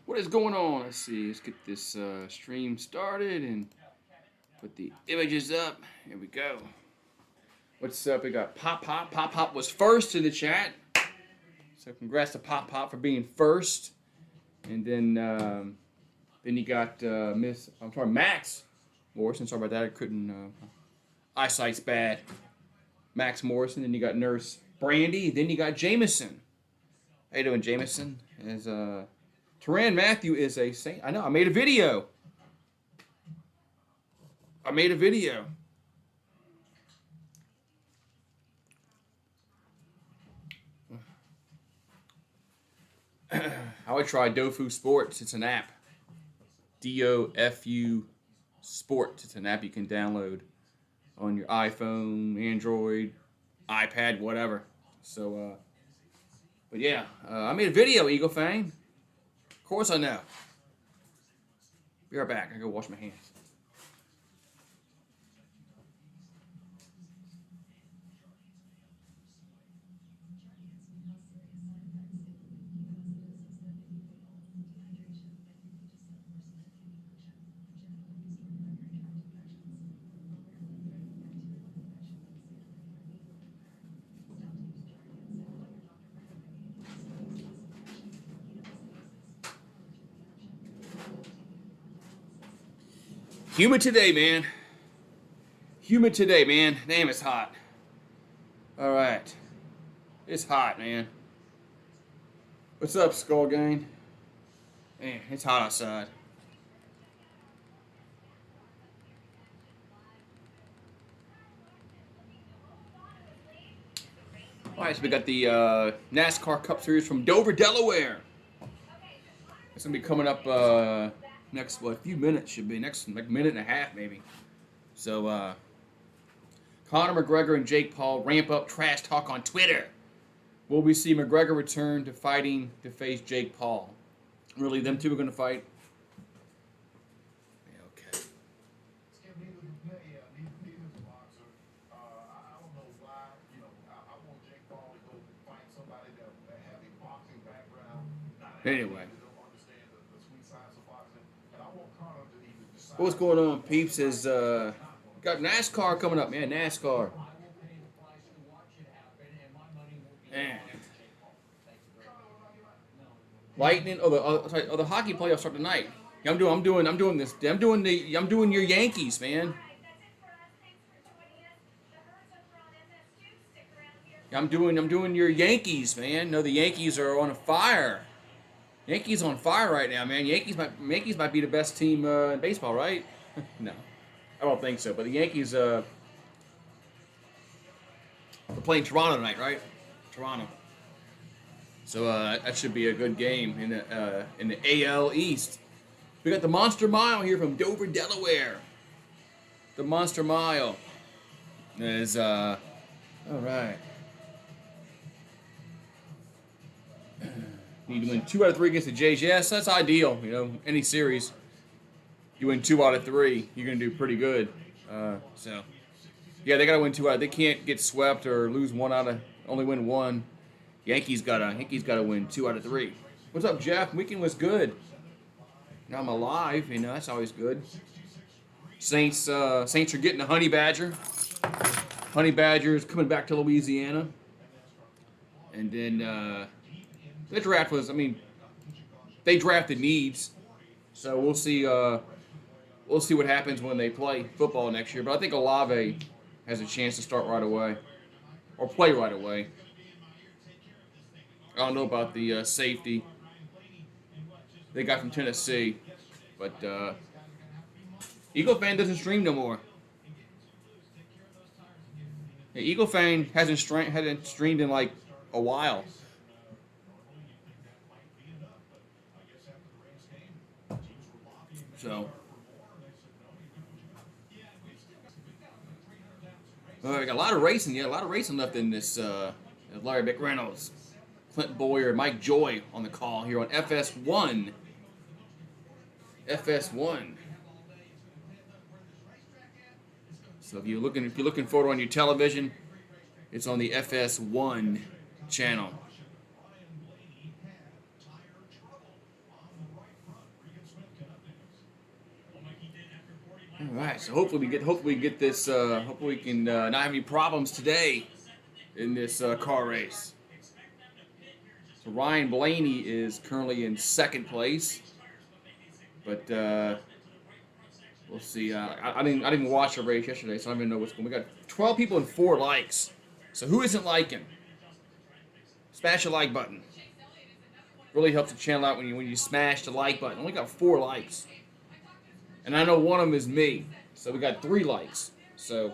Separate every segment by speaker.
Speaker 1: What is going on? Let's see. Let's get this stream started and put the images up. Here we go. What's up? We got Pop Pop. Pop Pop was first in the chat. So congrats to Pop Pop for being first. And then you got Max Morrison. Sorry about that. I couldn't. Eyesight's bad. Max Morrison. Then you got Nurse Brandy. Then you got Jameson. How you doing, Jameson? As Teran Matthew is a saint. I know. I made a video. I would try Dofu Sports. It's an app. DOFU Sports. It's an app you can download on your iPhone, Android, iPad, whatever. So, but yeah, I made a video, Eagle Fang. Of course I know. Be right back. I go wash my hands. Humid today, man. Damn, it's hot. All right. It's hot, man. What's up, Skull Gang? Man, it's hot outside. All right, so we got the NASCAR Cup Series from Dover, Delaware. It's going to be coming up next, a few minutes should be. Next, like, minute and a half, maybe. So, Conor McGregor and Jake Paul ramp up trash talk on Twitter. Will we see McGregor return to fighting to face Jake Paul? Really, them two are going to fight? Yeah, okay. Anyway. What's going on, peeps? Is got NASCAR coming up, man. NASCAR. Man. Lightning. The hockey playoffs start tonight. I'm doing this. I'm doing your Yankees, man. I'm doing your Yankees, man. No, the Yankees are on fire. Yankees on fire right now, man. Yankees might be the best team in baseball, right? No, I don't think so. But the Yankees, they're playing Toronto tonight, right? Toronto. So that should be a good game in the AL East. We got the Monster Mile here from Dover, Delaware. The Monster Mile is all right. Need to win 2 out of 3 against the Jays. Yes, that's ideal. You know, any series, you win 2 out of 3, you're gonna do pretty good. So, yeah, they gotta win 2 out. They can't get swept or lose only win 1. Yankees gotta win 2 out of 3. What's up, Jeff? Weekend was good. Now I'm alive. You know, that's always good. Saints are getting a honey badger. Honey badgers coming back to Louisiana, and then. The draft was, they drafted needs, so we'll see what happens when they play football next year. But I think Olave has a chance to start right away, or play right away. I don't know about the safety they got from Tennessee, but Eagle Fan doesn't stream no more. Yeah, Eagle Fan hasn't streamed in like a while. So, we got a lot of racing. Yeah, a lot of racing left in this. Larry McReynolds, Clint Boyer, Mike Joy on the call here on FS1. FS1. So if you're looking for it on your television, it's on the FS1 channel. All right, so hopefully we get this. Hopefully we can not have any problems today in this car race. So Ryan Blaney is currently in second place, but we'll see. I didn't watch the race yesterday, so I don't even know what's going on. We got 12 people and 4 likes. So who isn't liking? Smash the like button. Really helps the channel out when you smash the like button. Only got 4 likes. And I know one of them is me. So we got 3 likes. So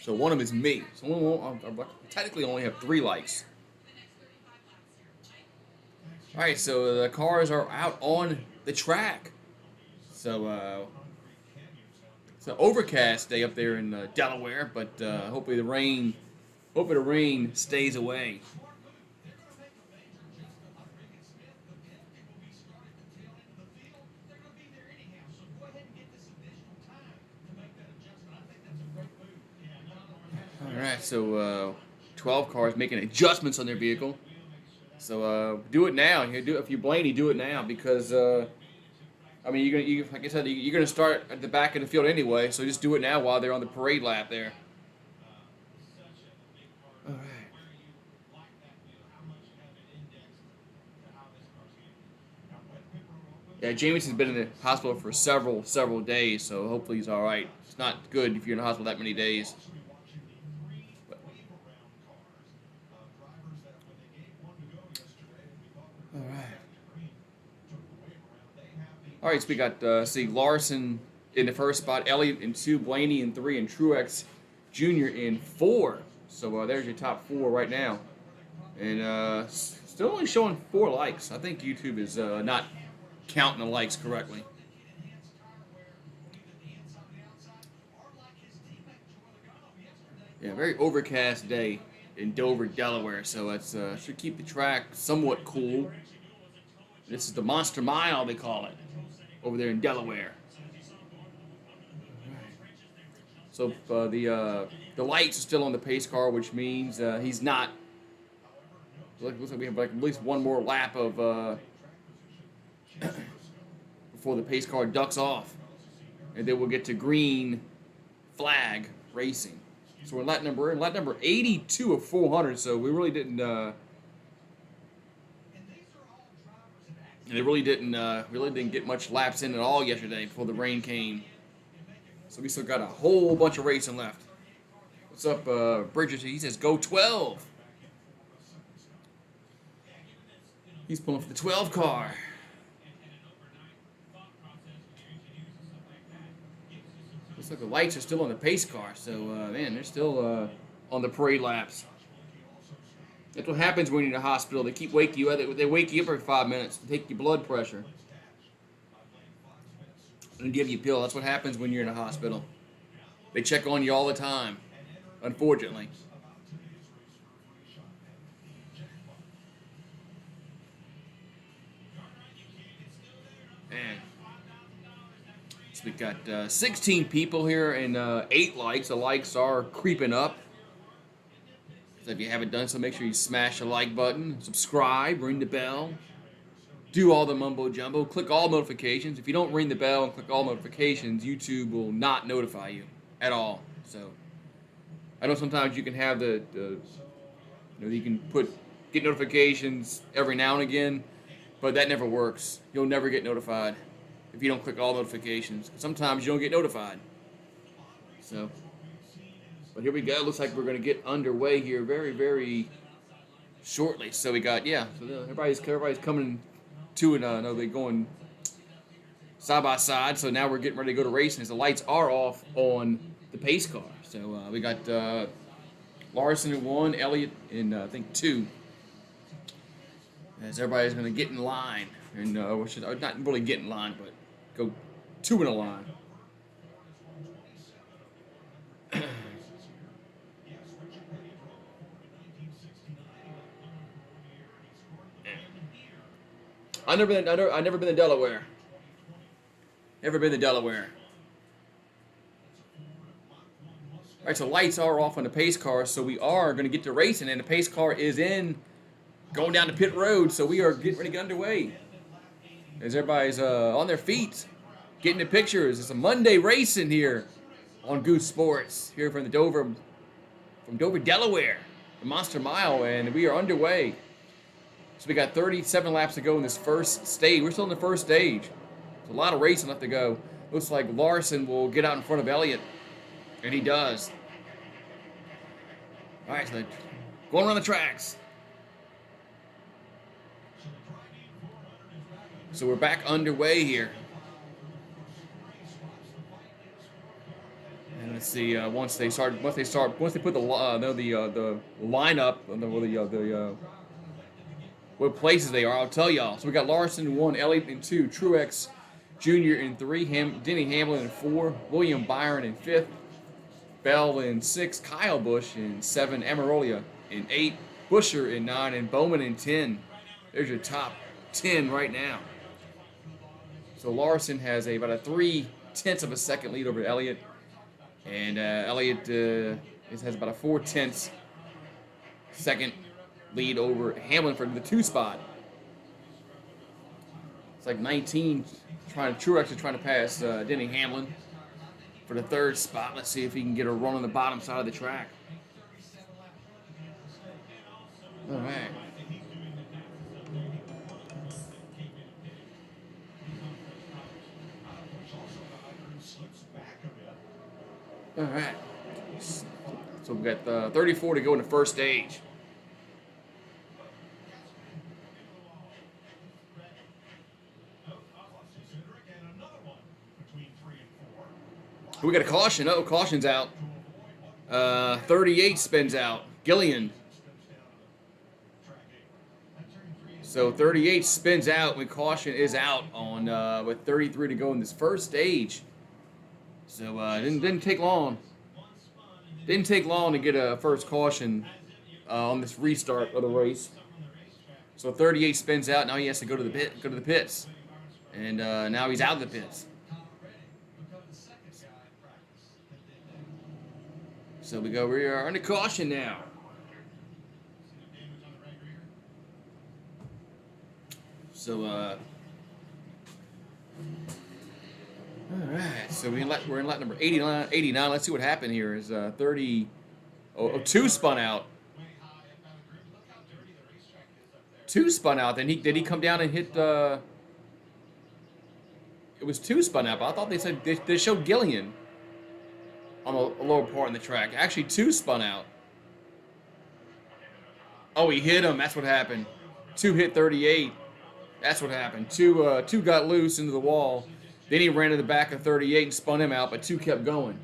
Speaker 1: one of them is me. So I technically only have 3 likes. Alright, so the cars are out on the track. So it's an overcast day up there in Delaware, but hopefully the rain stays away. Alright, so 12 cars making adjustments on their vehicle. So do it now. If you Blaney, do it now because I mean like I said, you're gonna start at the back of the field anyway. So just do it now while they're on the parade lap there. All right. Yeah, Jamieson's been in the hospital for several days, so hopefully he's all right. It's not good if you're in the hospital that many days. All right, so we got see Larson in the first spot, Elliott in 2, Blaney in 3, and Truex Jr. in 4. So there's your top 4 right now, and still only showing 4 likes. I think YouTube is not counting the likes correctly. Yeah, very overcast day in Dover, Delaware. So that's should keep the track somewhat cool. This is the Monster Mile, they call it, over there in Delaware. So the lights are still on the pace car, which means he's not. Looks like we have like at least one more lap of before the pace car ducks off, and then we'll get to green flag racing. So we're in lap number 82 of 400. So we really didn't. They really didn't get much laps in at all yesterday before the rain came. So we still got a whole bunch of racing left. What's up, Bridges? He says go 12. He's pulling for the 12 car. Looks like the lights are still on the pace car. So man, they're still on the parade laps. That's what happens when you're in the hospital. They keep waking you up. They wake you up every 5 minutes to take your blood pressure and give you a pill. That's what happens when you're in a hospital. They check on you all the time, unfortunately. And so we got 16 people here and 8 likes. The likes are creeping up. So if you haven't done so, make sure you smash the like button, subscribe, ring the bell, do all the mumbo jumbo, click all notifications. If you don't ring the bell and click all notifications, YouTube will not notify you at all. So I know sometimes you can have you can get notifications every now and again, but that never works. You'll never get notified if you don't click all notifications. Sometimes you don't get notified. So. But here we go. Looks like we're going to get underway here very, very shortly. So we got, so everybody's coming to no, they're going side by side. So now we're getting ready to go to racing as the lights are off on the pace car. So we got Larson in 1, Elliott in, I think, 2. As everybody's going to get in line. And not really get in line, but go 2 in a line. I've never been to Delaware. Never been to Delaware. All right, so lights are off on the pace car, so we are going to get to racing, and the pace car is in going down to pit road, so we are getting ready to get underway. As everybody's on their feet, getting the pictures. It's a Monday racing here on Goose Sports, here from Dover, Delaware, the Monster Mile, and we are underway. So we got 37 laps to go in this first stage. We're still in the first stage. There's a lot of racing left to go. Looks like Larson will get out in front of Elliott, and he does. All right, so going around the tracks. So we're back underway here. And let's see. Once they put the lineup, what places they are, I'll tell y'all. So we got Larson in 1, Elliott in 2, Truex Jr. in 3, Denny Hamlin in 4, William Byron in 5th, Bell in 6, Kyle Busch in 7, Amarolia in 8, Busher in 9, and Bowman in 10. There's your top 10 right now. So Larson has about a 0.3 of a second lead over Elliott, and Elliott has about a 0.4 second lead over Hamlin for the 2 spot. It's like 19 Truex is trying to pass Denny Hamlin for the 3rd spot. Let's see if he can get a run on the bottom side of the track. All right. All right. So we've got 34 to go in the first stage. We got a caution. Oh, caution's out. 38 spins out. Gillian. So 38 spins out when caution is out on with 33 to go in this first stage. So didn't take long. Didn't take long to get a first caution on this restart of the race. So 38 spins out. Now he has to go to the pits, and now he's out of the pits. So we are under caution now. So all right. So we're in lap number 89. Let's see what happened here. Is 2 spun out. 2 spun out. Then did he come down and hit? It was 2 spun out. But I thought they said they showed Gillian on a lower part in the track. Actually, 2 spun out. Oh, he hit him. That's what happened. 2 hit 38. That's what happened. 2 got loose into the wall. Then he ran to the back of 38 and spun him out, but 2 kept going.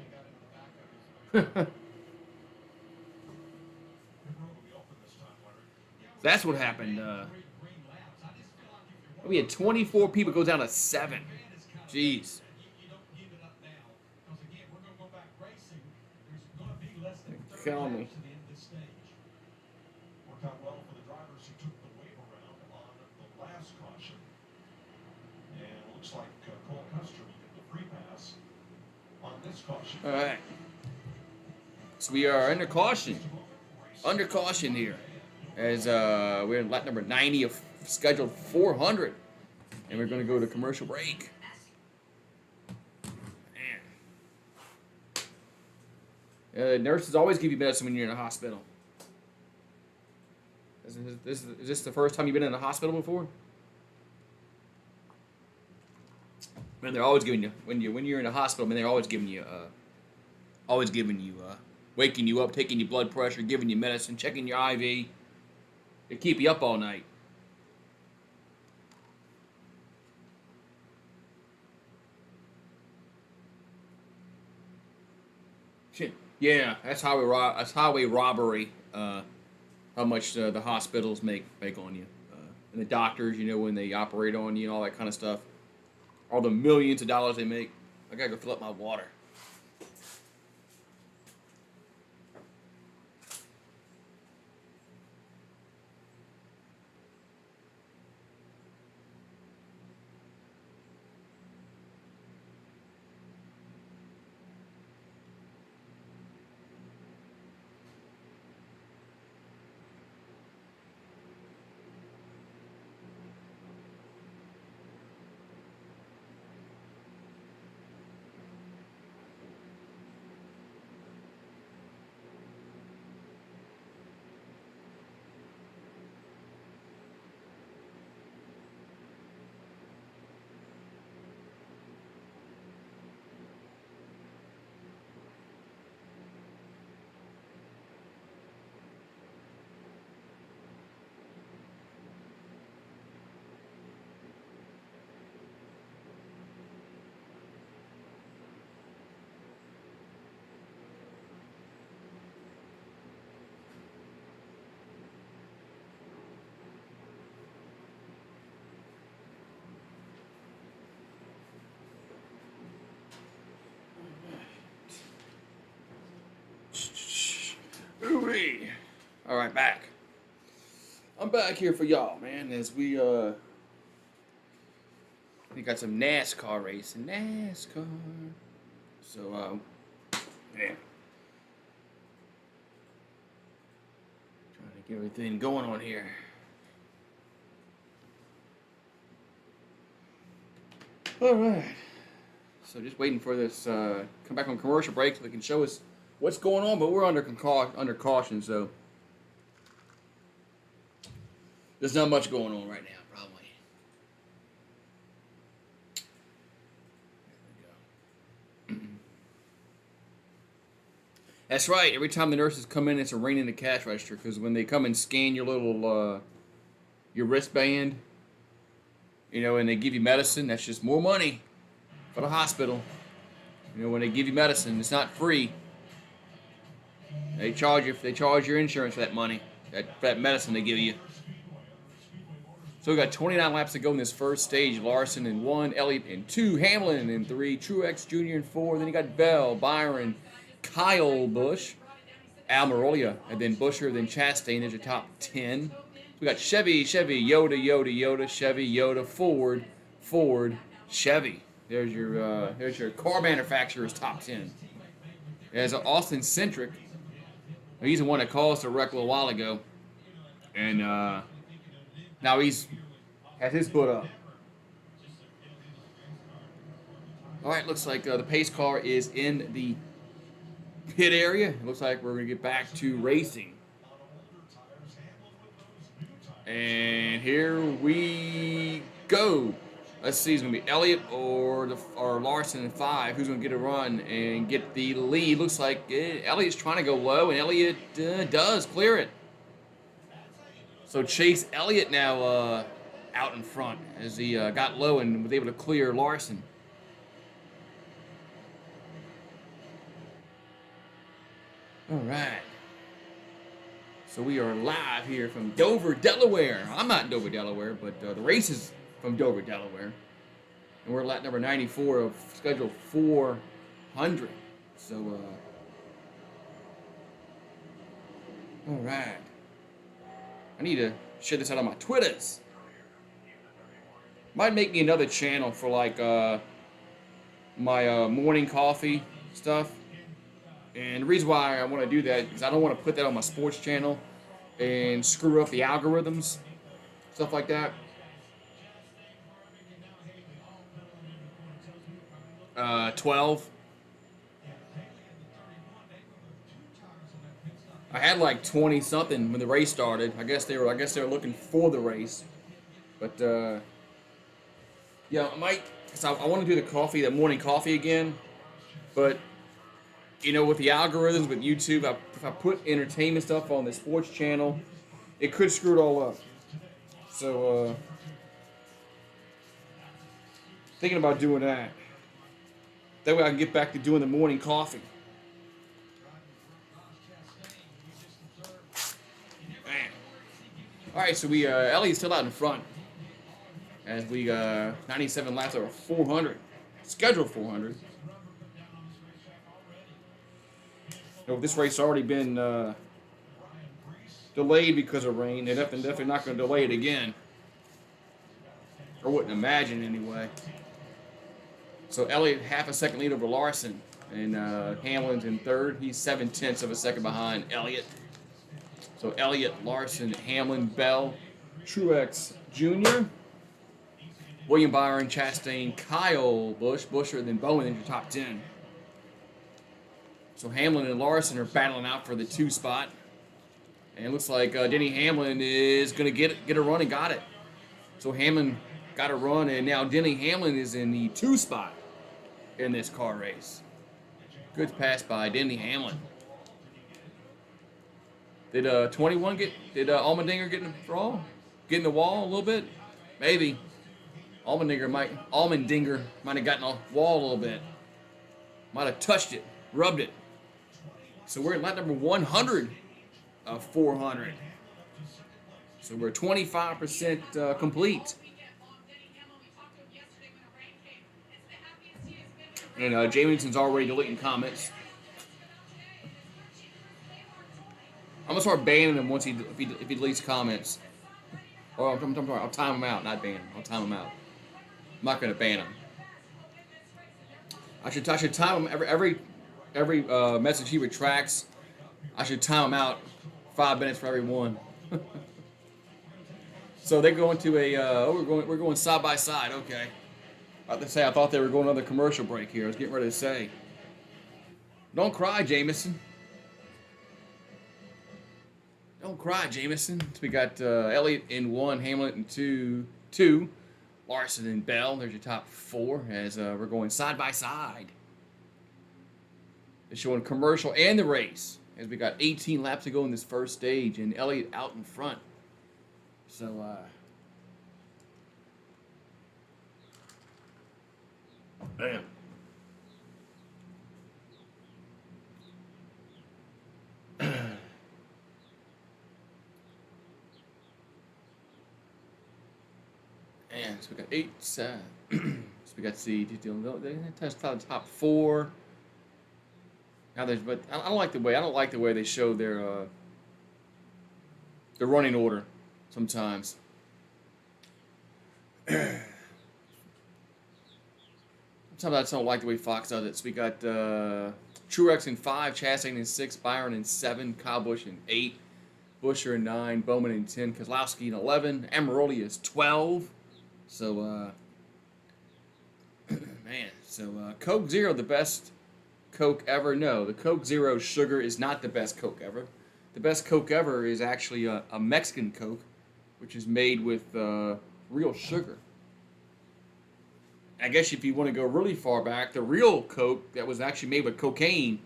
Speaker 1: That's what happened. We had 24 people go down to 7. Jeez. Kill me.
Speaker 2: Worked out well for the drivers who took the wave around on the last caution. And it looks like Cole Custer did the free pass on this caution.
Speaker 1: All right. So we are under caution. Under caution here. As we're in lap number 90 of scheduled 400. And we're going to go to commercial break. Nurses always give you medicine when you're in a hospital. Is this the first time you've been in a hospital before? Man, they're always giving you when you're in a hospital. Man, they're always giving you waking you up, taking your blood pressure, giving you medicine, checking your IV. They keep you up all night. Yeah, that's highway robbery. How much the hospitals make on you, and the doctors, when they operate on you and all that kind of stuff. All the millions of dollars they make. I gotta go fill up my water. Woo-wee. All right, back. I'm back here for y'all, man, as we got some NASCAR racing. NASCAR. So, yeah. Trying to get everything going on here. All right. So just waiting for this come back on commercial break so they can show us what's going on, but we're under caution, so there's not much going on right now, probably. There we go. That's right. Every time the nurses come in, it's a ring in the cash register, because when they come and scan your little your wristband, you know, and they give you medicine, that's just more money for the hospital. You know, when they give you medicine, it's not free. They charge your insurance for that money, that medicine they give you. So we got 29 laps to go in this first stage. Larson in 1, Elliott in 2, Hamlin in 3, Truex Jr. in 4. Then you got Bell, Byron, Kyle Busch, Almirola, and then Buescher, then Chastain. There's your top 10. We got Chevy, Yoda, Chevy, Yoda, Ford, Chevy. There's your car manufacturer's top 10. There's Austin Centric. He's the one that caused a wreck a little while ago, and now has his foot up. All right, looks like the pace car is in the pit area. It looks like we're gonna get back to racing. And here we go. Let's see, it's going to be Elliott or Larson in 5. Who's going to get a run and get the lead? Looks like Elliott's trying to go low, and Elliott does clear it. So Chase Elliott now out in front as he got low and was able to clear Larson. All right. So we are live here from Dover, Delaware. I'm not in Dover, Delaware, but the race is from Dover, Delaware. And we're at lap number 94 of schedule 400. So, all right. I need to share this out on my Twitters. Might make me another channel for like my morning coffee stuff. And the reason why I want to do that is I don't want to put that on my sports channel and screw up the algorithms, stuff like that. 12. I had like 20 something when the race started. I guess they were looking for the race, but yeah, I might. Cause I want to do the morning coffee again, but. You know, with the algorithms, with YouTube, if I put entertainment stuff on the sports channel, it could screw it all up. So, thinking about doing that. That way I can get back to doing the morning coffee. Man. All right, so Elliott's still out in front. As we 97 laps over 400. Scheduled 400. This race has already been delayed because of rain. They're definitely not going to delay it again. I wouldn't imagine anyway. So Elliott half a second lead over Larson. And Hamlin's in third. He's 0.7 of a second behind Elliott. So Elliott, Larson, Hamlin, Bell, Truex Jr., William Byron, Chastain, Kyle Busch, Buescher, then Bowman in your top 10. So Hamlin and Larson are battling out for the 2 spot. And it looks like Denny Hamlin is going to get a run and got it. So Hamlin got a run, and now Denny Hamlin is in the 2 spot in this car race. Good pass by Denny Hamlin. Did 21 did Allmendinger get in the wall? Get in the wall a little bit? Maybe. Allmendinger might have gotten a wall a little bit. Might have touched it, rubbed it. So we're at lap number 100 of 400. So we're 25% complete. And Jamieson's already deleting comments. gonna start banning him once if he deletes comments. Or I'm sorry, I'll time him out, not ban him. I'll time him out. I'm not gonna ban him. I should time him every message he retracts. I should time him out 5 minutes for every one. So they're going to a we're going side by side. Okay. I thought they were going another commercial break here. I was getting ready to say. Don't cry, Jameson. Don't cry, Jameson. So we got Elliott in 1, Hamlin in 2, Larson and Bell. There's your top 4 as we're going side by side. They're showing commercial and the race as we got 18 laps to go in this first stage and Elliott out in front. So, bam. And so we got 8. So we got the top 4. Now but I don't like the way they show their running order sometimes. Sometimes I just don't like the way Fox does it. So we got Truex in 5, Chastain in 6, Byron in 7, Kyle Busch in 8, Buescher in 9, Bowman in 10, Keselowski in 11, Amaroli is 12. So, Coke Zero, the best Coke ever? No, the Coke Zero sugar is not the best Coke ever. The best Coke ever is actually a Mexican Coke, which is made with real sugar. I guess if you want to go really far back, the real Coke that was actually made with cocaine,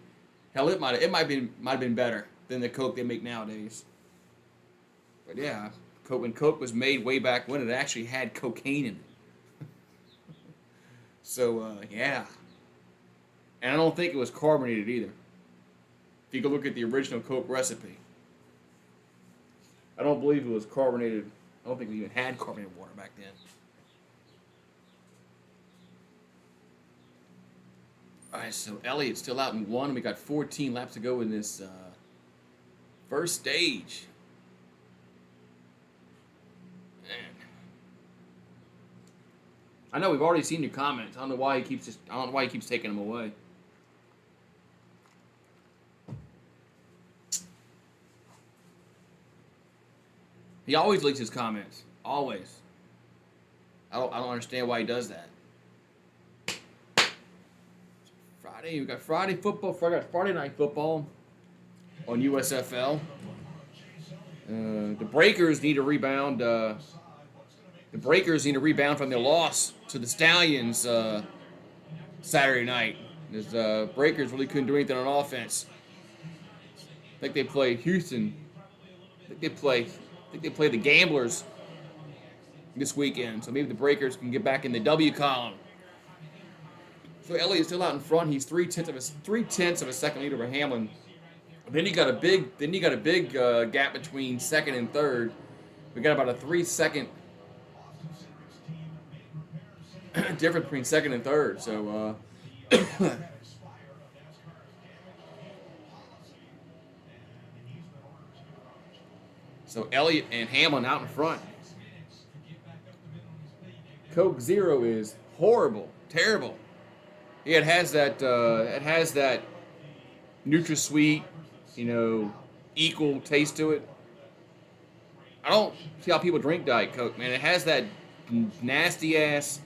Speaker 1: hell, it might have been better than the Coke they make nowadays. But yeah, when Coke was made way back when, it actually had cocaine in it. So yeah, and I don't think it was carbonated either. If you go look at the original Coke recipe, I don't believe it was carbonated. I don't think we even had carbonated water back then. Alright, so Elliott's still out in 1. We got 14 laps to go in this first stage. Man. I know we've already seen your comments. I don't know why he keeps taking them away. He always leaks his comments. Always. I don't understand why he does that. Friday, we got Friday football. Friday night football on USFL. The Breakers need to rebound. The Breakers need to rebound from their loss to the Stallions Saturday night. The Breakers really couldn't do anything on offense. I think they play Houston. I think they play the Gamblers this weekend. So maybe the Breakers can get back in the W column. So Elliott's still out in front. He's 3/10 of a second lead over Hamlin. Then you got a big gap between second and third. We got about a 3-second difference between second and third. So so Elliott and Hamlin out in front. Coke Zero is horrible, terrible. Yeah, it has that NutraSweet, equal taste to it. I don't see how people drink Diet Coke, man. It has that nasty ass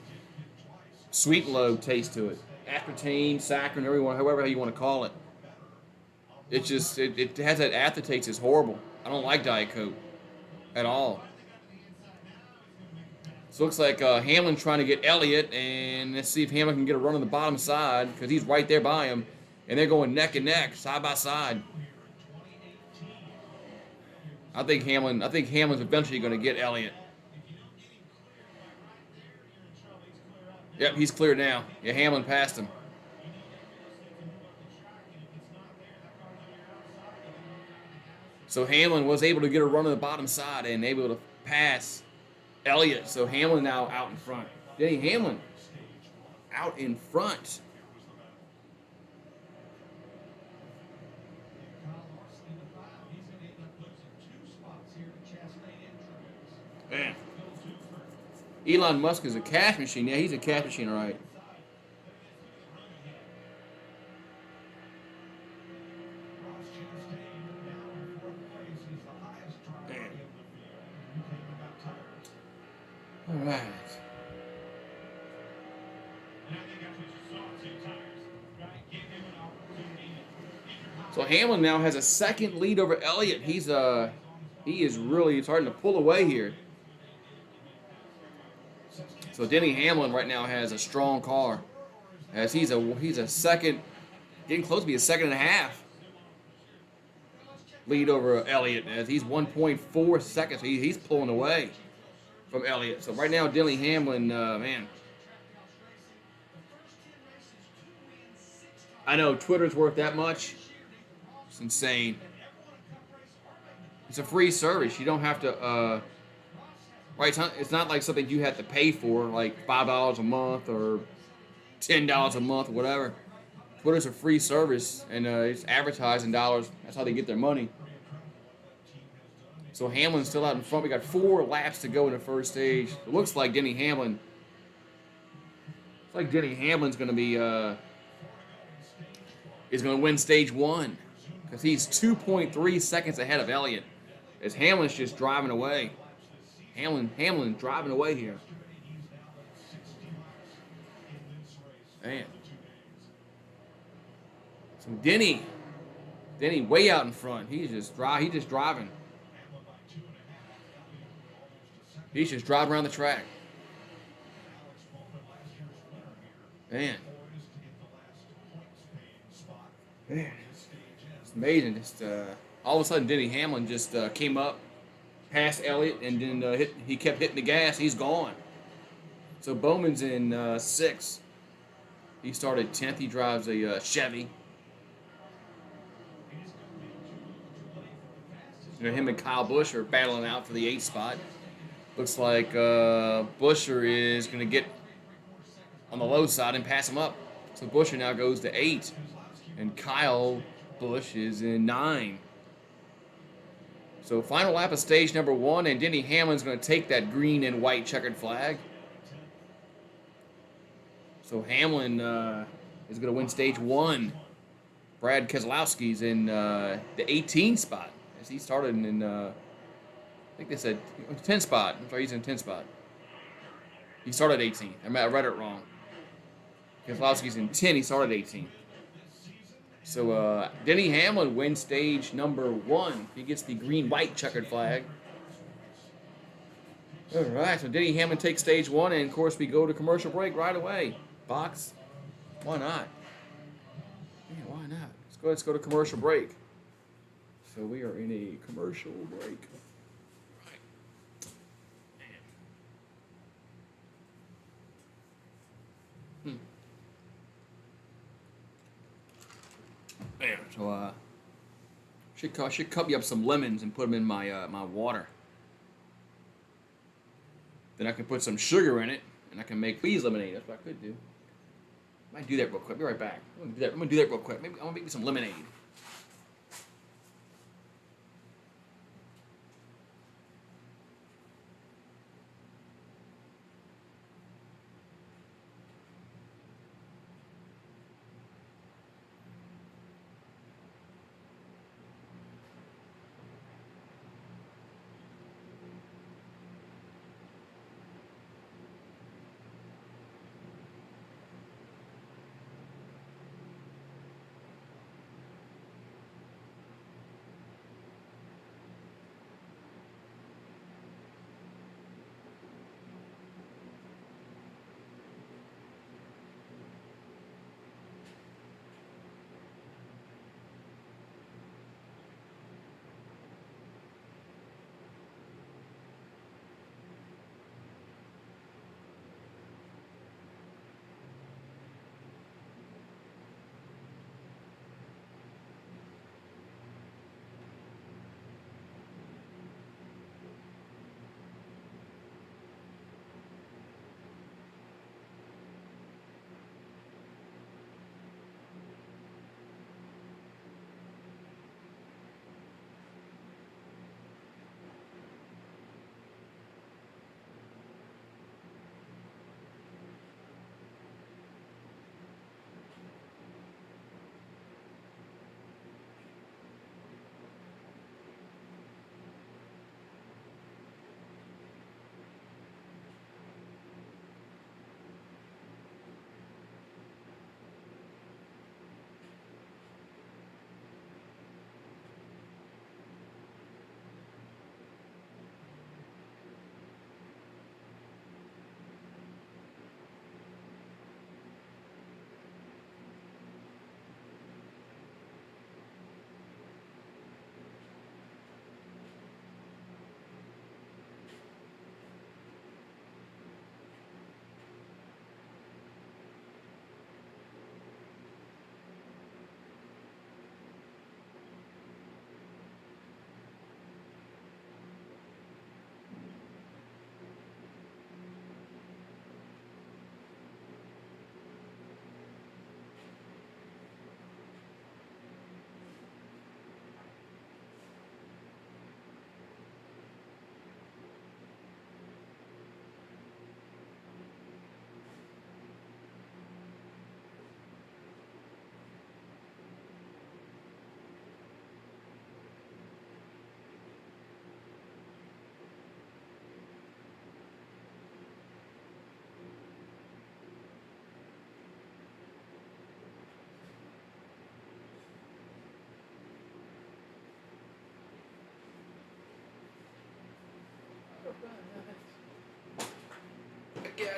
Speaker 1: sweet and low taste to it. Aspartame, saccharin, however you want to call it. It just it has that aftertaste. It's horrible. I don't like Diet Coke at all. So it looks like Hamlin trying to get Elliott, and let's see if Hamlin can get a run on the bottom side because he's right there by him, and they're going neck and neck, side by side. I think Hamlin's eventually going to get Elliott. Yep, he's clear now. Yeah, Hamlin passed him. So Hamlin was able to get a run on the bottom side and able to pass Elliott. So Hamlin now out in front. Denny Hamlin out in front. Elon Musk is a cash machine. Yeah, he's a cash machine, all right.
Speaker 2: Ross Chastain now in fourth place. He's the highest driver
Speaker 1: Man.
Speaker 2: in the field. He came and got tires.
Speaker 1: All right.
Speaker 3: And I think that's what you saw, 2 tires, right? Give him an opportunity.
Speaker 1: So Hamlin now has a second lead over Elliott. He is really starting to pull away here. So Denny Hamlin right now has a strong car, as he's a second, getting close to be a second and a half lead over Elliott, as he's 1.4 seconds. He's pulling away from Elliott. So right now Denny Hamlin, man, I know Twitter's worth that much. It's insane. It's a free service. You don't have to. Right, it's not like something you have to pay for, like $5 a month or $10 a month or whatever. Twitter's a free service, and it's advertising dollars. That's how they get their money. So Hamlin's still out in front. We got 4 laps to go in the first stage. It looks like Denny Hamlin. It's like Denny Hamlin's going to be is going to win stage 1, because he's 2.3 seconds ahead of Elliott, as Hamlin's just driving away. Hamlin driving away here. Man. So Denny way out in front. He's just driving. He's just driving around the track. Man. It's amazing. Just all of a sudden, Denny Hamlin just came up past Elliott, and then he kept hitting the gas. He's gone. So Bowman's in 6th. He started 10th. He drives a Chevy. Him and Kyle Busch are battling out for the 8th spot. Looks like Buescher is going to get on the low side and pass him up. So Buescher now goes to 8, and Kyle Busch is in 9. So final lap of stage number 1, and Denny Hamlin's going to take that green and white checkered flag. So Hamlin is going to win stage 1. Brad Keselowski's in the 18th spot, as he started in, I think they said 10th spot. I'm sorry, he's in 10th spot. He started 18th. I read it wrong. Keselowski's in 10. He started 18th. So Denny Hamlin wins stage number 1. He gets the green-white checkered flag. All right, so Denny Hamlin takes stage 1, and of course we go to commercial break right away. Box, why not? Yeah, why not? Let's go to commercial break. So we are in a commercial break. There. So should cut me up some lemons and put them in my my water. Then I can put some sugar in it, and I can make bees lemonade. That's what I could do. Might do that real quick. Be right back. I'm gonna do that real quick. Maybe I'm gonna make me some lemonade.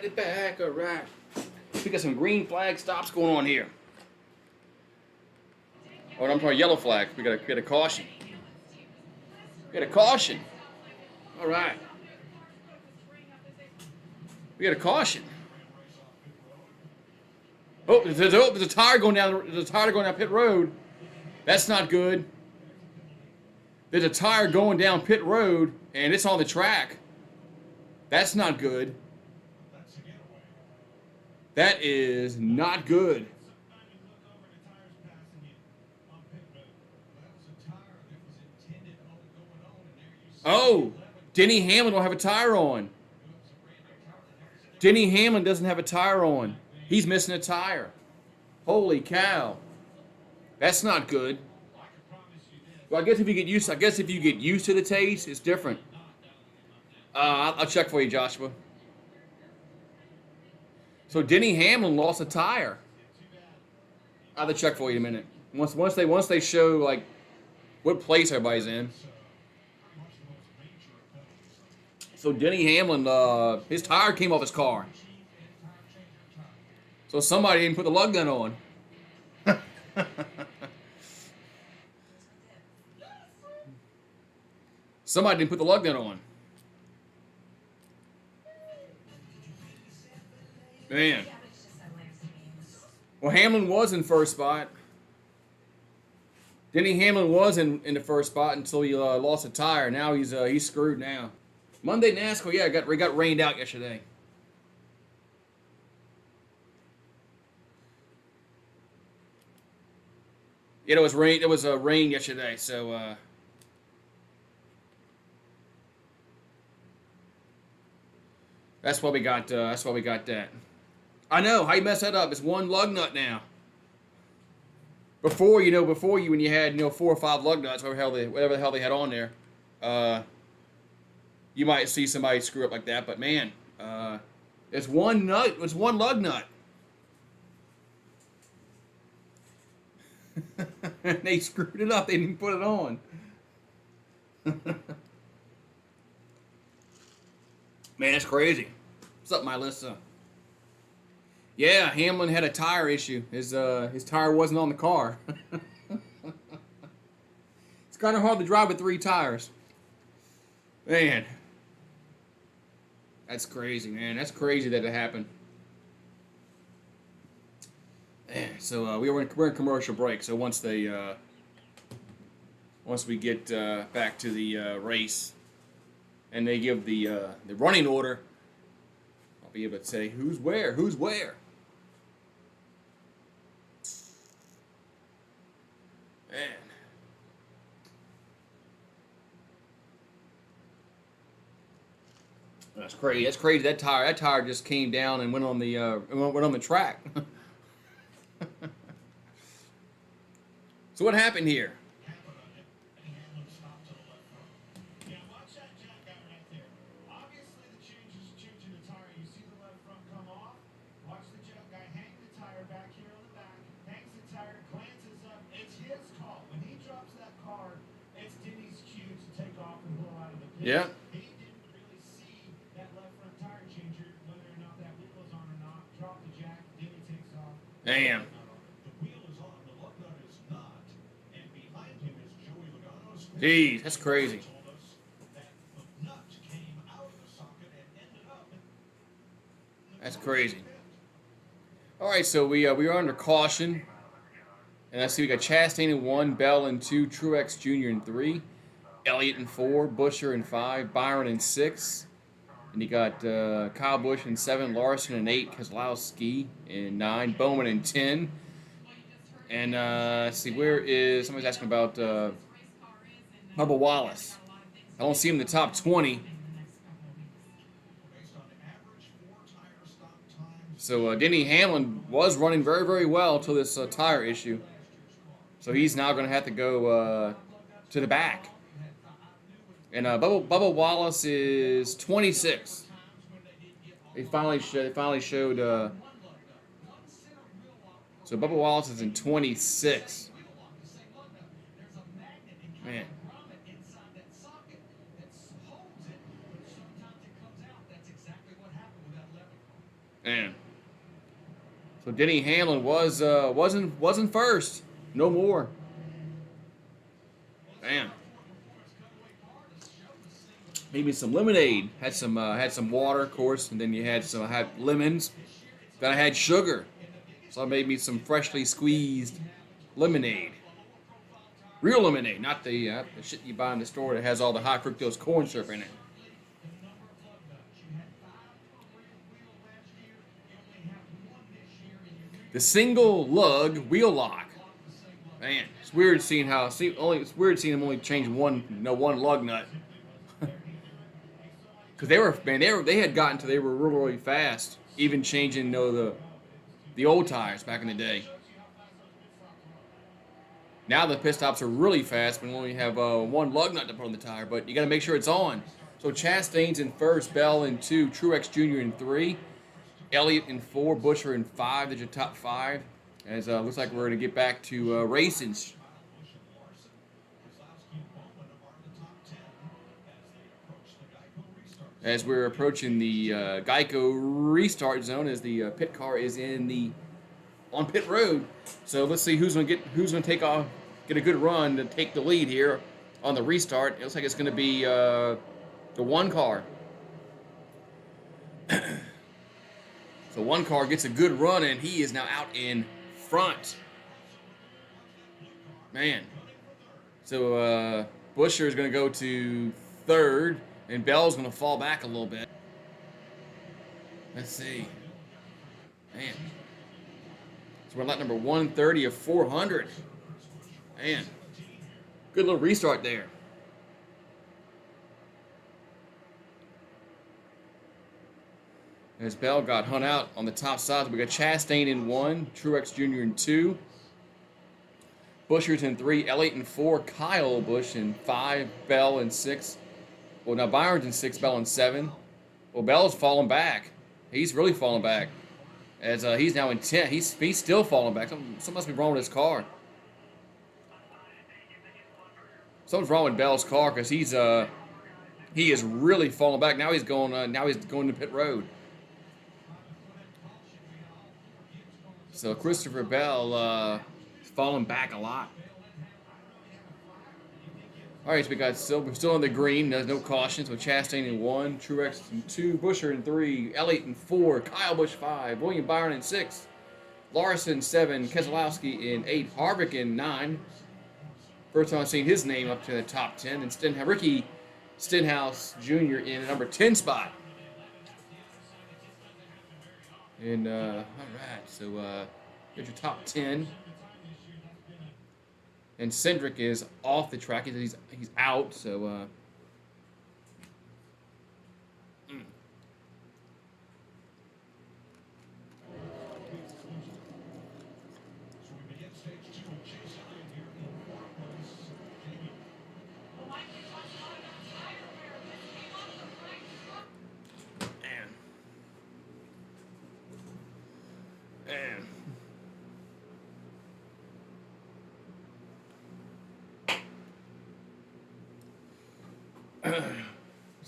Speaker 1: got it back. All right. We got some green flag stops going on here. Oh, I'm talking yellow flag. We got a caution. We got a caution. All right. We got a caution. Oh, there's a tire going down. There's a tire going down pit road. That's not good. There's a tire going down pit road, and it's on the track. That's not good. That is not good. Oh, Denny Hamlin don't have a tire on. Denny Hamlin doesn't have a tire on. He's missing a tire. Holy cow. That's not good. Well, I guess if you get used to the taste, it's different. I'll check for you, Joshua. So Denny Hamlin lost a tire. I'll have to check for you in a minute. Once they show like what place everybody's in. So Denny Hamlin, his tire came off his car. So somebody didn't put the lug nut on. Somebody didn't put the lug nut on. Man. Well, Hamlin was in first spot. Denny Hamlin was in the first spot until he lost a tire. Now he's screwed now. Monday NASCAR, yeah, we got rained out yesterday. Yeah, it was rain. It was rain yesterday, so that's why we got. That's why we got that. I know how you mess that up. It's one lug nut now. Before when you had 4 or 5 lug nuts, whatever the hell they had on there, you might see somebody screw up like that. But man, it's one nut. It's one lug nut. They screwed it up. They didn't put it on. Man, that's crazy. What's up, my Melissa? Yeah, Hamlin had a tire issue. His tire wasn't on the car. It's kind of hard to drive with 3 tires. Man, that's crazy, man. That's crazy that it happened. Man, so we're in commercial break. So once we get back to the race, and they give the running order, I'll be able to say who's where. Man. That's crazy. That's crazy. That tire just came down and went on the track. So what happened here?
Speaker 3: Yeah, watch that jack out right there. Obviously, the change is changing the tire. You see the left front come off. Watch the jack guy hang the tire back here on the back. Hangs the tire, glances up. It's his call. When he drops that car, it's Denny's cue to take off and blow out of the pit.
Speaker 1: Yeah.
Speaker 3: He didn't really see that left front tire changer, whether or not that wheel was on or not. Drop the jack, Denny takes off.
Speaker 1: Damn.
Speaker 2: The wheel is on, the lug nut is not, and behind him is Joey Logano's.
Speaker 1: Jeez, that's crazy.
Speaker 2: Told us that the nut came out of the socket and ended up.
Speaker 1: That's crazy. All right, so we are under caution, and I see we got Chastain in 1, Bell in 2, Truex Jr. in 3, Elliott in 4, Buescher in 5, Byron in 6, and you got Kyle Busch in 7, Larson in 8, Keselowski in 9, Bowman in 10, and let's see, where is somebody's asking about Bubba Wallace? I don't see him in the top 20.
Speaker 2: Based on average 4-tire stop times.
Speaker 1: So Denny Hamlin was running very, very well till this tire issue. So he's now going to have to go to the back. And Bubba Wallace is 26. They finally showed. So Bubba Wallace is in 26. Man. Man. So Denny Hamlin wasn't first. No more. Man. Maybe some lemonade. Had some water, of course, and then you had lemons. Then I had sugar. So I made me some freshly squeezed lemonade. Real lemonade, not the shit you buy in the store that has all the high fructose corn syrup in it. The single lug wheel lock. Man, it's weird seeing it's weird seeing them only change one lug nut. Because they had gotten to they were really fast, even changing the old tires back in the day. Now the pit stops are really fast, but we only have one lug nut to put on the tire. But you got to make sure it's on. So Chastain's in first, Bell in 2, Truex Jr. in 3, Elliott in 4, Buescher in 5. That's your top 5. As looks like we're going to get back to racing. As we're approaching the Geico restart zone, as the pit car is on pit road. So let's see who's gonna take off, get a good run to take the lead here on the restart. It looks like it's gonna be the 1 car. So 1 car gets a good run, and he is now out in front. Man. So Buescher is gonna go to 3rd, and Bell's gonna fall back a little bit. Let's see. Man. So we're at lap number 130 of 400. Man, good little restart there. As Bell got hung out on the top side, we got Chastain in 1, Truex Jr. in 2, Buescher's in 3, Elliott in 4, Kyle Busch in 5, Bell in 6. Well, now Byron's in 6, Bell in 7. Well, Bell's falling back. He's really falling back. As he's now in 10th. He's still falling back. Something must be wrong with his car. Something's wrong with Bell's car because he is really falling back. Now he's going to pit road. So Christopher Bell is falling back a lot. All right, so we're still in the green. There's no caution. So Chastain in 1, Truex in 2, Buescher in 3, Elliott in 4, Kyle Busch 5, William Byron in 6, Larson 7, Keselowski in 8, Harvick in 9. First time I've seen his name up to the top 10, and Ricky Stenhouse Jr. in the number 10 spot. And all right, so here's your top 10. And Cindric is off the track. He's out. So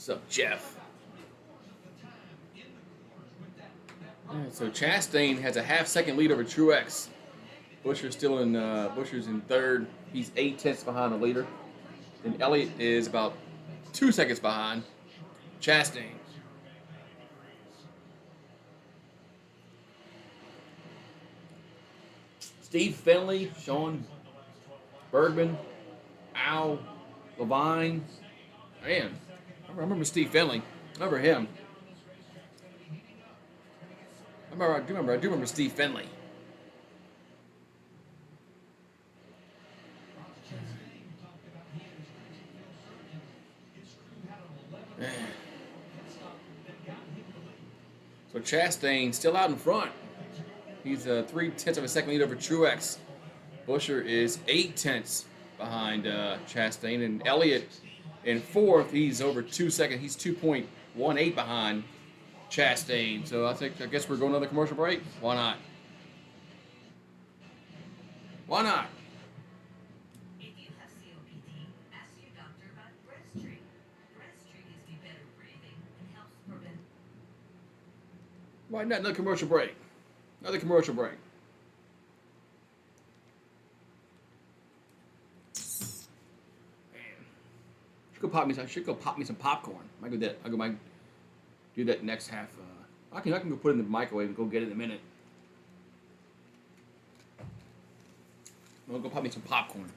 Speaker 1: what's up, Jeff? Right, so Chastain has a half-second lead over Truex. Buescher's in 3rd. He's 8/10 behind the leader. And Elliott is about 2 seconds behind Chastain. Steve Finley, Sean Bergman, Al Levine. Man, I remember Steve Finley. I remember him. I do remember Steve Finley. Man. So Chastain still out in front. He's 3/10 of a second lead over Truex. Buescher is 8/10 behind Chastain, and Elliott in 4th. He's over 2 seconds. He's 2.18 behind Chastain. So I guess we're going another commercial break. Why not? Why not?
Speaker 4: If you have COPD, ask your doctor about Breztri. Breztri gives you better breathing and helps prevent.
Speaker 1: Why not? Another commercial break. Another commercial break. Should go pop me some popcorn. Might do that. Might do that next half. I can go put it in the microwave and go get it in a minute. I'm gonna go pop me some popcorn.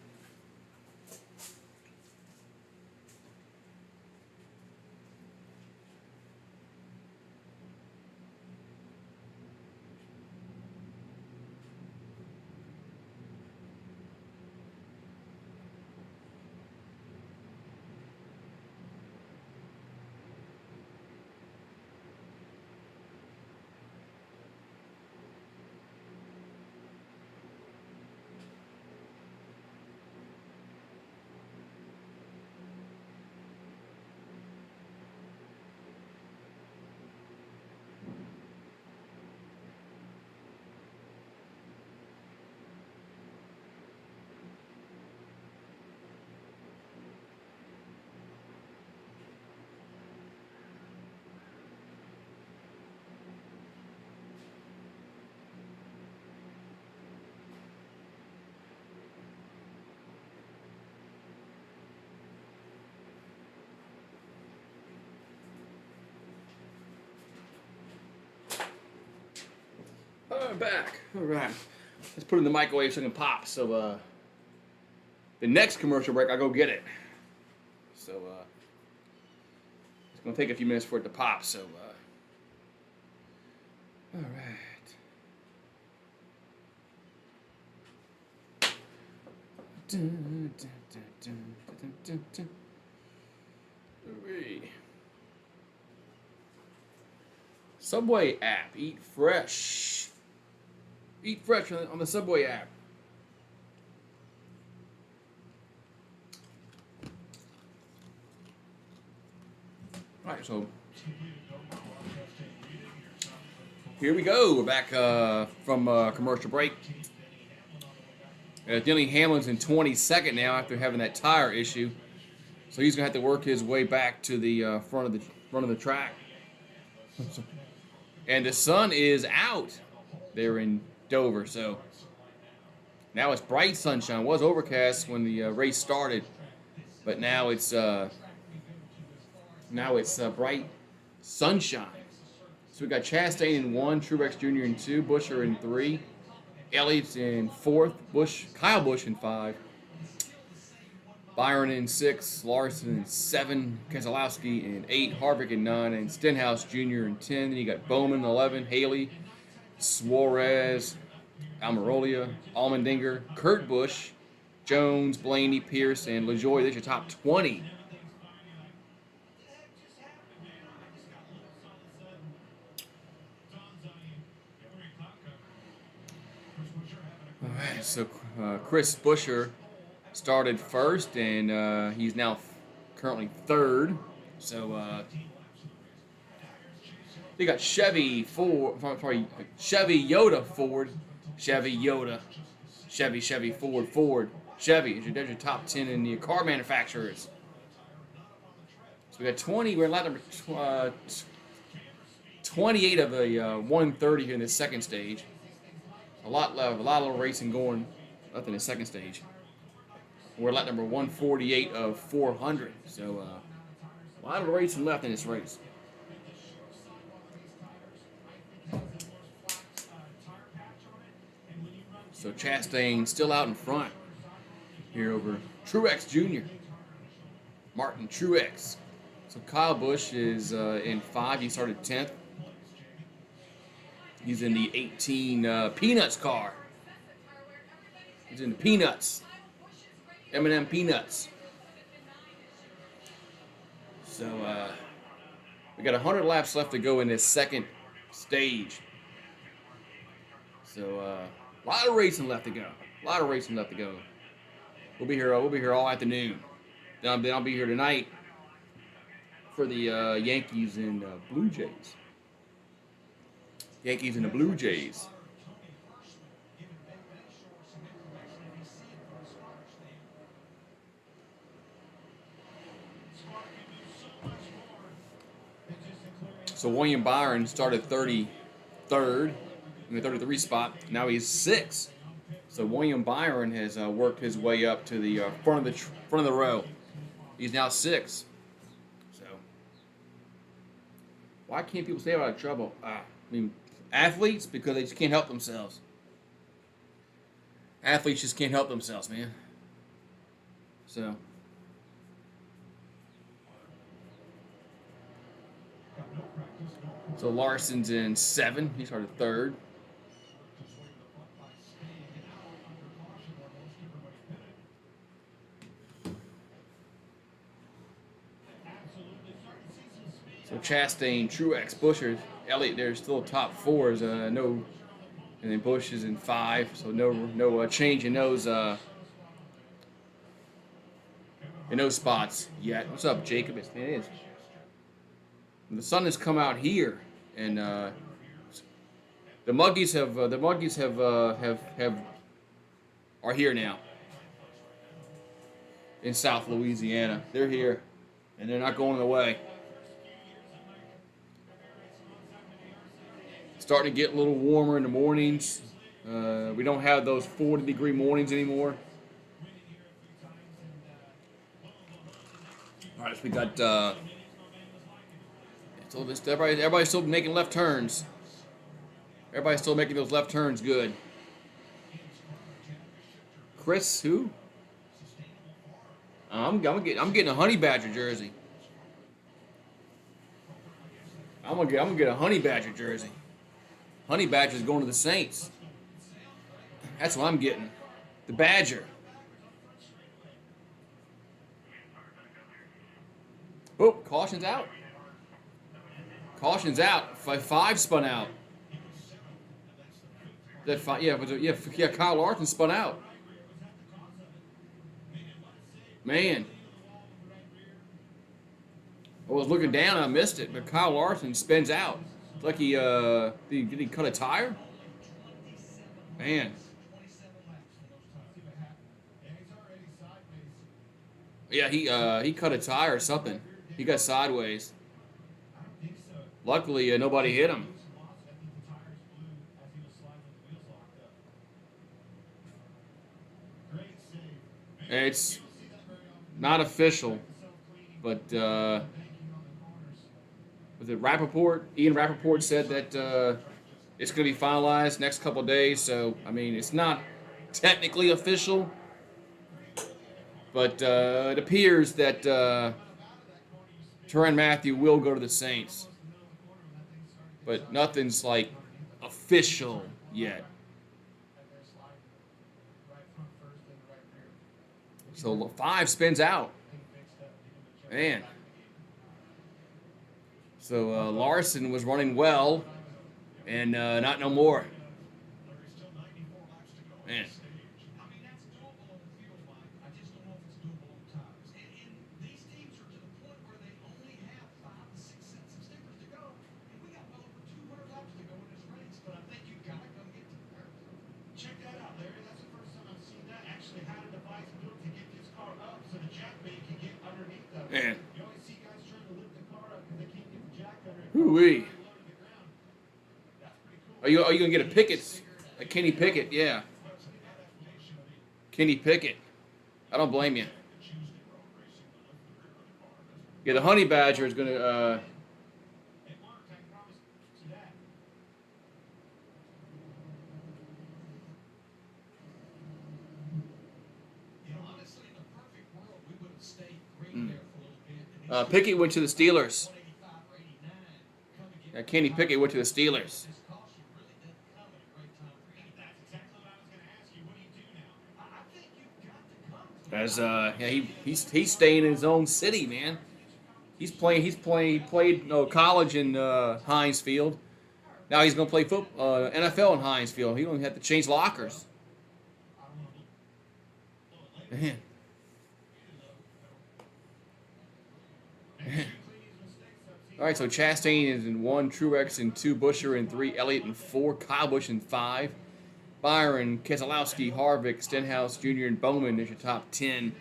Speaker 1: Back. All right. Let's put it in the microwave so it can pop. So the next commercial break, I'll go get it. So it's gonna take a few minutes for it to pop. So all right. Subway app. Eat fresh. Eat fresh on the Subway app. All right, so here we go. We're back from commercial break. Denny Hamlin's in 22nd now after having that tire issue, so he's gonna have to work his way back to the front of the track. And the sun is out there in Dover, so now it's bright sunshine. It was overcast when the race started, but now it's bright sunshine. So we got Chastain in 1, Truex Jr. in 2, Buescher in 3, Elliott in 4th, Kyle Busch in 5, Byron in 6, Larson in 7, Keselowski in 8, Harvick in 9, and Stenhouse Jr. in 10. Then you got Bowman in 11, Haley, Suarez, Almirola, Allmendinger, Kurt Busch, Jones, Blaney, Pierce, and LaJoie. That's your top 20. All right, so Chris Buescher started first, and he's now currently 3rd. So they got Chevy Yoda Ford, Chevy Yoda, Chevy Ford. Chevy. There's your top 10 in the car manufacturers. So we got 20. We're in lap number 28 of the 130 here in the second stage. A lot of racing going left in the second stage. We're at lap number 148 of 400. So a lot of racing left in this race. So Chastain still out in front here over Truex Jr. Martin Truex. So Kyle Busch is in 5. He started 10th. He's in the 18 Peanuts car. He's in the Peanuts. M&M Peanuts. So we got 100 laps left to go in this second stage. So a lot of racing left to go. We'll be here all afternoon. Then I'll be here tonight for the Yankees and Blue Jays. Yankees and the Blue Jays. So William Byron started 33rd third in the 33 spot. Now he's 6th. So William Byron has worked his way up to the front of the row. He's now 6th. So why can't people stay out of trouble? I mean, athletes, because they just can't help themselves. Athletes just can't help themselves, man. So Larson's in 7. He started 3rd. So Chastain, Truex, Buescher, Elliott, they're still top 4s. No, and then Busch is in 5. So no change in those spots yet. What's up, Jacob? It is. The sun has come out here, and the Muggies are here now in South Louisiana. They're here, and they're not going away. Starting to get a little warmer in the mornings. We don't have those 40-degree mornings anymore. All right, so we got. So everybody's still making left turns. Everybody's still making those left turns good. Chris, who? I'm getting a Honey Badger jersey. I'm gonna get a Honey Badger jersey. Honey Badger's going to the Saints. That's what I'm getting. The Badger. Oh, caution's out. Caution's out. 5 spun out. That 5, yeah. Kyle Larson spun out. Man, I was looking down, I missed it, but Kyle Larson spins out. It's like did he cut a tire? Man. Yeah, he cut a tire or something. He got sideways. Luckily, nobody hit him. It's not official, but was it Rappaport? Ian Rappaport said that it's going to be finalized next couple of days. So, I mean, it's not technically official, but it appears that Tyrann Mathieu will go to the Saints. But nothing's like official yet. So 5 spins out. Man. So Larson was running well, and not no more. Man. Man. Ooh-wee. Are you gonna get a Pickett? A Kenny Pickett, yeah. Kenny Pickett. I don't blame you. Yeah, the Honey Badger is gonna Pickett went to the Steelers. Yeah, Kenny Pickett went to the Steelers. As he's staying in his own city, man. He played college in Heinz Field. Now he's gonna play NFL in Heinz Field. He don't even have to change lockers. Man. All right, so Chastain is in 1, Truex in 2, Buescher in 3, Elliott in 4, Kyle Busch in 5, Byron, Keselowski, Harvick, Stenhouse Jr., and Bowman is your top 10.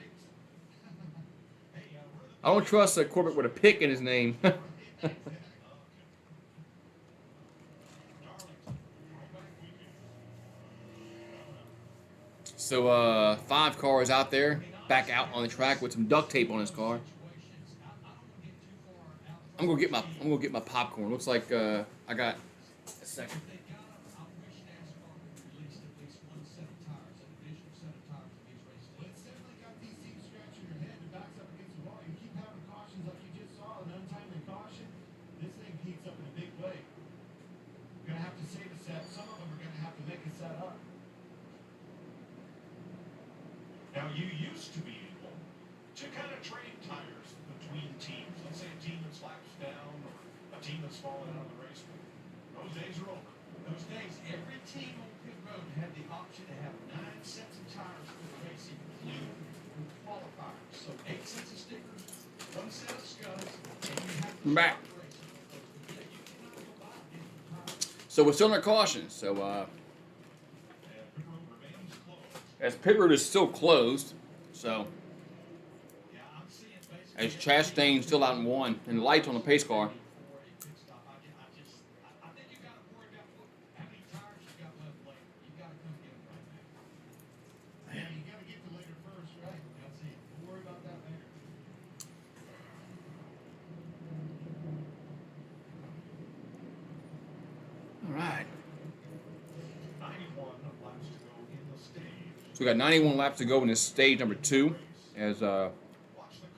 Speaker 1: I don't trust Corbett with a pick in his name. So 5 cars out there, back out on the track with some duct tape on his car. I'm gonna get my popcorn. Looks like I got a second.
Speaker 2: If they got them, I wish NASCAR would release at least one set of tires, an additional set of tires in these races.
Speaker 3: Well, it's definitely got these seams scratching your head and backs up against the wall. You keep having cautions like you just saw, an untimely caution. This thing heats up in a big way. You're gonna have to save a set. Some of them are gonna have to make a set up.
Speaker 2: Now, you used to be able to kind of trade tires between teams. Let's say a team that's laps down or a team that's fallen out of the race. Those days are over.
Speaker 3: Those days, every team on pit road had the option to have 9 sets of tires for the race, including qualifiers. So 8 sets of stickers, 1 set of scuds, and you have to
Speaker 1: I'm back.
Speaker 3: start the race. Yeah, you cannot go buy different tires.
Speaker 1: So we're still under caution. So
Speaker 2: And pit road remains closed.
Speaker 1: as pit road is still closed, so
Speaker 3: Yeah, I'm seeing basically
Speaker 1: as Chastain's still out in 1, and the lights on the pace car.
Speaker 3: for a pit stop. I think you got to worry about how many tires you got left later. You got to come get them right now. Yeah, you got to get to later first, right? That's it. Don't worry about that later.
Speaker 1: All right.
Speaker 2: 91 laps to go in the stage.
Speaker 1: So we got 91 laps to go in this stage number 2 as
Speaker 2: Watch the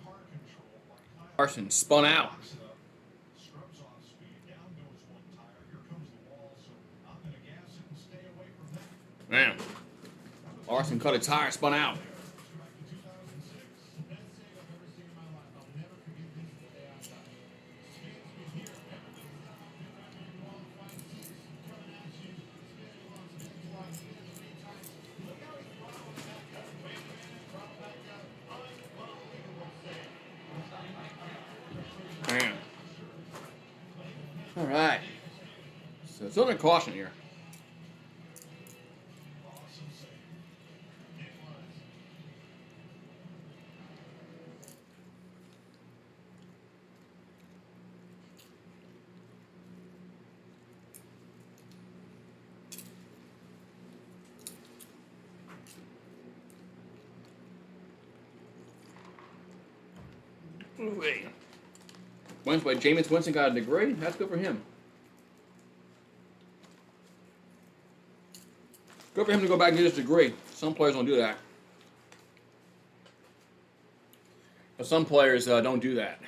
Speaker 2: car control like Kyle
Speaker 1: Carson spun out.
Speaker 2: locks it up, scrubs off speed. Down goes one tire. Here comes the wall. So I'm going to gas it and stay away from that.
Speaker 1: Man, Larson cut a tire, spun out.
Speaker 3: Back to 2006. The best save I've ever seen in my life. I'll never forget this the day I die. Spins was here. Everybody's down on pit right when you qualify. Seats coming at you. Spins once, spins twice, spins 3 times. Look how he's throttling back up. Wait a minute, throttle back up. Unbelievable save.
Speaker 1: Man. All right. So it's under caution here.
Speaker 2: Awesome save.
Speaker 3: It was.
Speaker 1: Jameis Winston got a degree. That's good for him. Good for him to go back and get his degree. Some players don't do that. But some players don't do that.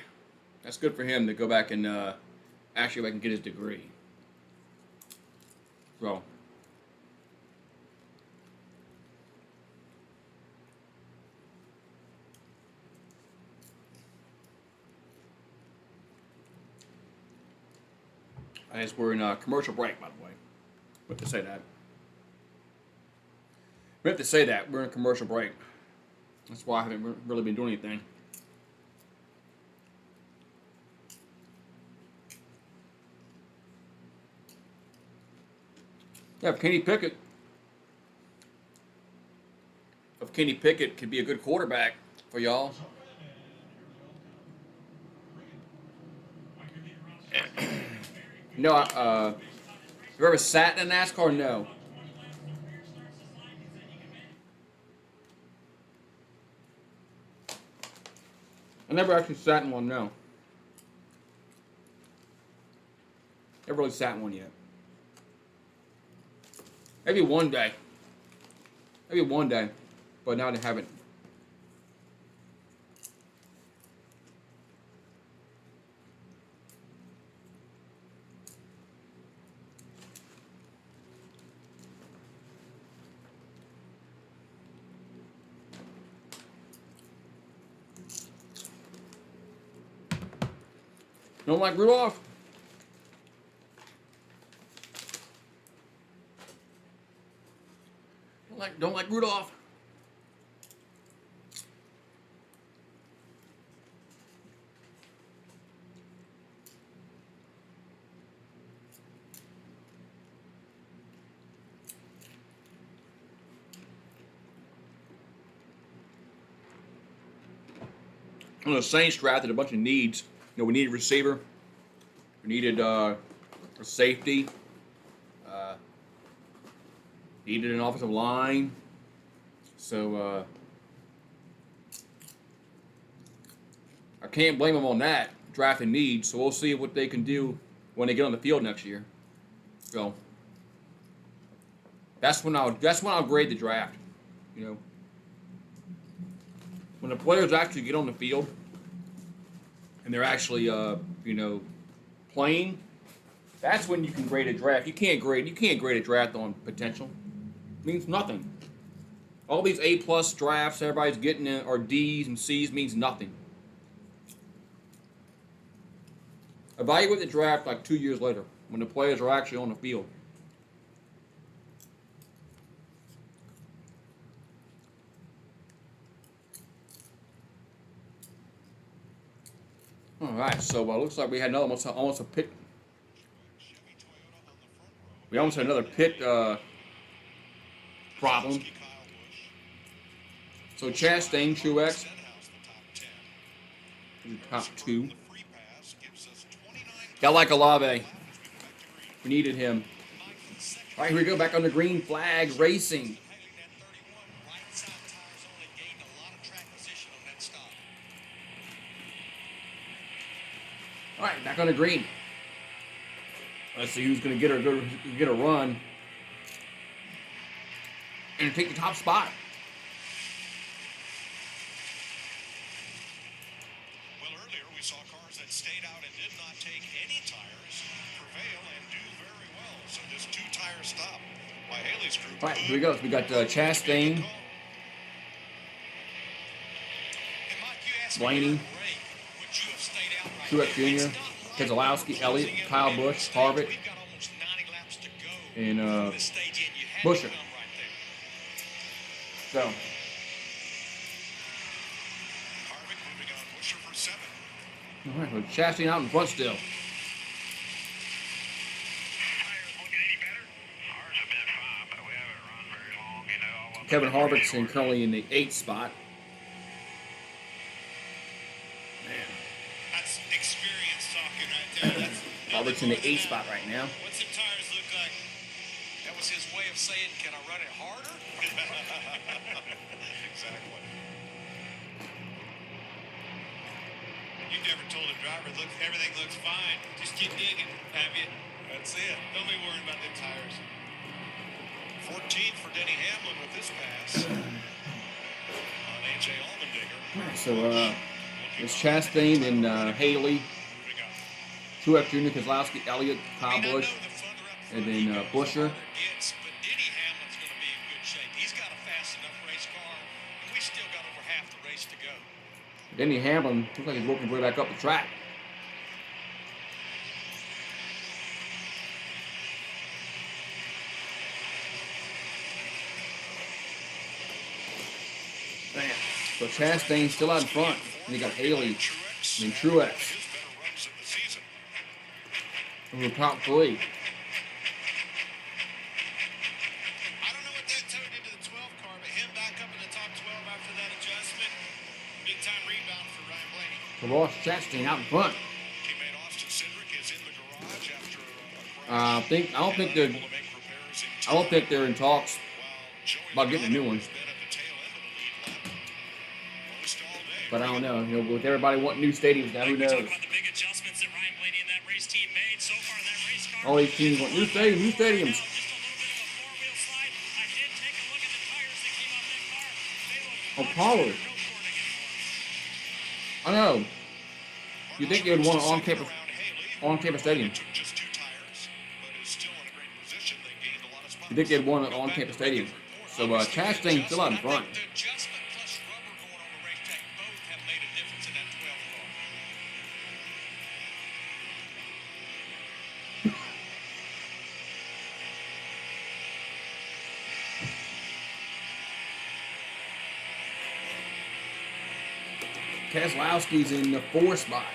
Speaker 1: That's good for him to go back and actually get his degree. So. As we're in a commercial break, by the way. We have to say that. We have to say that. We're in a commercial break. That's why I haven't really been doing anything. Yeah, if Kenny Pickett could be a good quarterback for y'all. No, have you ever sat in a NASCAR? No. I never actually sat in one, no. Never really sat in one yet. Maybe one day. Maybe one day. But now I haven't. Don't like Rudolph? Don't like Rudolph? You know, the Saints drafted a bunch of needs. You know, we needed a receiver. We needed a safety. Needed an offensive line. So I can't blame them on that drafting needs. So we'll see what they can do when they get on the field next year. So that's when I'll grade the draft. You know, when the players actually get on the field and they're actually you know, playing. That's when you can grade a draft. You can't grade a draft on potential. It means nothing. All these A+ drafts everybody's getting or D's and C's means nothing. Evaluate the draft like 2 years later when the players are actually on the field. All right, so looks like we had another almost a pick. We almost had another pit problem. So Chastain, Truex, top 2. Got like Olave. We needed him. All right, here we go. Back on the green flag racing. All right, back on the green. Let's see who's going to get a run and take the top spot.
Speaker 2: Well, earlier we saw cars that stayed out and did not take any tires prevail and do very well. So this 2-tire stop by Haley's group.
Speaker 1: All right, here we go. So we got Chastain, Blaney, Truex Jr., Keselowski, Elliott, Kyle Busch, Harvick, and Buescher. So, all right, well, Chastain out in front still. Kevin Harvick's currently in the 8th spot.
Speaker 2: That's experience talking right there.
Speaker 1: Harvick's in the 8th spot right now.
Speaker 2: What's the tires look like? That was his way of saying, can I run it harder? Exactly. You've never told a driver, look, everything looks fine. Just keep digging, have you? That's it. Don't be worrying about the tires. 14th for Denny Hamlin with this pass on A.J. Allmendinger.
Speaker 1: So, it's Chastain and Haley, Truex Jr., Keselowski, Elliott, Kyle Busch, and then Buescher.
Speaker 2: But Denny Hamlin's going to be in good shape. He's got a fast enough race car, and we still got over half the race to go.
Speaker 1: Denny Hamlin looks like he's working his way back up the track. Man. So Chastain's still out in front. And you got Haley and Truex. Who are top 3.
Speaker 2: I don't know what that turned into the 12 car, but him back up in the top 12 after that adjustment. Big time rebound for Ryan Blaney.
Speaker 1: So Ross Chastain out in front.
Speaker 2: Teammate Austin Cindric is in the garage after a
Speaker 1: I don't think they're in talks about getting a new one. But I don't know. You know, with everybody wanting new stadiums now, who knows?
Speaker 3: Talk about the big adjustments that Ryan Blaney and that race team made so far in that race car.
Speaker 1: All these teams want new stadiums, new stadiums.
Speaker 3: Just a little bit of a four-wheel slide. I did take a look at the tires that came off that car. They look
Speaker 1: Oh, Pollard. I know. You think they would want an on-campus stadium?
Speaker 2: Just 2 tires, but is still in a great position. They gained a lot of spots.
Speaker 1: You think they'd want an on-campus stadium? So Chastain's still out in front.
Speaker 2: The adjustment plus rubber going on the racetrack both have made a difference in that 12 car.
Speaker 1: Keselowski's in the 4th spot.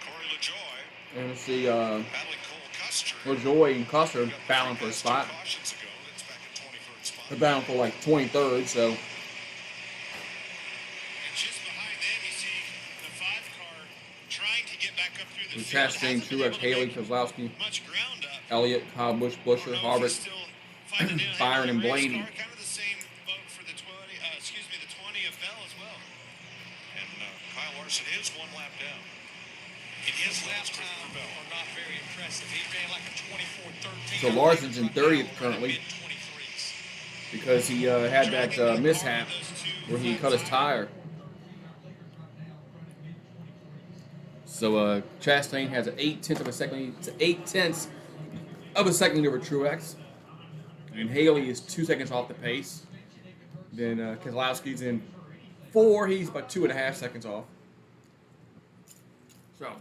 Speaker 2: Corey LaJoy
Speaker 1: And let's see,
Speaker 2: battling Cole Custer.
Speaker 1: LaJoy and Custer battling for a spot.
Speaker 2: Cautions ago, that's back in 23rd spot.
Speaker 1: They're battling for like 23rd, so.
Speaker 3: And just behind them, you see the 5 car trying to get back up through the field.
Speaker 1: Chastain,
Speaker 3: Hasn't been
Speaker 1: Truex,
Speaker 3: able to
Speaker 1: Haley,
Speaker 3: make
Speaker 1: Keselowski.
Speaker 3: much ground up.
Speaker 1: Elliott, Kyle Busch, Busher,
Speaker 2: I don't know if
Speaker 1: Harvick,
Speaker 2: he's still fighting in a
Speaker 1: Byron, and
Speaker 2: race
Speaker 1: Blaney.
Speaker 2: car. Kind of the same boat for the 20 of Bell as well. And Kyle Larson is one lap down.
Speaker 5: And his lap time are not very impressive. He ran like a 24:13.
Speaker 1: So Larson's in 30th currently
Speaker 5: Mid-23s.
Speaker 1: because he had that mishap where he cut his tire. So Chastain has an 8/10 of a second. It's 8/10 of a second lead over Truex, and Haley is 2 seconds off the pace. Then Keselowski's in 4. He's about 2.5 seconds off. So.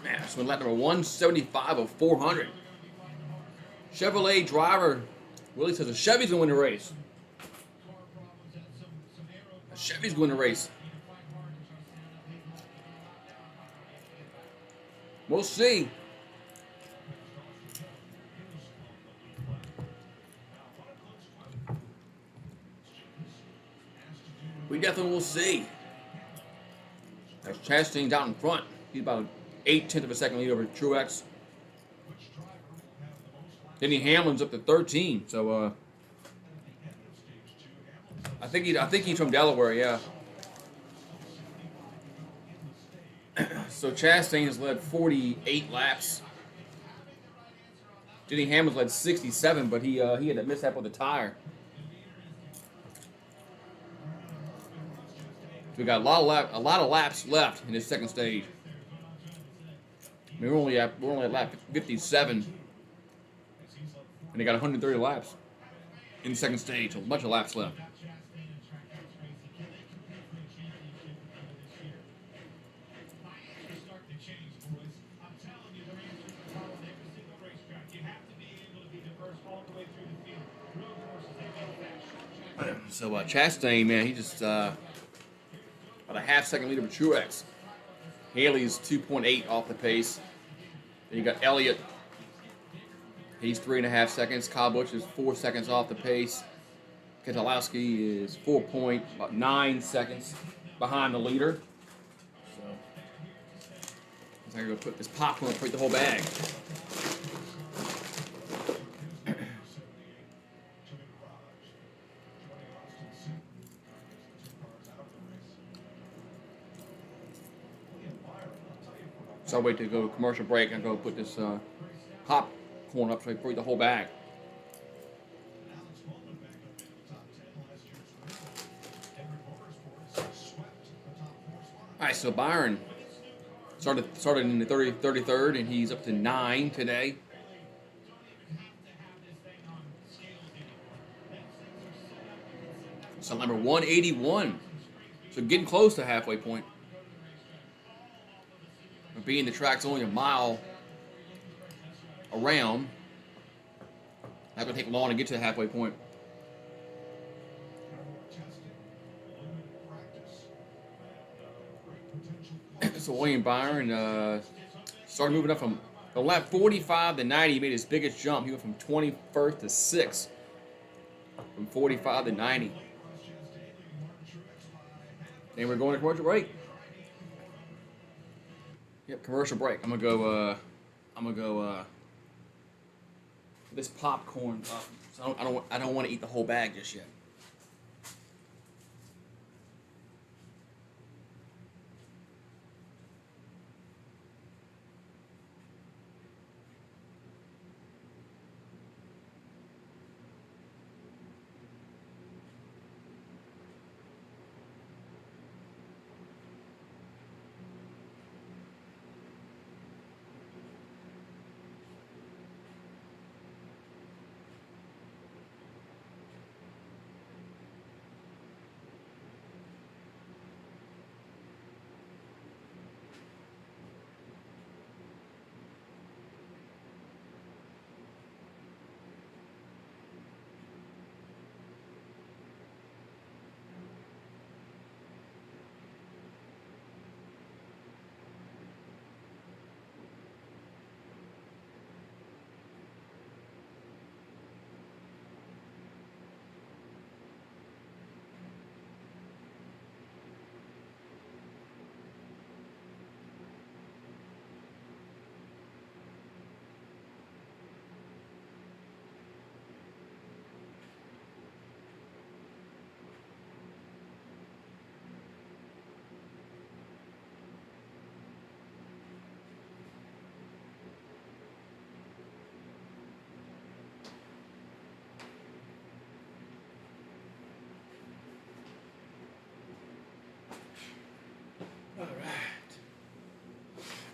Speaker 1: Man, so in lap number 175 of 400. Chevrolet driver Willie says a Chevy's gonna win the race. A Chevy's gonna win the race. We'll see. We definitely will see. As Chastain's out in front. He's about 8/10 of a second lead over Truex. Denny Hamlin's up to 13. So I think he's from Delaware, yeah. So Chastain has led 48 laps. Denny Hamlin's led 67, but he had a mishap with the tire. So we got a lot of laps left in this second stage. I mean, we're only at lap 57, and they got 130 laps in the second stage. So a bunch of laps left. So Chastain, man, he just about a half-second lead over Truex. Haley's 2.8 off the pace. Then you got Elliott. He's 3.5 seconds. Kyle Busch is 4 seconds off the pace. Keselowski is 4.9 seconds behind the leader. So I'm gonna go put this popcorn and put the whole bag. So I'll wait to go to commercial break and go put this popcorn up so I put the whole bag. All right, so Byron started in the 33rd, and he's up to 9 today. So number 181. So getting close to halfway point. But being the track's only a mile around, not going to take long to get to the halfway point. So William Byron started moving up from lap 45 to 90. He made his biggest jump. He went from 21st to 6th. From 45 to 90. And we're going to commercial break. Yep, commercial break. I'm gonna go this popcorn up. So I don't want to eat the whole bag just yet.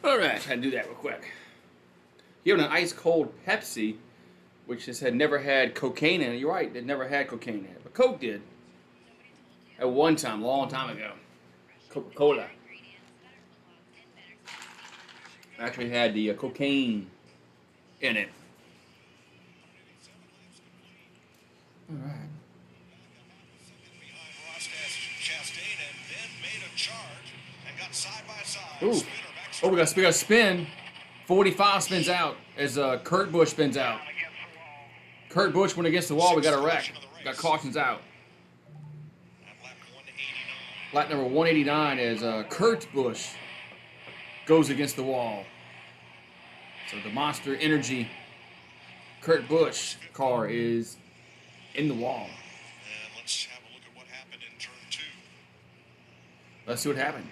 Speaker 1: All right, I had to do that real quick. You have an ice cold Pepsi, which has had never had cocaine in it. You're right, it never had cocaine in it, but Coke did. At one time, a long time ago. Coca-Cola actually had the cocaine in it. All right.
Speaker 2: Behind Chastain and then made a charge and got side by side.
Speaker 1: Ooh. Oh, we got a spin. 45 spins out as Kurt Busch spins out. Kurt Busch went against the wall. We got a wreck. Got cautions out. Lap number 189 as Kurt Busch goes against the wall. So the Monster Energy Kurt Busch car is in the wall.
Speaker 2: And let's have a look at what happened in turn 2.
Speaker 1: Let's see what happened.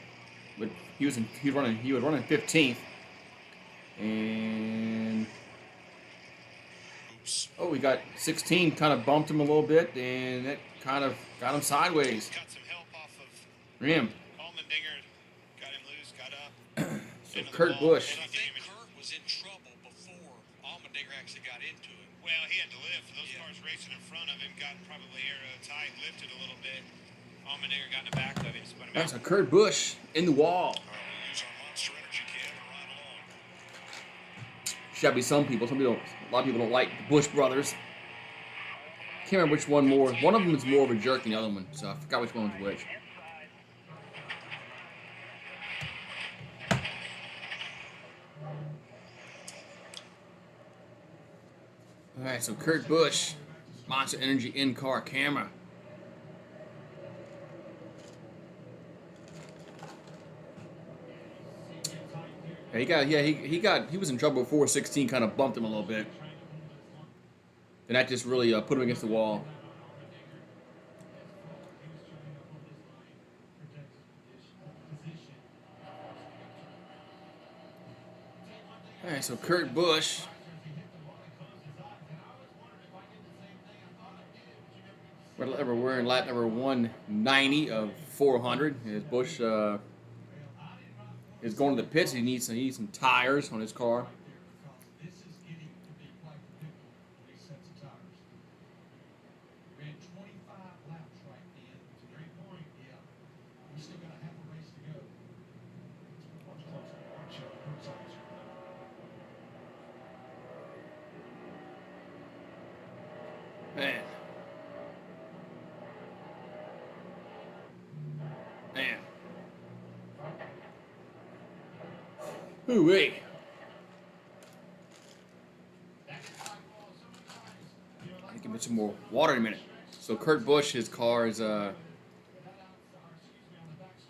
Speaker 1: But he was running 15th, and oh, we got 16. Kind of bumped him a little bit, and that kind of got him sideways.
Speaker 2: Got some help off of
Speaker 1: Him.
Speaker 2: Allmendinger. Got him loose, got up.
Speaker 1: So Kurt Busch.
Speaker 5: And I think Kurt was in trouble before Allmendinger actually got into it.
Speaker 2: Well, he had to lift. Those cars racing in front of him got probably tight, lifted a little bit. Allmendinger got in the back of him, spun him
Speaker 1: That's
Speaker 2: out.
Speaker 1: a Kurt Busch in the wall.
Speaker 2: All right, we'll use our Monster Energy can to ride along.
Speaker 1: Should be some people. A lot of people don't like the Busch brothers. Can't remember which one more. One of them is more of a jerk than the other one, so I forgot which one was which. All right, so Kurt Busch, Monster Energy in-car camera. He was in trouble before 16 kind of bumped him a little bit. And that just really put him against the wall. All right, so Kurt Busch. We're in lap number 190 of 400. As Busch is going to the pits, he needs some tires on his car.
Speaker 3: This is getting to be quite the pickle when he sets the tires. We ran 25 laps right then. To a great point, yeah. We still got a half a race to go. It's much closer. Watch out. Kurt's almost
Speaker 1: Man. Ooh-wee. I'll give it some more water in a minute. So Kurt Busch, his car is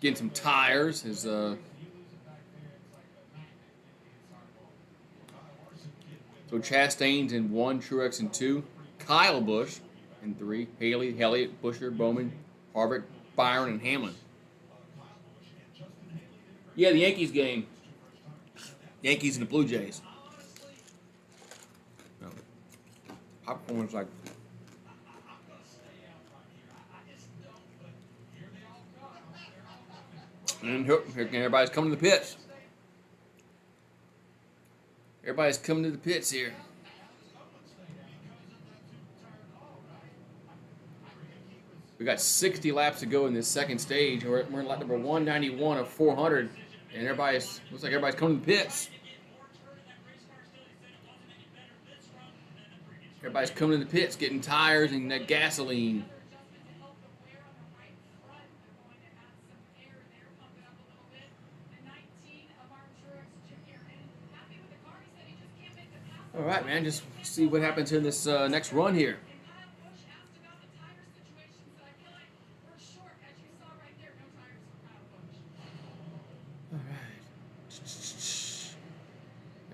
Speaker 1: getting some tires. His so Chastain's in 1, Truex in 2, Kyle Busch in 3, Haley, Elliott, Busher, Bowman, Harvick, Byron, and Hamlin. Yeah, the Yankees game. Yankees and the Blue Jays. No. Popcorn's like. And here everybody's coming to the pits. Everybody's coming to the pits here. We got 60 laps to go in this second stage. We're in lap number 191 of 400. And looks like everybody's coming to the pits. Everybody's coming to the pits, getting tires and that gasoline. All right, man, just see what happens in this next run here.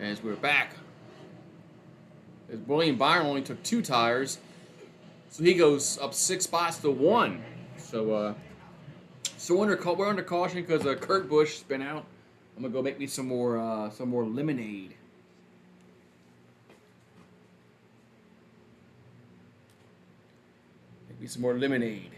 Speaker 1: As we're back, as William Byron only took 2 tires, so he goes up 6 spots to 1. So, we're under caution because Kurt Busch spin out. I'm gonna go make me some more lemonade. Make me some more lemonade.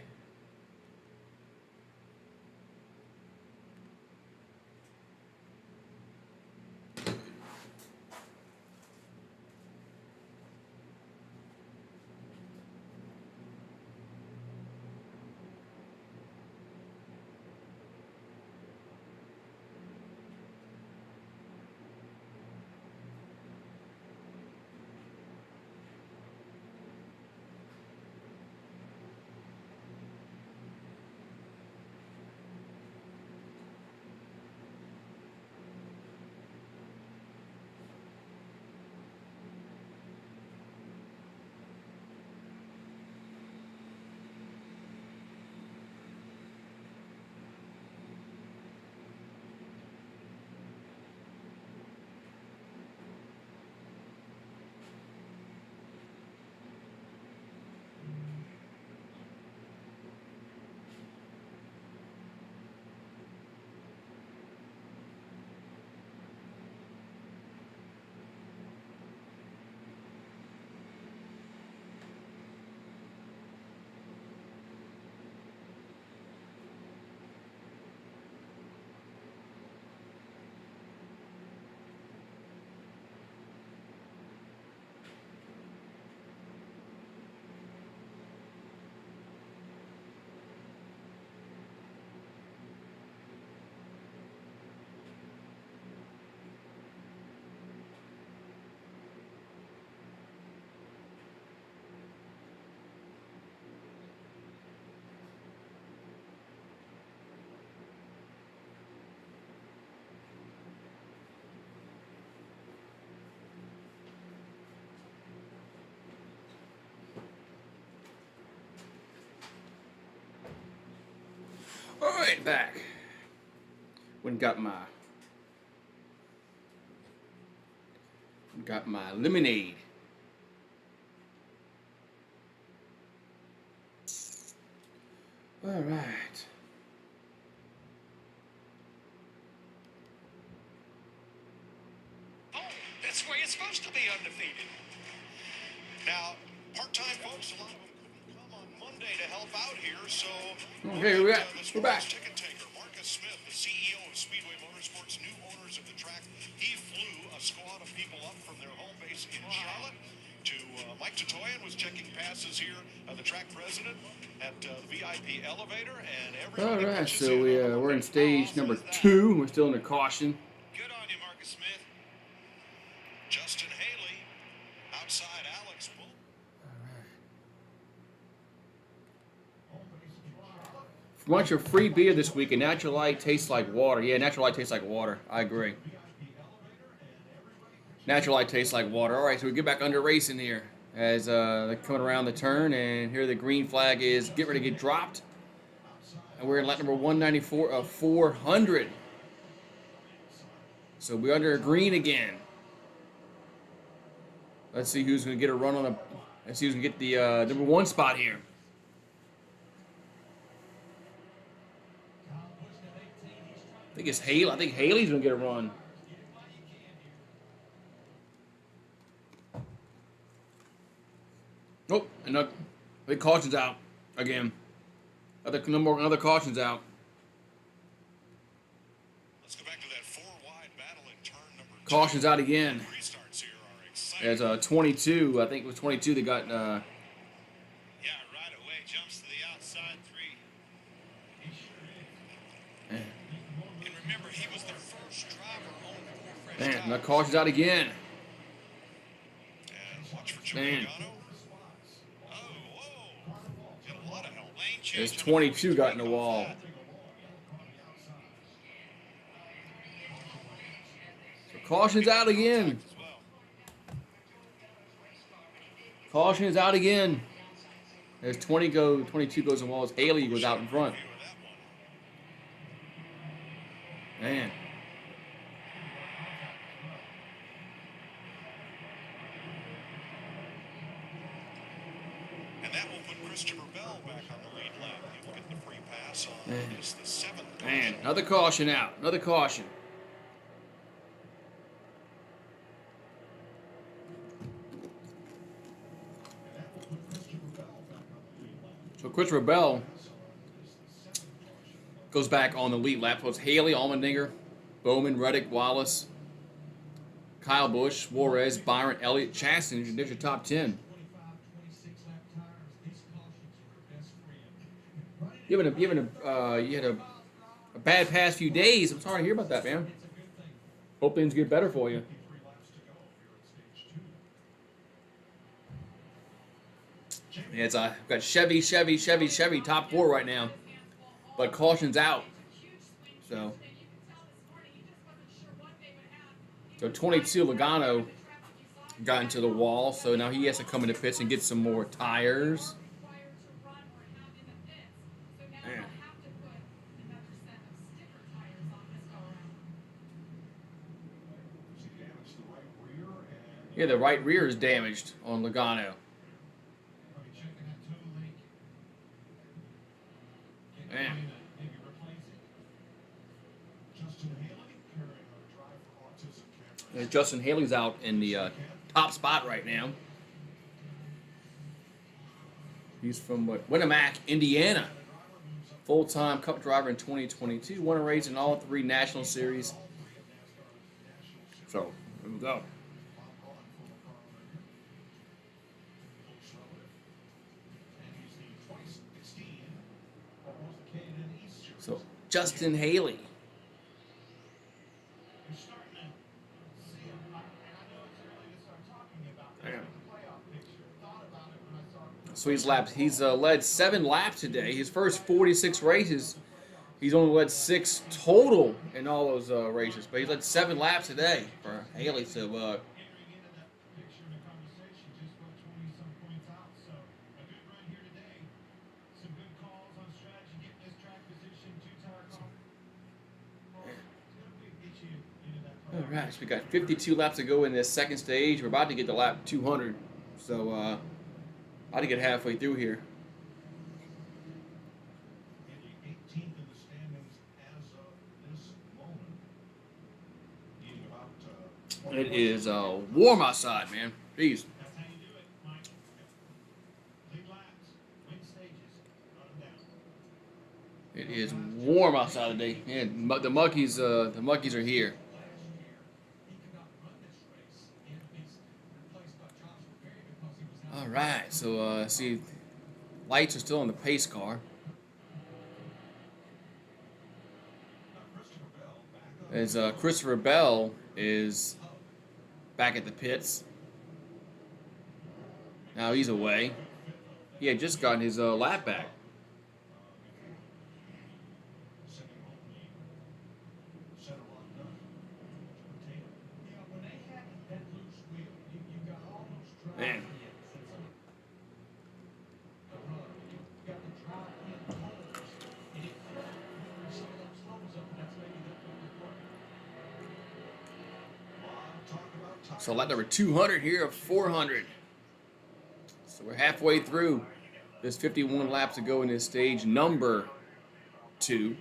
Speaker 1: right, back. Went and got my lemonade. All right.
Speaker 5: Oh, that's where you're supposed to be undefeated.
Speaker 2: Now, part-time folks, a lot of them couldn't come on Monday to help out here, so...
Speaker 1: Okay, we're back.
Speaker 2: The
Speaker 1: We're back.
Speaker 2: sports ticket taker, Marcus Smith, the CEO of Speedway Motorsports, new owners of the track, he flew a squad of people up from their home base in Charlotte to Mike Tatoyan was checking passes here, the track president at the VIP elevator, and
Speaker 1: All
Speaker 2: everybody
Speaker 1: right,
Speaker 2: pitches
Speaker 1: so
Speaker 2: in.
Speaker 1: we're in stage number 2. We're still in the caution.
Speaker 2: Good on you, Marcus Smith. Justin Haley, outside Alex Bull.
Speaker 1: If you want your free beer this week, a Natural Light tastes like water. Yeah, Natural Light tastes like water. I agree. Natural Light tastes like water. All right, so we get back under racing here as they're coming around the turn, and here the green flag is get ready to get dropped. And we're in lap number 194 of 400. So we're under green again. Let's see who's going to get a run on the. Let's see who's going to get the number 1 spot here. I think it's Haley. I think Haley's going to get a run. Nope, and the caution's out again. Another caution's out.
Speaker 2: Let's go back to that 4-wide battle in turn number 2.
Speaker 1: Caution's out again.
Speaker 2: Restarts here are exciting.
Speaker 1: As 22, I think it was 22 that got.
Speaker 2: Yeah, right away jumps to the outside 3.
Speaker 5: And remember, he was their first driver on the four fresh
Speaker 1: Man, the caution's out again.
Speaker 2: And watch for Joe
Speaker 1: Man.
Speaker 2: Logano. Oh, whoa. Get a lot of help. Lane
Speaker 1: As
Speaker 2: change.
Speaker 1: 22 got in the wall. So caution's out again.
Speaker 2: As well.
Speaker 1: Caution's out again. As 22 goes in the wall. As Haley goes out in front.
Speaker 2: View of that one.
Speaker 1: Man.
Speaker 2: And that will put Christopher Bell back on the lead lap. He will get the free pass on
Speaker 1: Man.
Speaker 2: is the 7th.
Speaker 1: Man, another caution out. Another caution. So Christopher Bell goes back on the lead lap. So it's Haley, Allmendinger, Bowman, Reddick, Wallace, Kyle Busch, Juarez, Byron, Elliott, Chastain. There's your top 10.
Speaker 3: 26 lap tires. These cautions are your best friend.
Speaker 1: You had a bad past few days. I'm sorry to hear about that, man. Hope things get better for you.
Speaker 3: 3 laps to go if you're at stage 2.
Speaker 1: Yeah, it's got Chevy, top 4 right now, but caution's out. So 22 Logano got into the wall, so now he has to come into pits and get some more tires. Man. Yeah, the right rear is damaged on Logano. Man. Justin Haley's out in the top spot right now. He's from Winamac, Indiana. Full-time Cup driver in 2022. Won a race in all 3 National Series. So, here we go. So, Justin Haley. So he's led 7 laps today. His first 46 races, he's only led 6 total in all those races. But he's led 7 laps today for Haley. So All right, so we got 52 laps to go in this second stage. We're about to get to lap 200, so about to get halfway through here.
Speaker 3: And the 18th in the standings as of this moment. Needing about
Speaker 1: It is warm outside, man. Jeez.
Speaker 3: That's how you do it, Mike. Lead laps, win stages, run them down.
Speaker 1: It is warm outside today. And the Muckies are here. All right, so see, lights are still on the pace car. As Christopher Bell is back at the pits. Now he's away. He had just gotten his lap back. Man. So lap number 200 here of 400. So we're halfway through. There's 51 laps to go in this stage number 2.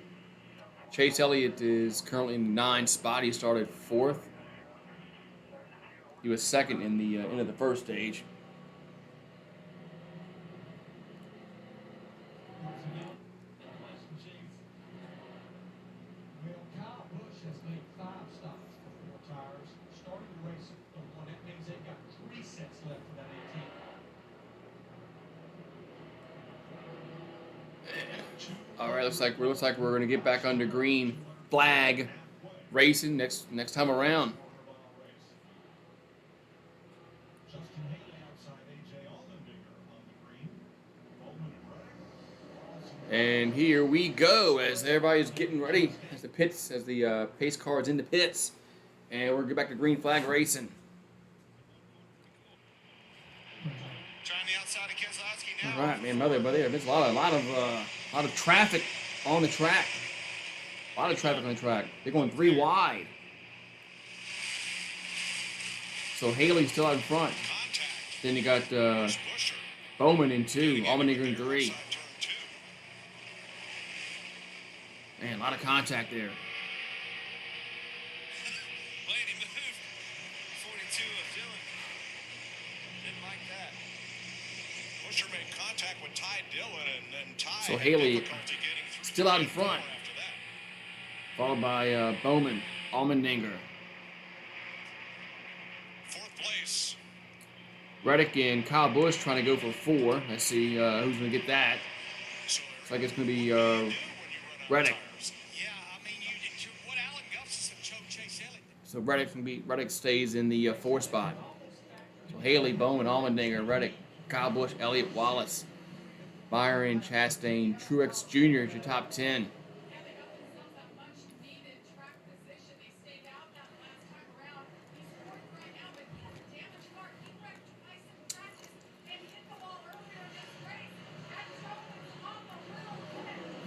Speaker 1: Chase Elliott is currently in the 9th spot. He started 4th. He was 2nd in the end of the first stage.
Speaker 3: Well, Kyle Busch has made 5 stops for 4 tires. Started the race on 1. That means they've got 3 sets left for that 18.
Speaker 1: All right, looks like we're gonna get back under green flag racing next time around.
Speaker 3: Justin Haley outside AJ Allmendinger on the green. Bowman and Reddick.
Speaker 1: And here we go as everybody's getting ready as the pace car's in the pits, and we're gonna get back to green flag racing.
Speaker 2: Trying the outside of Keselowski now.
Speaker 1: All right, man, there's a lot of traffic on the track. A lot of traffic on the track. They're going 3 wide. So Haley's still out in front.
Speaker 2: Contact.
Speaker 1: Then you got
Speaker 2: Busher.
Speaker 1: Bowman in 2, Allmendinger in 3.
Speaker 2: Outside turn 2.
Speaker 1: Man, a lot of contact there.
Speaker 2: Blaney moved. 42 of Dillon. Didn't like that. Busher made contact with Ty Dillon, and then Ty
Speaker 1: So
Speaker 2: had
Speaker 1: Haley
Speaker 2: difficulty getting through
Speaker 1: still out in
Speaker 2: 24
Speaker 1: front.
Speaker 2: after that.
Speaker 1: Followed by Bowman, Allmendinger.
Speaker 2: 4th place.
Speaker 1: Reddick and Kyle Busch trying to go for 4. Let's see who's going to get that.
Speaker 2: So
Speaker 1: Looks like it's going to be
Speaker 2: when you run out of
Speaker 1: Reddick.
Speaker 2: tires. Yeah, I mean, what Alan Gupsis have choked Chase Elliott.
Speaker 1: So Reddick stays in the 4th spot. So Haley, Bowman, Allmendinger, Reddick, Kyle Busch, Elliott, Wallace, Byron, Chastain, Truex Jr. is your top 10.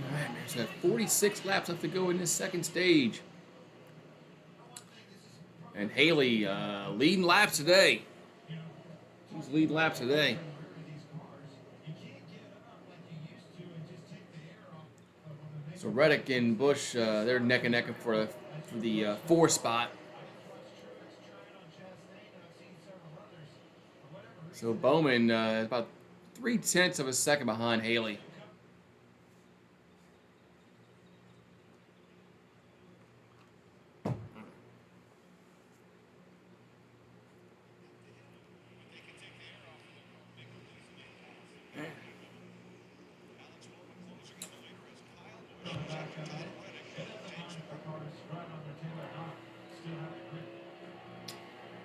Speaker 1: All right, man. So 46 laps left to go in this second stage. And Haley leading laps today. She's leading laps today. So Reddick and Busch, they're neck and neck for the 4 spot. So Bowman is about 0.3 of a second behind Haley.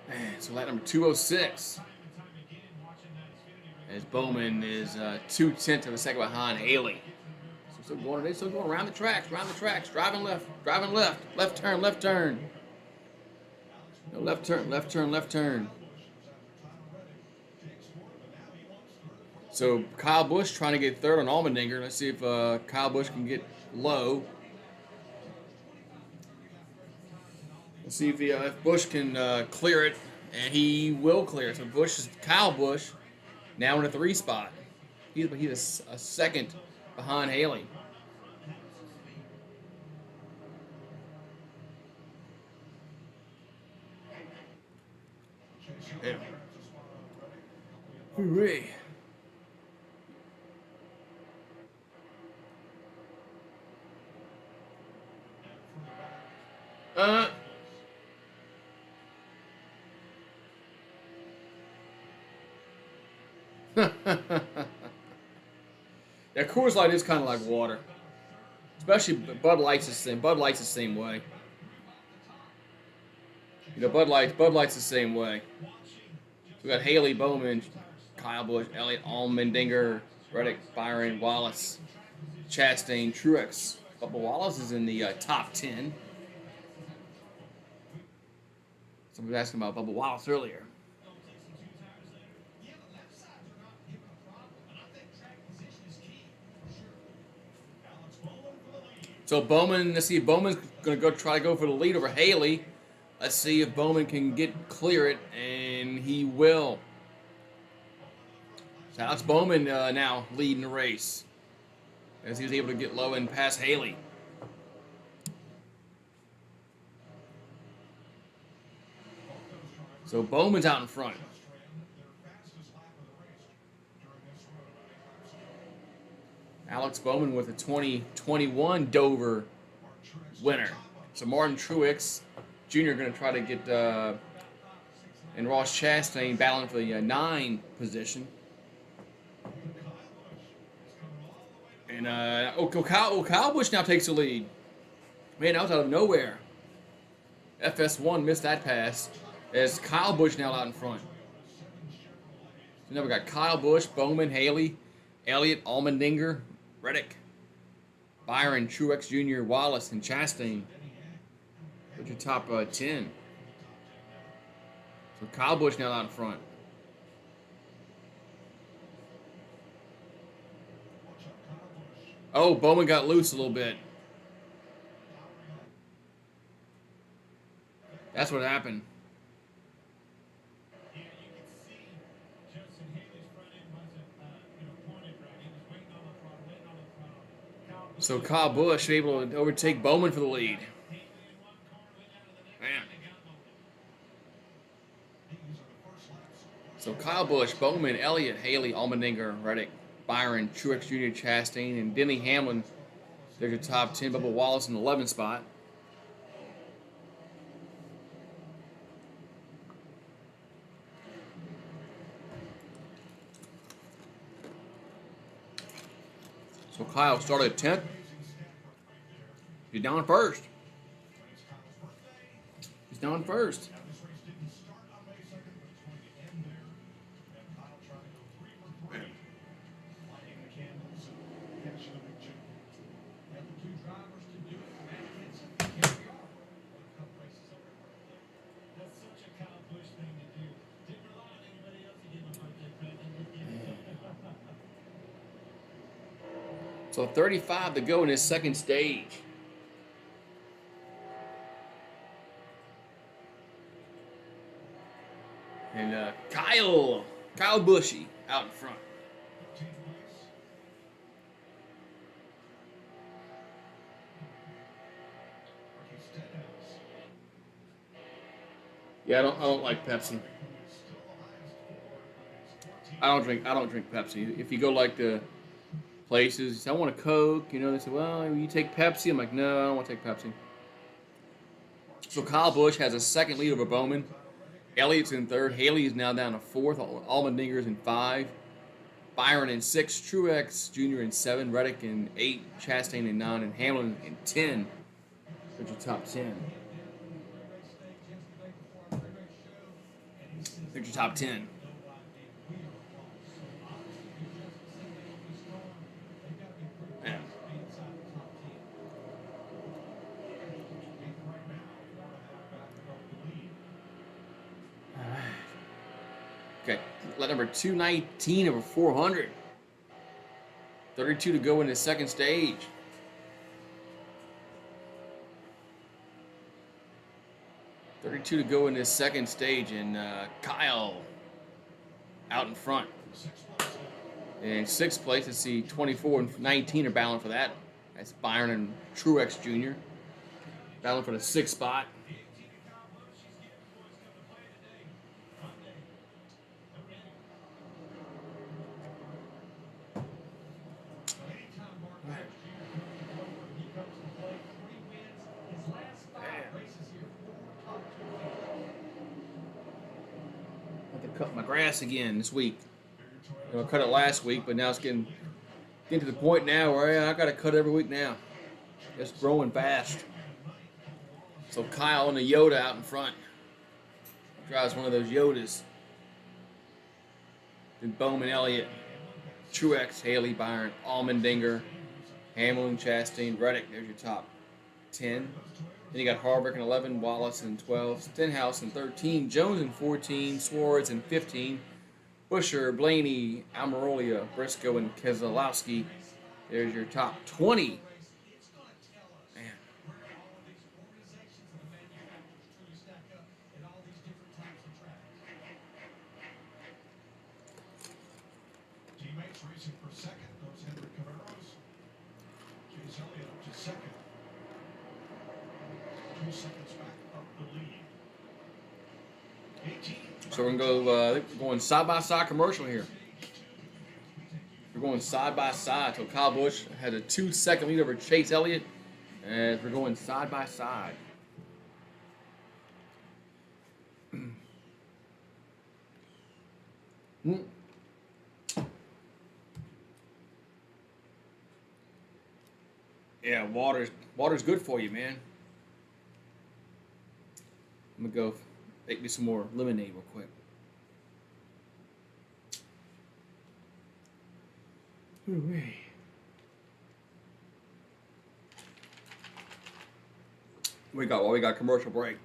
Speaker 1: Man, so lap number 206. As Bowman is 0.2 of a second behind Haley. So still going around the tracks, driving left, left turn. No, left turn. So Kyle Busch trying to get 3rd on Allmendinger. Let's see if Kyle Busch can get low. See if Busch can clear it, and he will clear it. So Kyle Busch now in a 3 spot. He's a second behind Haley. Yeah. Hooray. Yeah, Coors Light is kind of like water, especially Bud Light's the same. Bud Light's the same way. You know, Bud Light's the same way. So we got Haley, Bowman, Kyle Busch, Elliott, Allmendinger, Reddick, Byron, Wallace, Chastain, Truex. Bubba Wallace is in the top 10. Somebody was asking about Bubba Wallace earlier. So Bowman, let's see if Bowman's going to try to go for the lead over Haley. Let's see if Bowman can clear it, and he will. So Alex Bowman now leading the race as he was able to get low and pass Haley. So Bowman's out in front. Alex Bowman with a 2021 Dover winner. So Martin Truex Jr. going to try to get and Ross Chastain battling for the 9 position. And Kyle Busch now takes the lead. Man, that was out of nowhere. FS1 missed that pass. As Kyle Busch now out in front. So now we got Kyle Busch, Bowman, Haley, Elliott, Allmendinger, Reddick, Byron, Truex Jr., Wallace, and Chastain. What's your top 10? So Kyle Busch now out in front. Oh, Bowman got loose a little bit. That's what happened. So Kyle Busch able to overtake Bowman for the lead. Man. So Kyle Busch, Bowman, Elliott, Haley, Allmendinger, Reddick, Byron, Truex Jr., Chastain, and Denny Hamlin. There's your top 10. Bubba Wallace in the 11th spot. So Kyle started at 10th. He's down first. He's down first. So 35 to go in his second stage. And Kyle Bushy out in front. Yeah, I don't like Pepsi. I don't drink Pepsi. If you go like the places, I want a Coke, you know, they say, well, you take Pepsi. I'm like, no, I don't want to take Pepsi. So Kyle Busch has a second lead over Bowman. Elliott's in third. Haley is now down to fourth. Allmendinger's in 5. Byron in 6. Truex Jr. in 7. Reddick in 8. Chastain in 9. And Hamlin in 10. There's your top 10. There's your top 10. Yeah. Okay, let number 219 over 400. 32 to go in the second stage. 1:32 to go in this second stage, and Kyle out in front. In sixth place, let's see, 24 and 19 are battling for that. That's Byron and Truex Jr. battling for the sixth spot. I have to cut my grass again this week. I cut it last week, but now it's getting to the point now where I got to cut every week now. It's growing fast. So Kyle and the Yoda out in front. Drives one of those Yodas. Then Bowman, Elliott, Truex, Haley, Byron, Allmendinger, Hamlin, Chastain, Reddick. There's your top 10. Then you got Harvick in 11, Wallace in 12, Stenhouse in 13, Jones in 14, Swartz in 15, Buescher, Blaney, Almirola, Briscoe, and Keselowski. There's your top 20. Man.
Speaker 3: Teammates racing for second. Those Henry Cavaros. Chase Elliott up to second. 2 seconds back up the lead. 18.
Speaker 1: So we're going to go going side-by-side commercial here. We're going side-by-side. So Kyle Busch had a 2-second lead over Chase Elliott. And we're going side-by-side. Yeah, water's good for you, man. I'm going to go make me some more lemonade real quick. Ooh-wee. We got commercial break.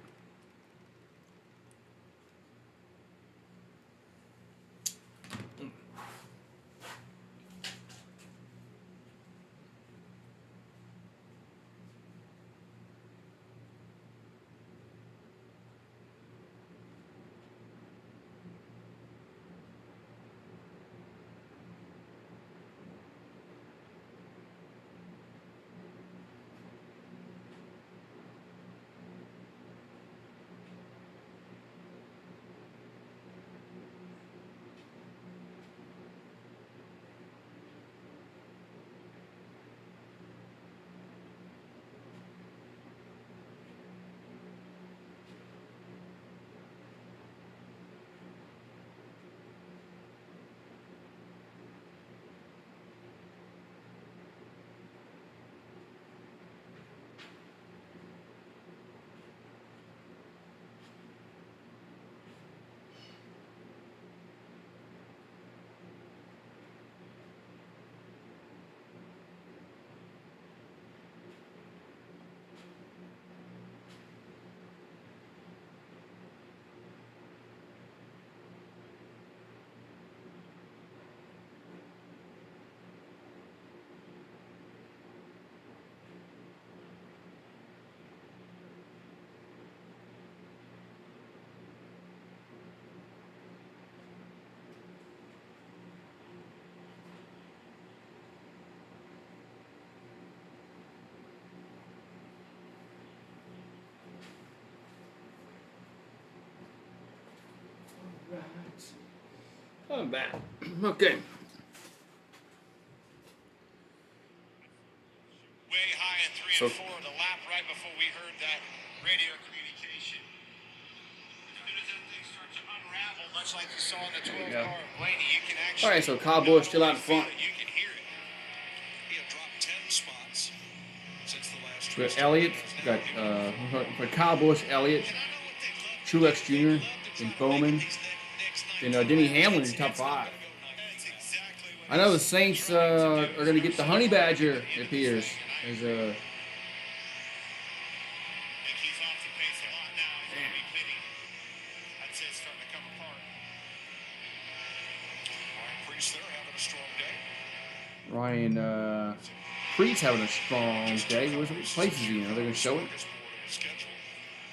Speaker 1: I'm back. Okay.
Speaker 2: Way high in 3 and 4, the lap right before we heard that radio communication. As soon as that thing starts to unravel, much like you saw in the 12 car of Blaney, you can actually.
Speaker 1: All right, so Kyle Busch still out in front.
Speaker 2: You can hear it. He had dropped 10 spots since the last.
Speaker 1: We got Elliott, got for Kyle Busch, Elliott, Truex Jr., and Bowman. Then Denny Hamlin in top 5. I know the Saints are going to get the Honey Badger, it appears. As
Speaker 2: He's off the pace a lot now. He's going to be pitting. I'd say it's starting to come apart. Ryan Priest there having a strong day.
Speaker 1: Ryan Priest having a strong day. What place is he in? Are they going to show it?
Speaker 2: Schedule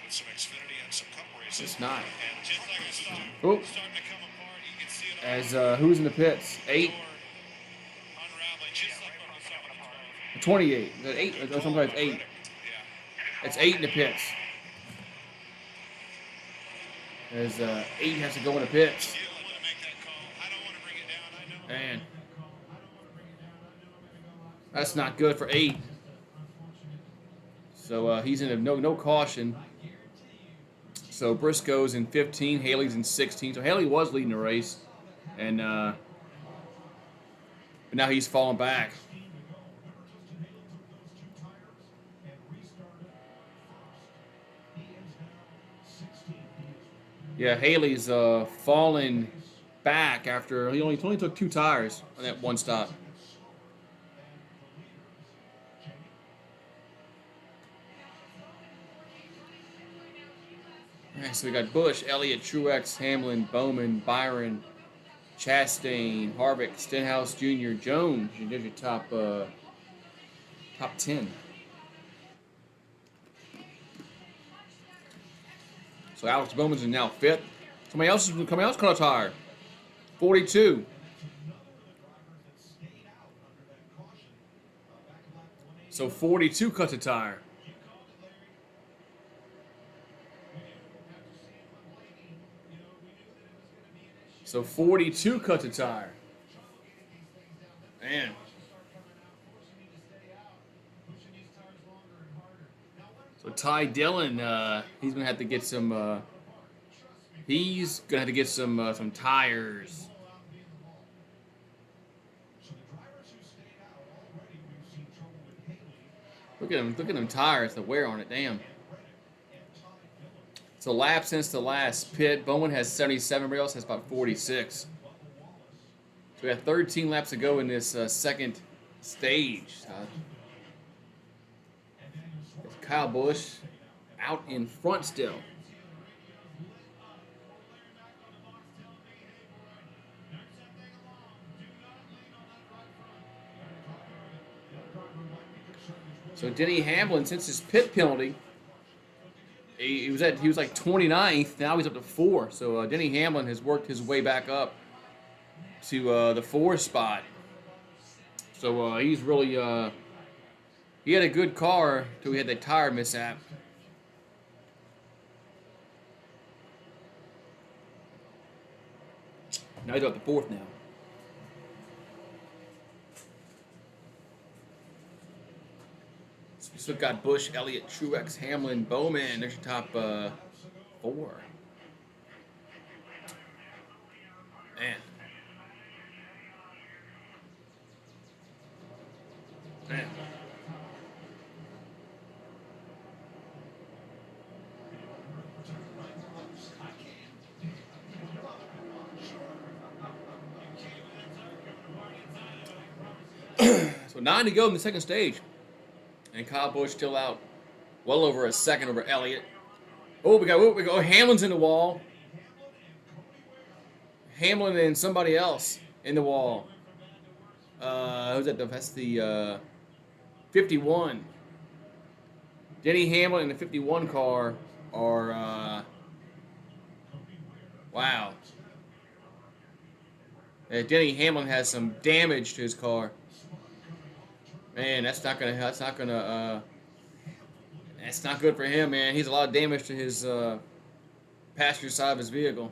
Speaker 2: with some Xfinity and some Cup
Speaker 1: It's not.
Speaker 2: And just like it's starting
Speaker 1: Oh,
Speaker 2: to come apart, you can see it
Speaker 1: as who's in the pits? 8,
Speaker 2: unraveling, just like what we saw in the 12.
Speaker 1: 28. Is that 8? Or sometimes 8.
Speaker 2: Yeah.
Speaker 1: It's 8 in the pits. As 8 has to go in the pits.
Speaker 2: You don't want to make that call. I don't want to bring it down. I know.
Speaker 1: Man, that's not good for 8. So he's in a no caution. So Briscoe's in 15, Haley's in 16. So Haley was leading the race, and but now he's falling back. Yeah, Haley's falling back after he only took 2 tires on that one stop. All right, so we got Busch, Elliott, Truex, Hamlin, Bowman, Byron, Chastain, Harvick, Stenhouse Jr., Jones. There's your top 10. So Alex Bowman's in now 5th. Somebody else cut a tire. 42. So 42 cuts a tire. So 42 cuts a tire. Man. So Ty Dillon, he's gonna have to get some. He's gonna have to get some tires. Look at them tires. The wear on it. Damn. So lap since the last pit, Bowman has 77. Everybody else has about 46. So we have 13 laps to go in this second stage. Kyle Busch out in front still. So Denny Hamlin, since his pit penalty, he was like 29th. Now he's up to 4. So Denny Hamlin has worked his way back up to the 4 spot. So he's really he had a good car till he had that tire mishap. Now he's up to 4th now. So we've got Busch, Elliott, Truex, Hamlin, Bowman. There's your top 4. Man. Man. So 9 to go in the second stage. And Kyle Busch still out well over a second over Elliott. Oh, we got Hamlin's in the wall. Hamlin and somebody else in the wall. Who's that? That's the 51. Denny Hamlin and the 51 car are wow. Denny Hamlin has some damage to his car. Man, that's not good for him, man. He's a lot of damage to his passenger side of his vehicle.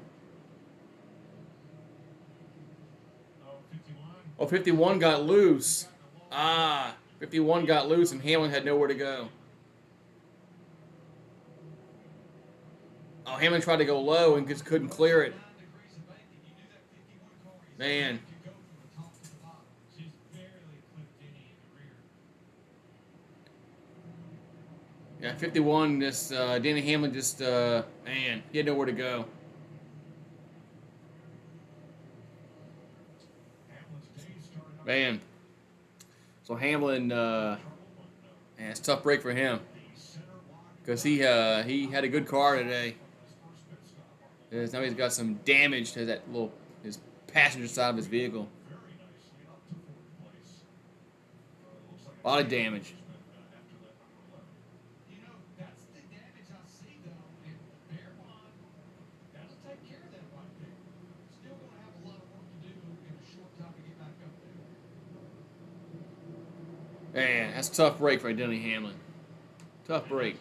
Speaker 1: Oh, 51 got loose. 51 got loose and Hamlin had nowhere to go. Oh, Hamlin tried to go low and just couldn't clear it. Man. Yeah, 51, Denny Hamlin man, he had nowhere to go. Man. So Hamlin, man, it's a tough break for him. Because he had a good car today. Now he's got some damage to his passenger side of his vehicle. A lot of damage.
Speaker 3: take care of that right there. Still going to have a lot of work to do in a short time to get back up there.
Speaker 1: Man, that's a tough break for Denny Hamlin. Tough break.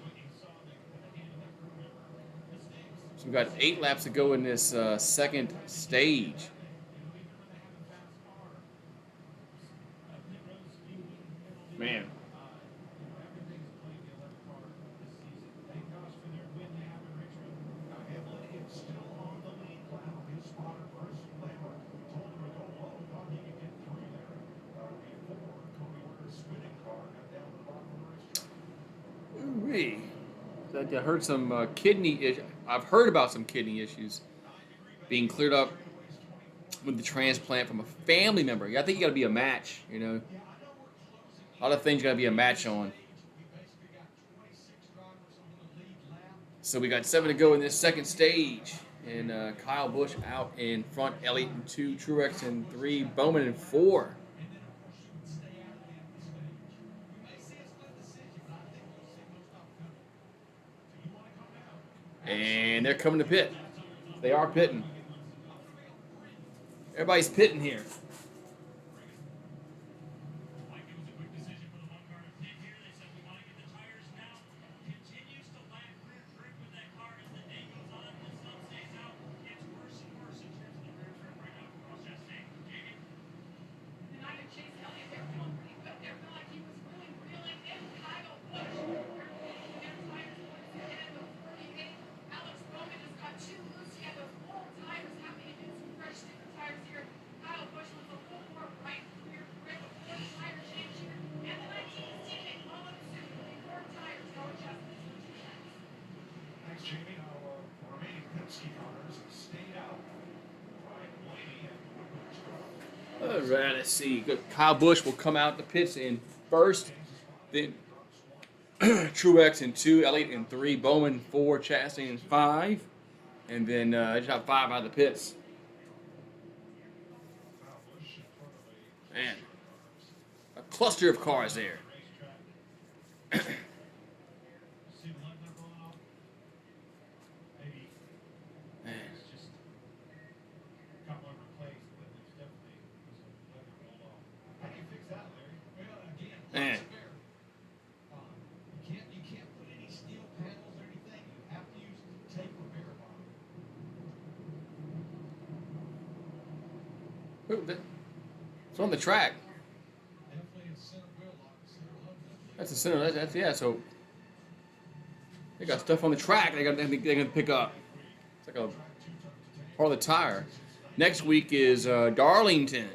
Speaker 1: So we've got 8 laps to go in this second stage. Man. Ooh-wee. I heard some kidney issues. I've heard about some kidney issues being cleared up with the transplant from a family member. I think you got to be a match, you know. A lot of things got to be a match on. So we got 7 to go in this second stage. And Kyle Busch out in front, Elliott in 2, Truex in 3, Bowman in 4. And they're coming to pit. They are pitting. Everybody's pitting here. All right, let's see. Kyle Busch will come out the pits in first, then Truex in 2, Elliott in 3, Bowman 4, Chastain in 5, and then just have 5 out of the pits. Man, a cluster of cars there. Man.
Speaker 3: You can't put any steel panels or anything. You have to use tape repair bond.
Speaker 1: It's on the track.
Speaker 3: Definitely a center wheel lock, center hub.
Speaker 1: That's the center. That's yeah. So they got stuff on the track. They're gonna pick up. It's like a part of the tire. Next week is Darlington.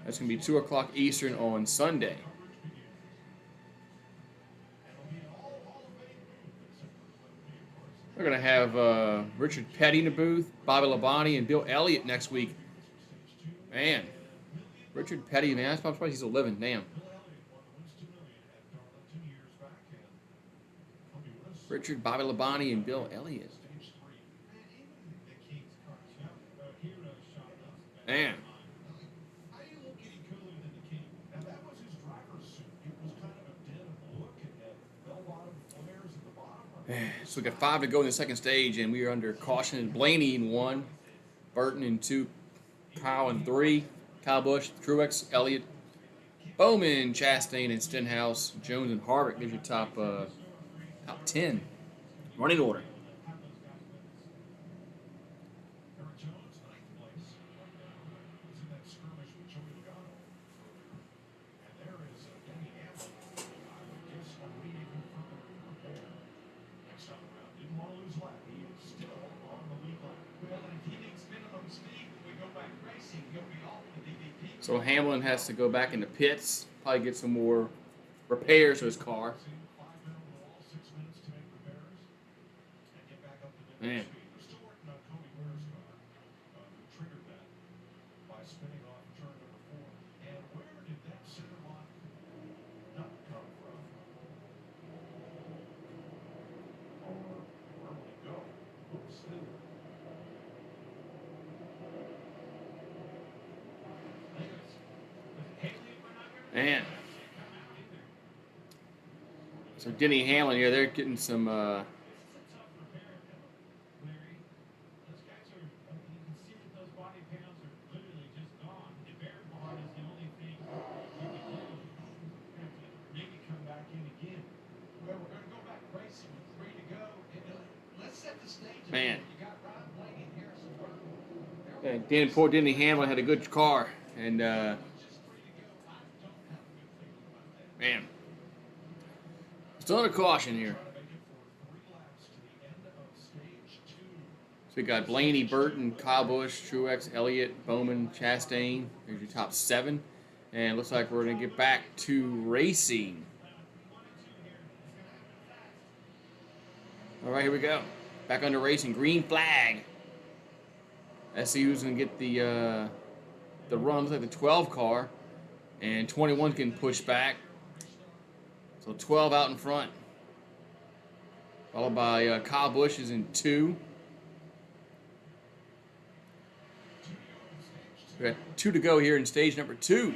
Speaker 1: That's going to be 2 o'clock Eastern on Sunday. We're going to have Richard Petty in the booth, Bobby Labonte, and Bill Elliott next week. Man, Richard Petty, man, I'm surprised he's still living. Damn. Richard, Bobby Labonte, and Bill Elliott. Man. So we got 5 to go in the second stage, and we are under caution. Blaney in 1, Burton in 2, Kyle in 3, Kyle Busch, Truex, Elliott, Bowman, Chastain, and Stenhouse, Jones, and Harvick. There's your top 10 running order. So Hamlin has to go back into pits, probably get some more repairs to his car. Man. Man. So Denny Hamlin here, they're getting some.
Speaker 3: Larry, those guys are, you can see that those body pounds are literally just gone. The bear bond is the only thing you can do. You have to maybe come back in again. Well, we're going to go back racing with 3 to go. Let's set the stage.
Speaker 1: Man.
Speaker 3: You got Ryan Blaney and Harrison Burton.
Speaker 1: Poor Denny Hamlin had a good car, and man, still under caution here. So we got Blaney, Burton, Kyle Busch, Truex, Elliott, Bowman, Chastain. There's your top 7, and it looks like we're going to get back to racing. All right, here we go. Back under racing. Green flag. Let's see who's going to get the run. Looks like the 12 car. And 21 can push back. So 12 out in front. Followed by Kyle Busch is in 2. We got 2 to go here in stage number 2.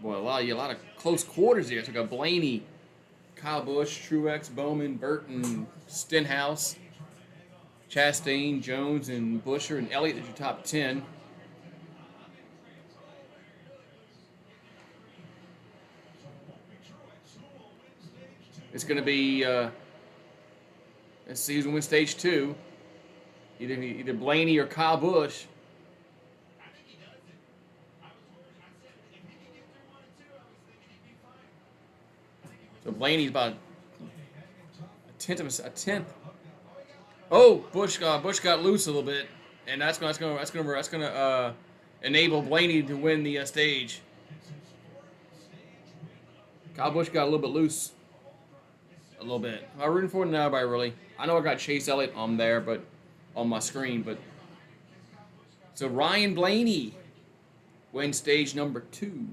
Speaker 1: Boy, a lot of close quarters here. So we got Blaney, Kyle Busch, Truex, Bowman, Burton, Stenhouse, Chastain, Jones, and Buescher, and Elliott is your top 10. It's going to be, let's see who's going to win stage 2. Either Blaney or Kyle Busch. So Blaney's about a tenth. Oh, Busch got loose a little bit, and that's gonna enable Blaney to win the stage. Kyle Busch got a little bit loose, a little bit. I'm rooting for nobody really. I know I got Chase Elliott on there, but on my screen, but so Ryan Blaney wins stage number 2.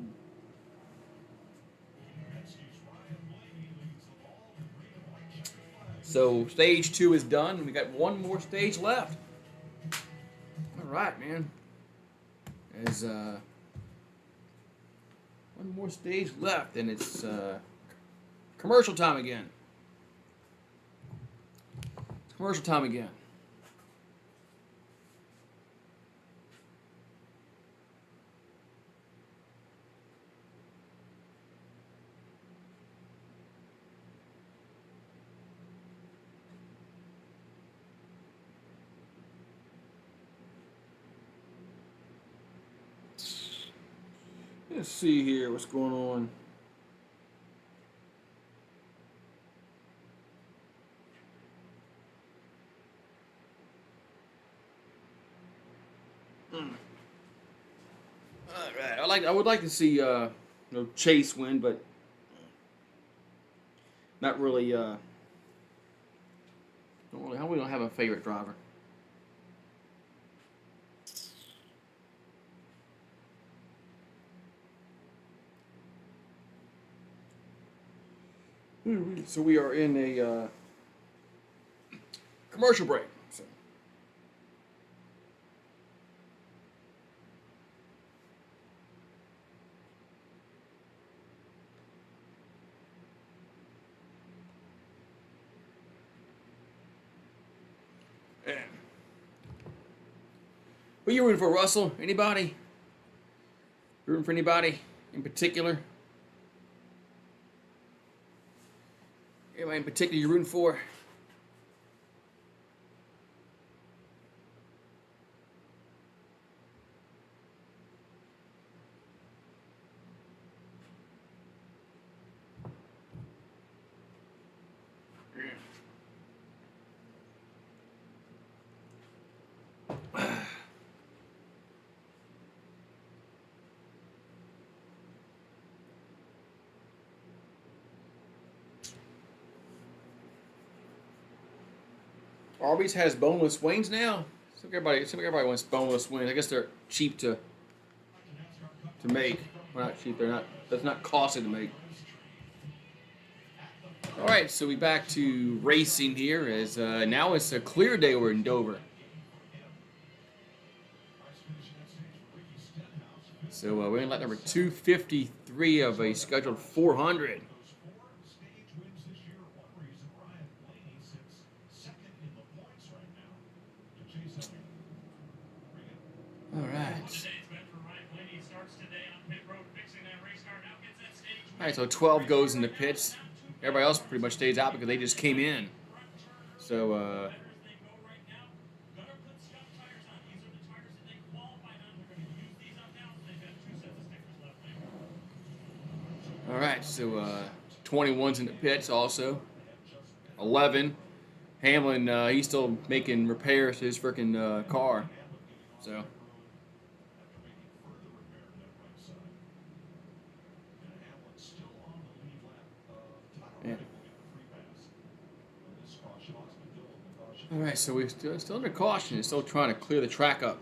Speaker 1: So stage 2 is done. We got one more stage left. All right, man. There's one more stage left, and it's commercial time again. It's commercial time again. Let's see here what's going on. All right, I would like to see Chase win, but not really. We don't have a favorite driver. So we are in a commercial break. So. Yeah. Who you rooting for, Russell? Anybody? Rooting for anybody in particular? Anybody in particular you're rooting for? Arby's has boneless wings now. So everybody wants boneless wings. I guess they're cheap to make. Well, not cheap. They're not. That's not costly to make. All right, so we back to racing here. As now it's a clear day. We're in Dover. So we're in lap number 253 of a scheduled 400.
Speaker 3: Stage wins this year. One reason Ryan Blaney sits second in the points right now to chase Elliott.
Speaker 1: All right. All right, so 12 goes in the pits. Everybody else pretty much stays out because they just came in. So, all right, so 21's in the pits also. 11. Hamlin, he's still making repairs to his freaking car. So. Yeah. All right, so we're still under caution. We're still trying to clear the track up.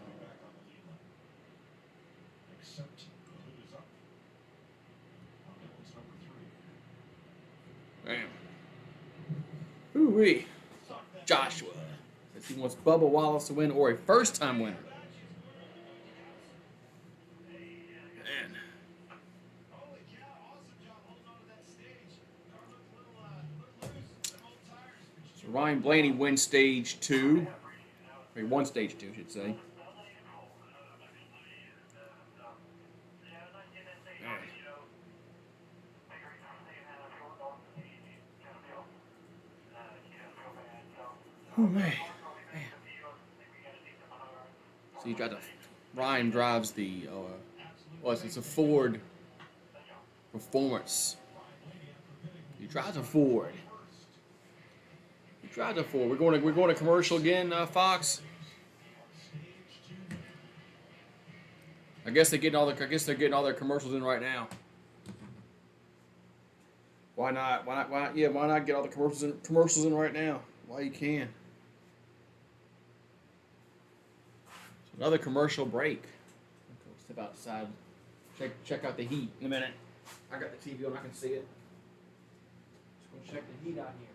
Speaker 1: Bam. Ooh-wee. Joshua says he wants Bubba Wallace to win or a first-time winner. Man.
Speaker 3: Holy cow, awesome job holding on to that stage. Car looked a little loose, some old tires.
Speaker 1: So Ryan Blaney wins stage 2. He won stage 2, I should say. Oh man. So you got Ryan drives the it's a Ford Performance. He drives a Ford. He drives a Ford. We're going to commercial again, Fox. I guess they're getting all their commercials in right now. Why not? Yeah, why not get all the commercials in right now? While you can. Another commercial break. I'll step outside. Check out the heat in a minute. I got the TV on. I can see it. Just gonna check the heat out here.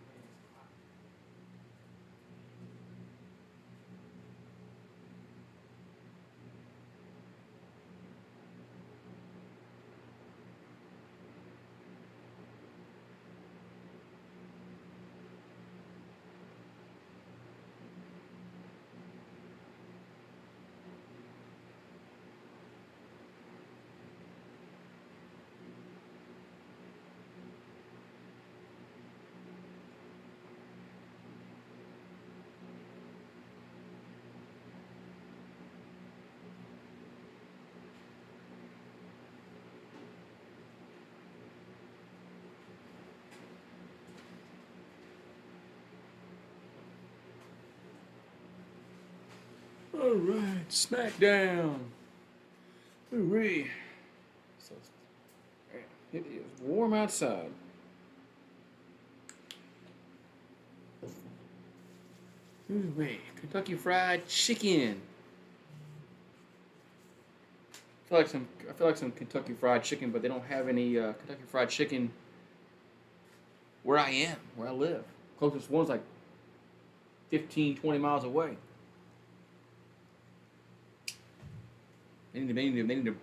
Speaker 1: All right, SmackDown. Ooh-wee. So, it is warm outside. Ooh-wee. Kentucky Fried Chicken. I feel like some Kentucky Fried Chicken, but they don't have any Kentucky Fried Chicken where I live. Closest one's like 15, 20 miles away. They need to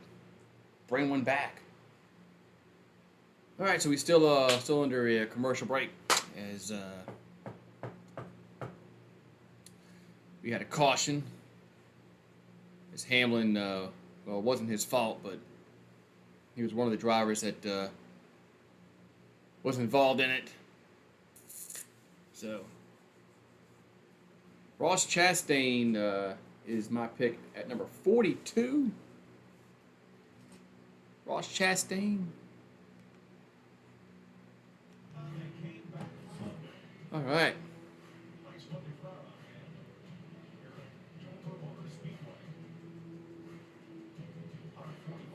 Speaker 1: bring one back. All right, so we still under a commercial break as we had a caution. As Hamlin, well, it wasn't his fault, but he was one of the drivers that was involved in it. So Ross Chastain is my pick at number 42. Ross Chastain. All right.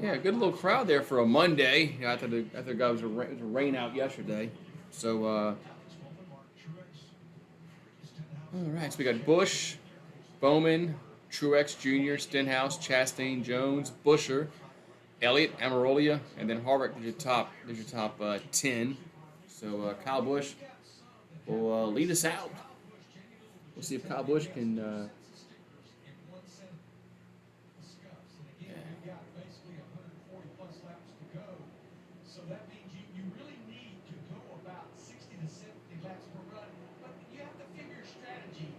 Speaker 1: Yeah, good little crowd there for a Monday. After the guy was rain out yesterday. So, all right. So we got Busch, Bowman, Truex Jr., Stenhouse, Chastain, Jones, Busher, Elliott, Amarolia, and then Harvick. There's your top 10. So Kyle Busch will lead us out. We'll see if Kyle Busch can.
Speaker 3: that means you really need to go about 60 to 70 laps per run. But you have to figure strategy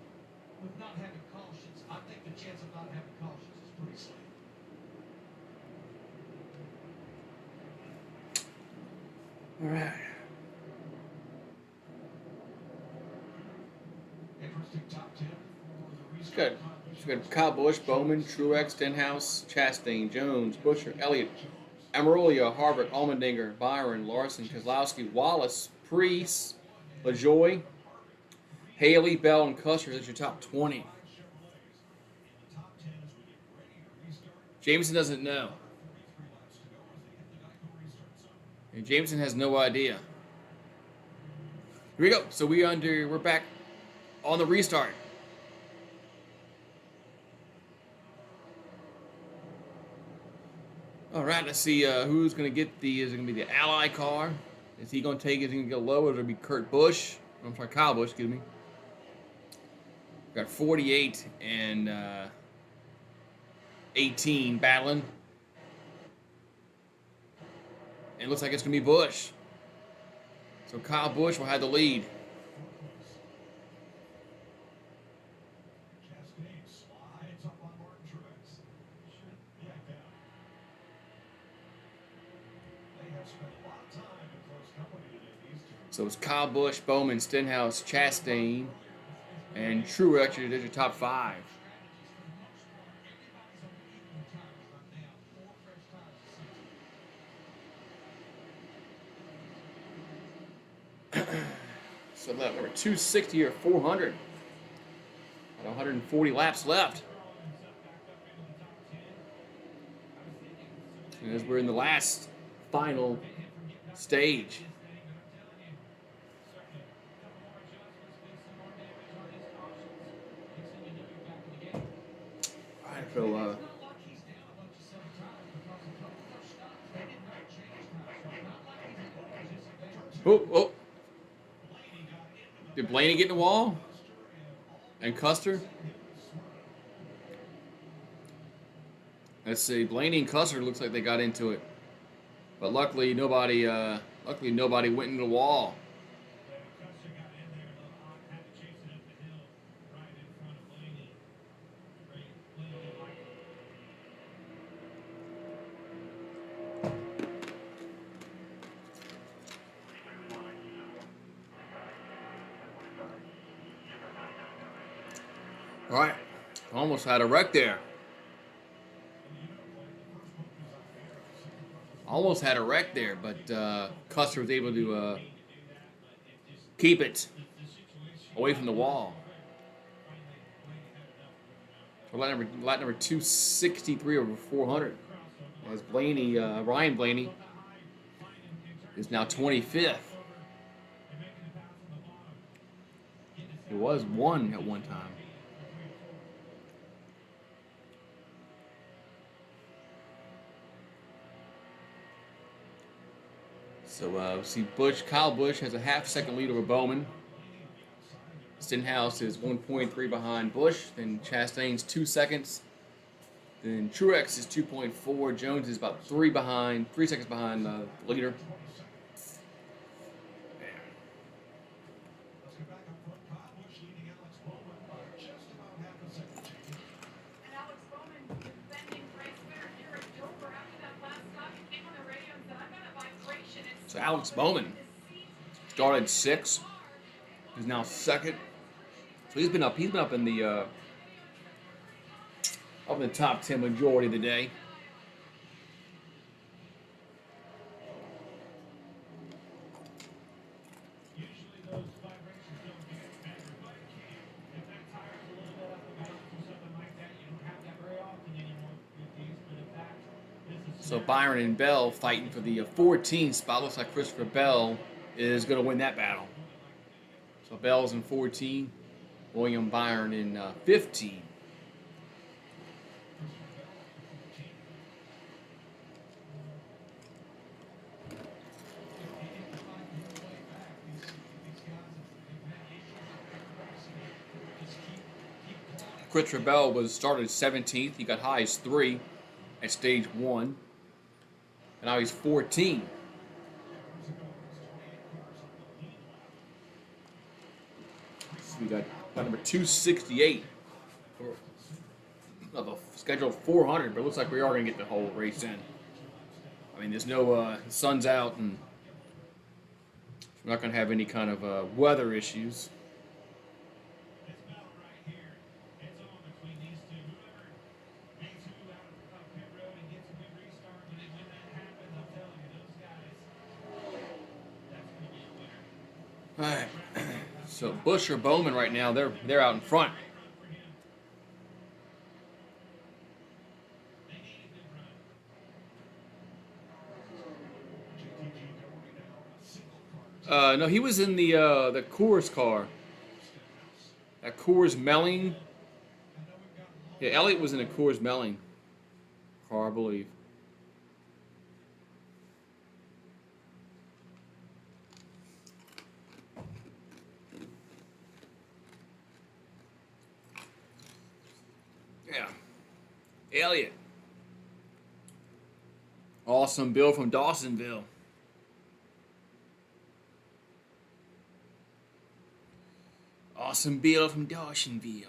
Speaker 3: with not having cautions. I think the chance of not having cautions is pretty slim.
Speaker 1: All right.
Speaker 3: Interesting top 10 for the
Speaker 1: It's good. It's good. Kyle Busch, Bowman, Truex, Stenhouse, Chastain, Jones, Busher, Elliott, Amarolia, Harvick, Allmendinger, Byron, Larson, Keselowski, Wallace, Preece, LaJoy, Haley, Bell, and Custer. That's your top 20. Jameson doesn't know. And Jameson has no idea. Here we go. So we're back on the restart. All right, let's see who's going to get the. Is it going to be the Ally car? Is he going to take it? Is he going to go low? Or is it going to be Kurt Busch? I'm sorry, Kyle Busch, excuse me. We've got 48 and 18 battling. And it looks like it's going to be Busch. So Kyle Busch will have the lead. So it's Kyle Busch, Bowman, Stenhouse, Chastain, and Truex. There's your top 5. So lap number 260 or 400. Got 140 laps left. And as we're in the last final stage. All right, so oh. Did Blaney get in the wall? And Custer? Let's see. Blaney and Custer looks like they got into it, but luckily nobody went into the wall. All right, almost had a wreck there. Almost had a wreck there, but Custer was able to keep it away from the wall. So lap number 263 over 400. As Ryan Blaney is now 25th. It was 1 at one time. So see, Kyle Busch has a half-second lead over Bowman. Stenhouse is 1.3 behind Busch. Then Chastain's 2 seconds. Then Truex is 2.4. Jones is about 3 seconds behind the leader. So Alex Bowman started 6th. He's now 2nd. So he's been up in the top 10 majority of the day. So Byron and Bell fighting for the 14th spot. Looks like Christopher Bell is going to win that battle. So Bell's in 14, William Byron in 15. Christopher Bell was started 17th. He got high as 3 at stage 1. And now he's 14. We got number 268 of a scheduled 400, but it looks like we are going to get the whole race in. I mean, there's no sun's out, and we're not going to have any kind of weather issues.
Speaker 3: This battle right here, it's on between these two. Whoever makes who out of pit road and gets a good restart, when that happens, I'm telling you, those guys, that's going to be a winner.
Speaker 1: All right. So Bush or Bowman right now, they're out in front.
Speaker 3: They need a good run.
Speaker 1: No, he was in the Coors car. That Coors Melling. Yeah, Elliott was in a Coors Melling car, I believe. Yeah. Elliott. Awesome Bill from Dawsonville. Awesome Bill from Dawsonville.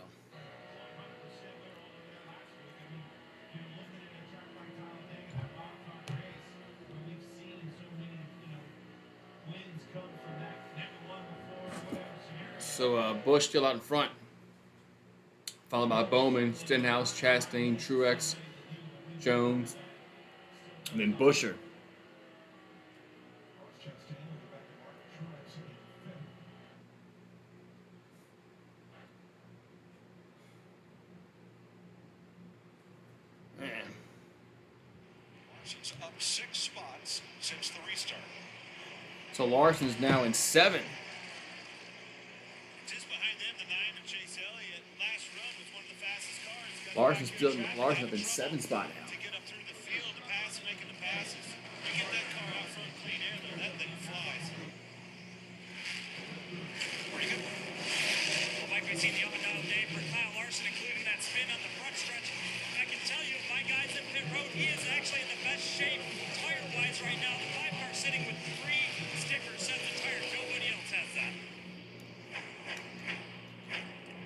Speaker 1: So Bush still out in front, followed by Bowman, Stenhouse, Chastain, Truex, Jones, and then Busher. Man.
Speaker 5: Larson's up 6 spots since the restart.
Speaker 1: So Larson's now in 7.
Speaker 2: Just behind them, the 9 of Chase Elliott. Last run was one of the fastest cars.
Speaker 1: Larson up in 7 spot now.
Speaker 2: To get up through the field, the pass, making the passes. You get that car out front clean air, though, that thing flies.
Speaker 5: Pretty good. Well, Mike, we've seen the up-and-down day for Kyle Larson, including that spin on the front stretch. I can tell you, my guys at pit road, he is actually in the best shape tire-wise right now. The 5 car sitting with 3 stickers sets of tires. Nobody else has that.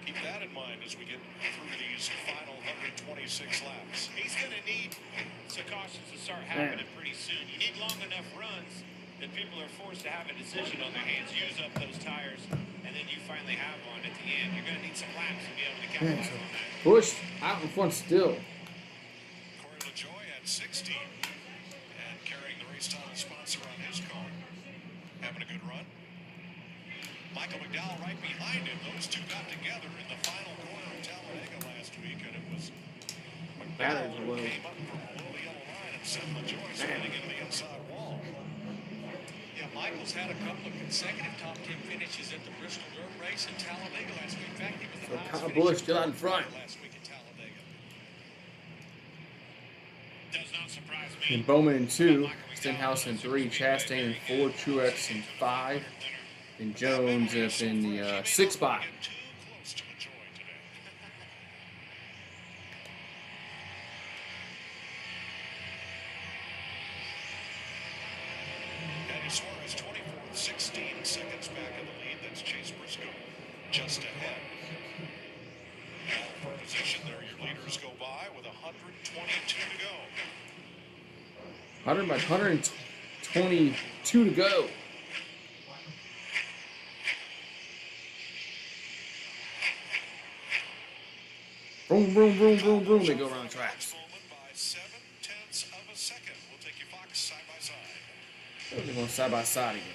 Speaker 2: Keep that in mind as we get through these final 126 laps. He's going to need some cautions to start happening pretty soon. You need long enough runs that people are forced to have a decision on their hands, use up those tires, and then you finally have one at the end. You're going to need some laps to be able to capitalize on that.
Speaker 1: Bush out in front still.
Speaker 5: Corey LaJoy at 16 and carrying the race title sponsor on his car. Having a good run. Michael McDowell right behind him. Those two got together in the final corner of Talladega last week, and it was
Speaker 1: Batteries
Speaker 5: McDowell
Speaker 1: are
Speaker 5: who
Speaker 1: low.
Speaker 5: came up from below the yellow line and sent LaJoy spinning into the inside wall.
Speaker 6: Yeah, Michael's had a couple of consecutive top 10 finishes at the Bristol Dirt Race in Talladega last week. In fact, he was the
Speaker 1: So
Speaker 6: highest
Speaker 1: Kyle
Speaker 6: finishing
Speaker 1: Busch still out in front.
Speaker 6: last week at Talladega.
Speaker 2: Does not surprise me.
Speaker 1: And Bowman in 2, Stenhouse in 3, Chastain in 4, Truex in 5, and Jones up in the 6th spot.
Speaker 5: Too close to LaJoy today. Danny Suarez 24th, 16 seconds back in the lead. That's Chase Briscoe just ahead. Now for position there, your leaders go by with 122 to go.
Speaker 1: 100 by 122 to go. Boom, boom, boom, boom, boom. They go around the tracks.
Speaker 5: Bowman by 0.7 of a second. We'll take you Fox side by side.
Speaker 1: They're going side by side again.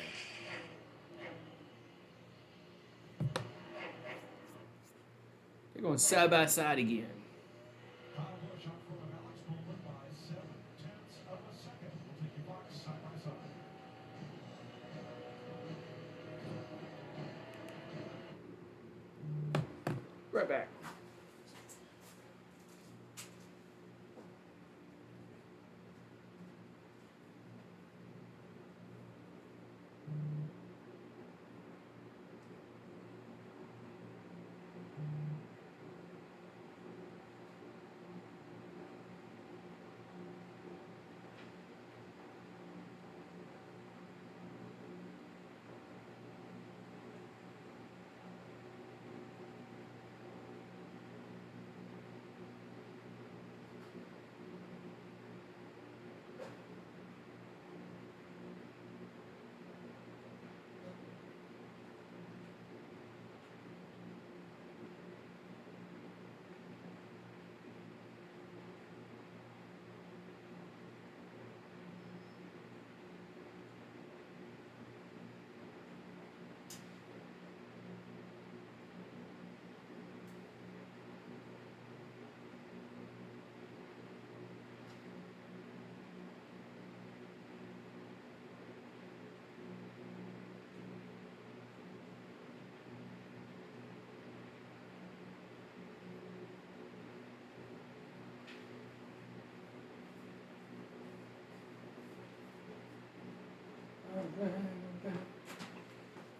Speaker 1: They're going side by side again.
Speaker 3: Kyle Busch on front of Alex Bowman by 0.7 of a second. We'll take you box side by side.
Speaker 1: Right back.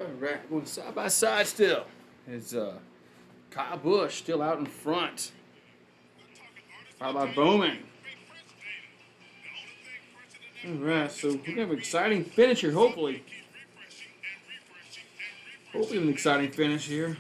Speaker 1: All right, going side by side still. It's Kyle Busch still out in front. Followed by Bowman. All right, so we have an exciting finish here, hopefully. Hopefully an exciting finish here.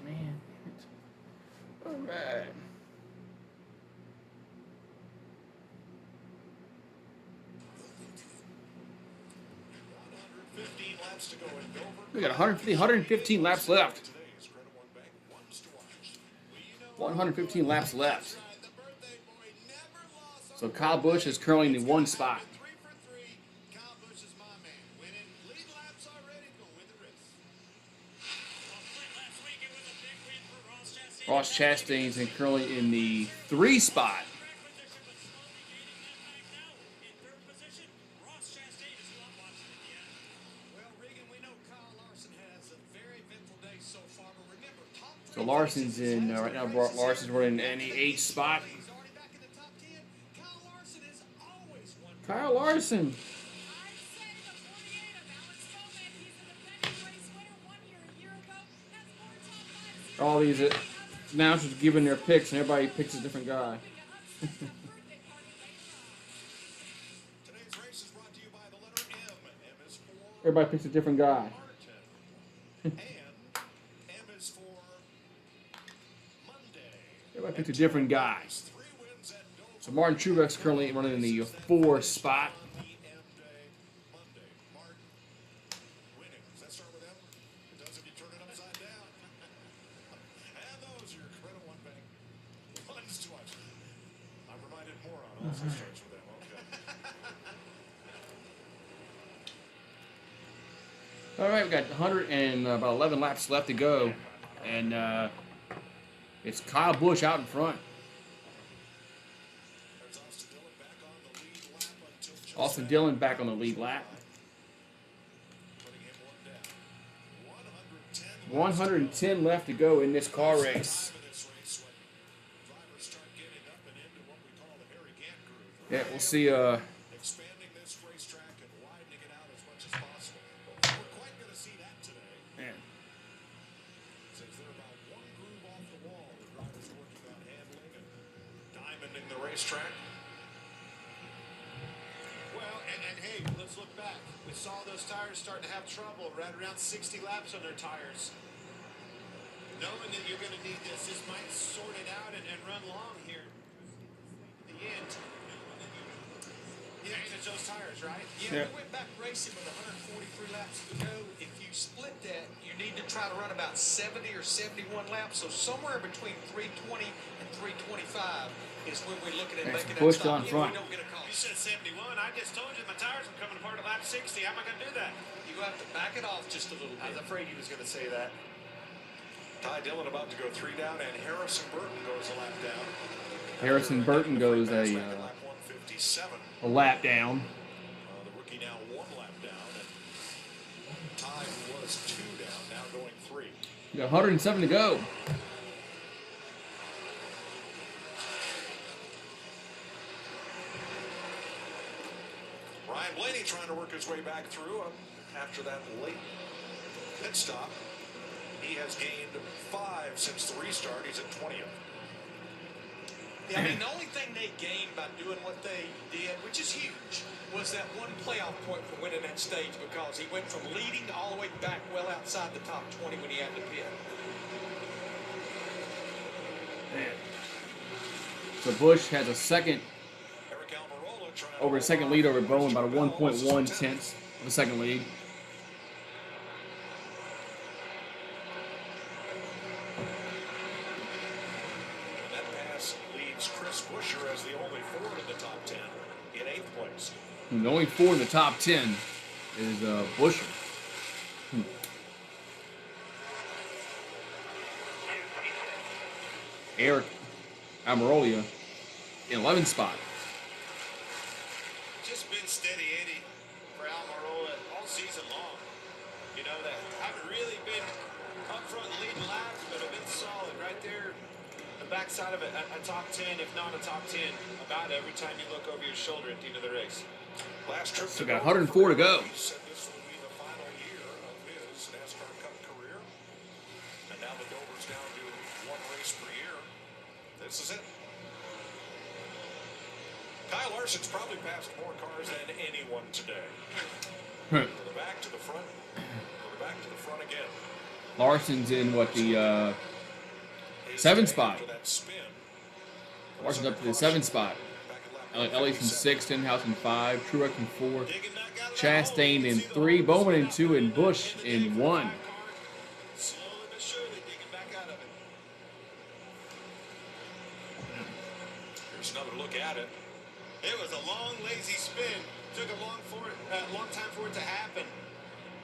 Speaker 1: Man. All right. We got 115 laps left. 115 laps left. So Kyle Busch is currently in one spot. Ross Chastain's currently in the 3 spot. So Larson's in right now. Larson's running in the 8th spot. Kyle Larson. All these announcers giving their picks, and everybody picks a different guy. Everybody picks a different guy. Everybody picks a different guy. So Martin Truex currently running in the 4 spot. All right, we got 100 and about 11 laps left to go, and it's Kyle Busch out in front. Austin Dillon back on the lead lap. 110 left to go in this car race. Yeah, we'll see.
Speaker 2: Expanding this racetrack and widening it out as much as possible. We're quite going to see that today.
Speaker 1: Man.
Speaker 2: Since they're about one groove off the wall, the drivers working on handling and diamonding the racetrack.
Speaker 3: Well, and hey, let's look back. We saw those tires starting to have trouble right around 60 laps on their tires. Knowing that you're going to need this might sort it out and run long here. The end. Yeah, it's those tires, right?
Speaker 6: Yeah, we went back racing with 143 laps to go. If you split that, you need to try to run about 70 or 71 laps. So somewhere between 320 and 325 is when we're looking at making that stop.
Speaker 1: Front.
Speaker 6: We don't get a call.
Speaker 3: You said 71. I just told you my tires were coming apart at lap 60. How am I going to do that?
Speaker 6: You have to back it off just a little
Speaker 3: I was
Speaker 6: bit.
Speaker 3: afraid he was going to say that.
Speaker 2: Ty Dillon about to go 3 down, and Harrison Burton goes a lap down.
Speaker 1: Harrison Burton goes
Speaker 2: Lap 157.
Speaker 1: a lap down.
Speaker 2: The rookie now 1 lap down, and Ty was 2 down, now going 3.
Speaker 1: We got 107 to go.
Speaker 2: Ryan Blaney trying to work his way back through after that late pit stop. He has gained 5 since the restart. He's at 20th.
Speaker 6: Yeah, I mean, the only thing they gained by doing what they did, which is huge, was that one playoff point for winning that stage, because he went from leading all the way back well outside the top 20 when he had to pit.
Speaker 1: Man. So Busch has a second
Speaker 2: Eric Almirola trying
Speaker 1: over a second lead over Bowman, about a 1.1 tenths of a second lead.
Speaker 2: That pass leads Chris Buescher as the only Ford in the top 10 in 8th place.
Speaker 1: The only 4 in the top 10 is Buescher. Eric Almirola in 11th spot.
Speaker 2: Just been steady Eddie for Almirola all season long. You know, that haven't really been up front leading laps, but have been solid right there. The backside of it, a top 10, if not a top 10, about every time you look over your shoulder at the end of the race.
Speaker 6: Last trip
Speaker 1: So got 104 to go.
Speaker 6: He said this will be the final year of his NASCAR Cup career. And now the Dover's down to 1 race per year. This is it. Kyle Larson's probably passed more cars than anyone today. From the back to the front. From the back to the front again.
Speaker 1: Larson's in what, the 7th spot.
Speaker 6: After that spin.
Speaker 1: Larson's up to the 7th spot. Elliott's in 6th, Stenhouse in 5, Truex in 4, Chastain in 3, Bowman in 2, and Busch in 1.
Speaker 2: Slowly but surely digging back out of it.
Speaker 6: Here's another look at it.
Speaker 2: It was a long, lazy spin. Took a long time for it to happen.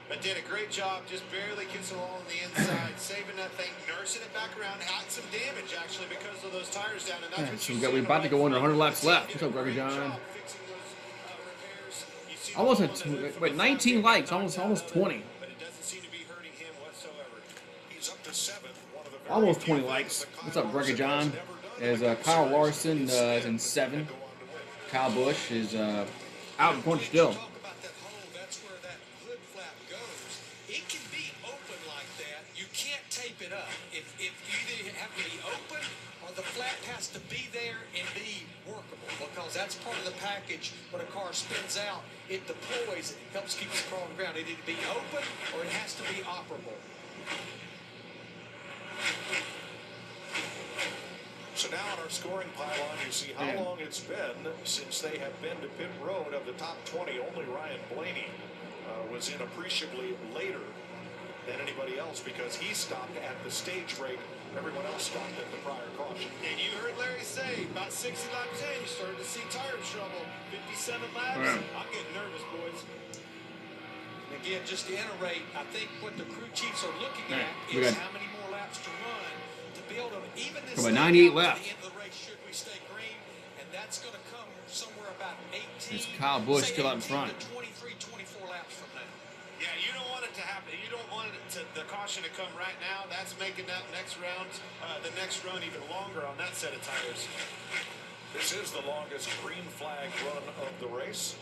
Speaker 2: But did a great job, just barely gets along the inside, saving that thing, nursing it back around, had some damage actually because of those tires down. And that's what
Speaker 1: So we're about to go under 100 laps left. What's up, Gregory John? Almost 19 likes, almost 20.
Speaker 2: But it doesn't seem to be hurting him whatsoever.
Speaker 6: He's up to 7th. One of the very
Speaker 1: Almost 20
Speaker 6: few
Speaker 1: likes.
Speaker 6: things that
Speaker 1: What's up,
Speaker 6: Kyle
Speaker 1: Gregory
Speaker 6: Larson
Speaker 1: John?
Speaker 6: has never done
Speaker 1: As Kyle Larson is in 7. Kyle Busch is out in front still.
Speaker 6: Talk about that hole, that's where that hood flap goes. It can be open like that. You can't tape it up. If you either have to be open or the flap has to be there and be workable, because that's part of the package. When a car spins out, it deploys, it helps keep the car on the ground. It either be open or it has to be operable. So now on our scoring pylon, you see how long it's been since they have been to pit road. Of the top 20, only Ryan Blaney was in appreciably later than anybody else because he stopped at the stage rate. Everyone else stopped at the prior caution.
Speaker 2: And you heard Larry say, about 60 laps in, you started to see tire trouble. 57 laps, I'm getting nervous, boys.
Speaker 6: And again, just to iterate, I think what the crew chiefs are looking at
Speaker 1: we
Speaker 6: is
Speaker 1: got-
Speaker 6: how many more laps to run to be able to even this
Speaker 1: Come on,
Speaker 6: thing
Speaker 1: 98
Speaker 6: out
Speaker 1: left.
Speaker 6: to the end of the race should we stay green, and that's going to come somewhere about 18.
Speaker 1: It's Kyle Busch
Speaker 6: say
Speaker 1: still out in
Speaker 6: 18
Speaker 1: front.
Speaker 6: to 23, 24 laps from now.
Speaker 2: Yeah, you don't want it to happen. You don't want the caution to come right now. That's making that next round, the next run even longer on that set of tires.
Speaker 6: This is the longest green flag run of the race.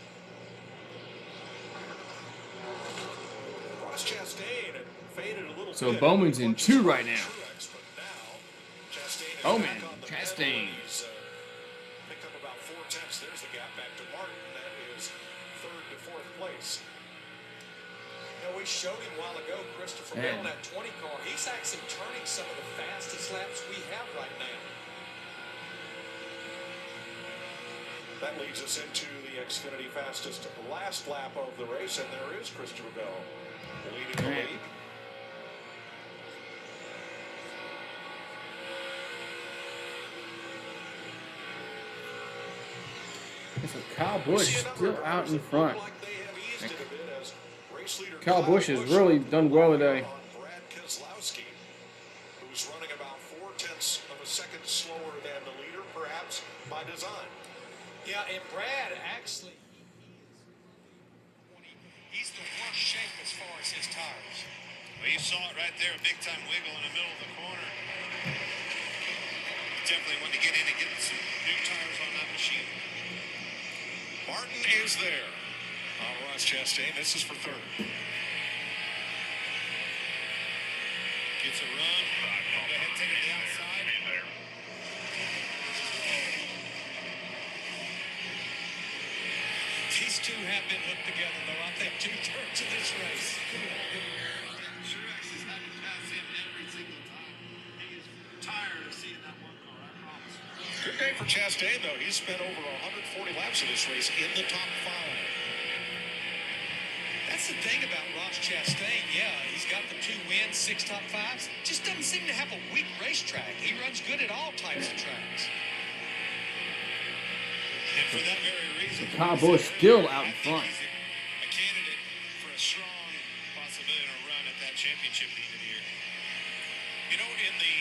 Speaker 6: Ross Chastain faded a little
Speaker 1: So
Speaker 6: bit.
Speaker 1: Bowman's in 2 right now.
Speaker 6: Truex, but now Chastain is
Speaker 1: Bowman,
Speaker 6: back on the
Speaker 1: Chastain.
Speaker 6: pedal. He's picked up about 4 tenths. There's the gap back to Martin. That is 3rd to 4th place. You know, we showed him a while ago, Christopher Bell, in that 20 car. He's actually turning some of the fastest laps we have right now. That leads us into the Xfinity fastest last lap of the race, and there is Christopher Bell leading the lead.
Speaker 1: So Kyle Busch still out in front. Kyle Busch has really done well today.
Speaker 6: Brad Keselowski, who's running about 4/10 of a second slower than the leader, perhaps by design. Yeah, and Brad actually,
Speaker 5: He's the worst shape as far as his tires.
Speaker 2: Well, you saw it right there, a big time wiggle in the middle of the corner. Definitely wanted to get in and get some new tires on that machine.
Speaker 6: Martin is there. Ross Chastain, this is for 3rd.
Speaker 2: Gets a run. Go ahead, take it to the outside.
Speaker 6: These two have been hooked together, though, I think 2/3 of this race.
Speaker 2: Truex is having to pass him every single time. He is tired of seeing that one car, I promise.
Speaker 6: Good day for Chastain, though. He's spent over 140 laps of this race in the top 5. That's the thing about Ross Chastain. Yeah, he's got the 2 wins, 6 top 5s. Just doesn't seem to have a weak racetrack. He runs good at all types of tracks.
Speaker 2: And for that very reason,
Speaker 1: Kyle Busch still out in front.
Speaker 2: he's a candidate for a strong possibility of a run at that championship at the end of the year. You know, in the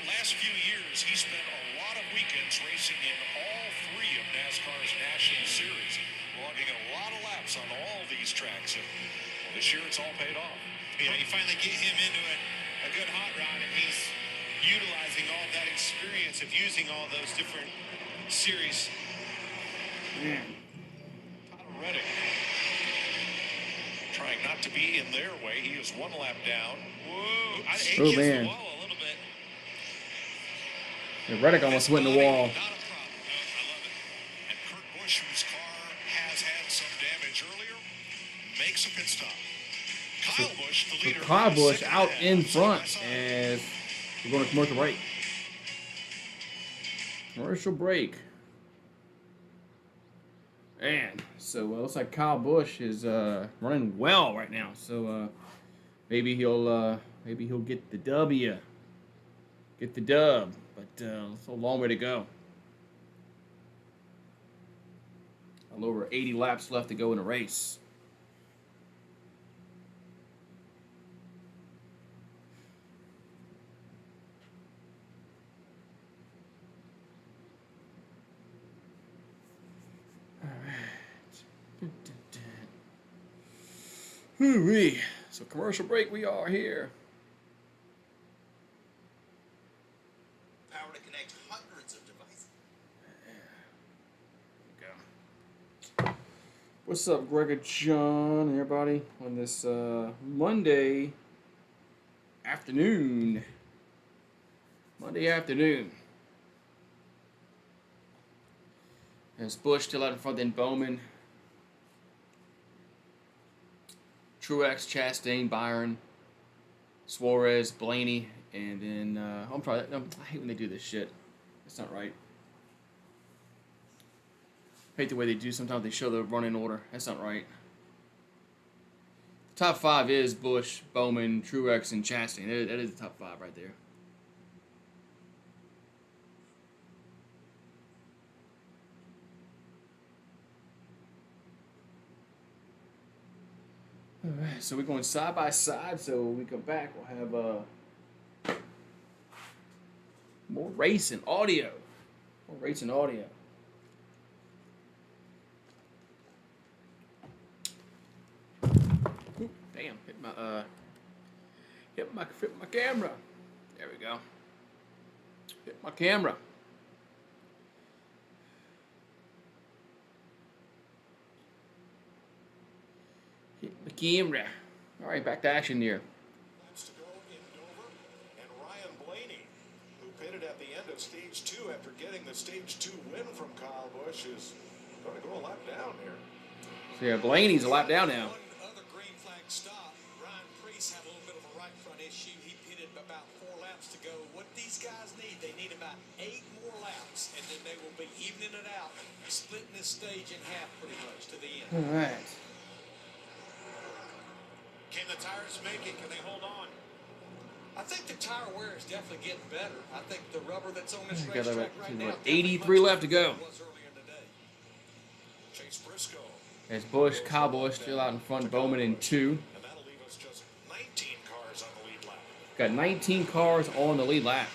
Speaker 2: last few years, he spent a lot of weekends racing in all three of NASCAR's National Series, logging a lot of laps on all these tracks. And this year, it's all paid off. You know, you finally get him into a good hot rod, and he's utilizing all that experience of using all those different series. Tyler Reddick trying not to be in their way. He is one lap down. Whoa! He
Speaker 1: Oh,
Speaker 2: hits
Speaker 1: man.
Speaker 2: the wall a little bit.
Speaker 1: And Reddick almost went in the wall.
Speaker 2: Not a problem. No, I love it. And Kurt Busch, whose car has had some damage earlier, makes a pit stop. Kyle Busch, the leader.
Speaker 1: Kyle Busch
Speaker 2: second
Speaker 1: out
Speaker 2: half,
Speaker 1: in
Speaker 2: side
Speaker 1: front
Speaker 2: by side.
Speaker 1: as we're going to commercial break. Commercial break. And so it looks like Kyle Busch is running well right now. So maybe he'll get the W, get the dub. But it's a long way to go. A little over 80 laps left to go in the race. Hoo-wee. So commercial break, we are here.
Speaker 6: Power to connect hundreds of devices.
Speaker 1: There we go. What's up, Greg and John, everybody, on this Monday afternoon. Monday afternoon. There's Busch still out in front, then Bowman. Truex, Chastain, Byron, Suarez, Blaney, and then I hate when they do this shit. It's not right. I hate the way they do. Sometimes they show the running order. That's not right. Top 5 is Busch, Bowman, Truex, and Chastain. That is the top 5 right there. Alright, so we're going side by side, so when we come back, we'll have more racing audio. More racing audio. Ooh, damn, hit my camera. There we go. Hit my camera. The camera. All right, back to action here.
Speaker 7: Laps to go in Dover, and Ryan Blaney, who pitted at the end of stage 2 after getting the stage 2 win from Kyle Busch, is going to go a lap down here.
Speaker 1: So yeah, Blaney's a lap down now.
Speaker 6: One other green flag stop. Ryan Preece had a little bit of a right front issue. He pitted about 4 laps to go. What these guys need, they need about 8 more laps, and then they will be evening it out, splitting this stage in half pretty much to the end.
Speaker 1: All right.
Speaker 2: Can the tires make it? Can they hold on?
Speaker 6: I think the tire wear is definitely getting better. I think the rubber that's on this
Speaker 1: Got
Speaker 6: racetrack
Speaker 1: about
Speaker 6: right now,
Speaker 1: 83 left to go.
Speaker 6: was earlier in the day.
Speaker 7: Chase Briscoe.
Speaker 1: There's Busch, Kyle Busch still out in front, Bowman in 2.
Speaker 7: And that'll leave us just 19 cars on the lead lap.
Speaker 1: Got 19 cars on the lead lap.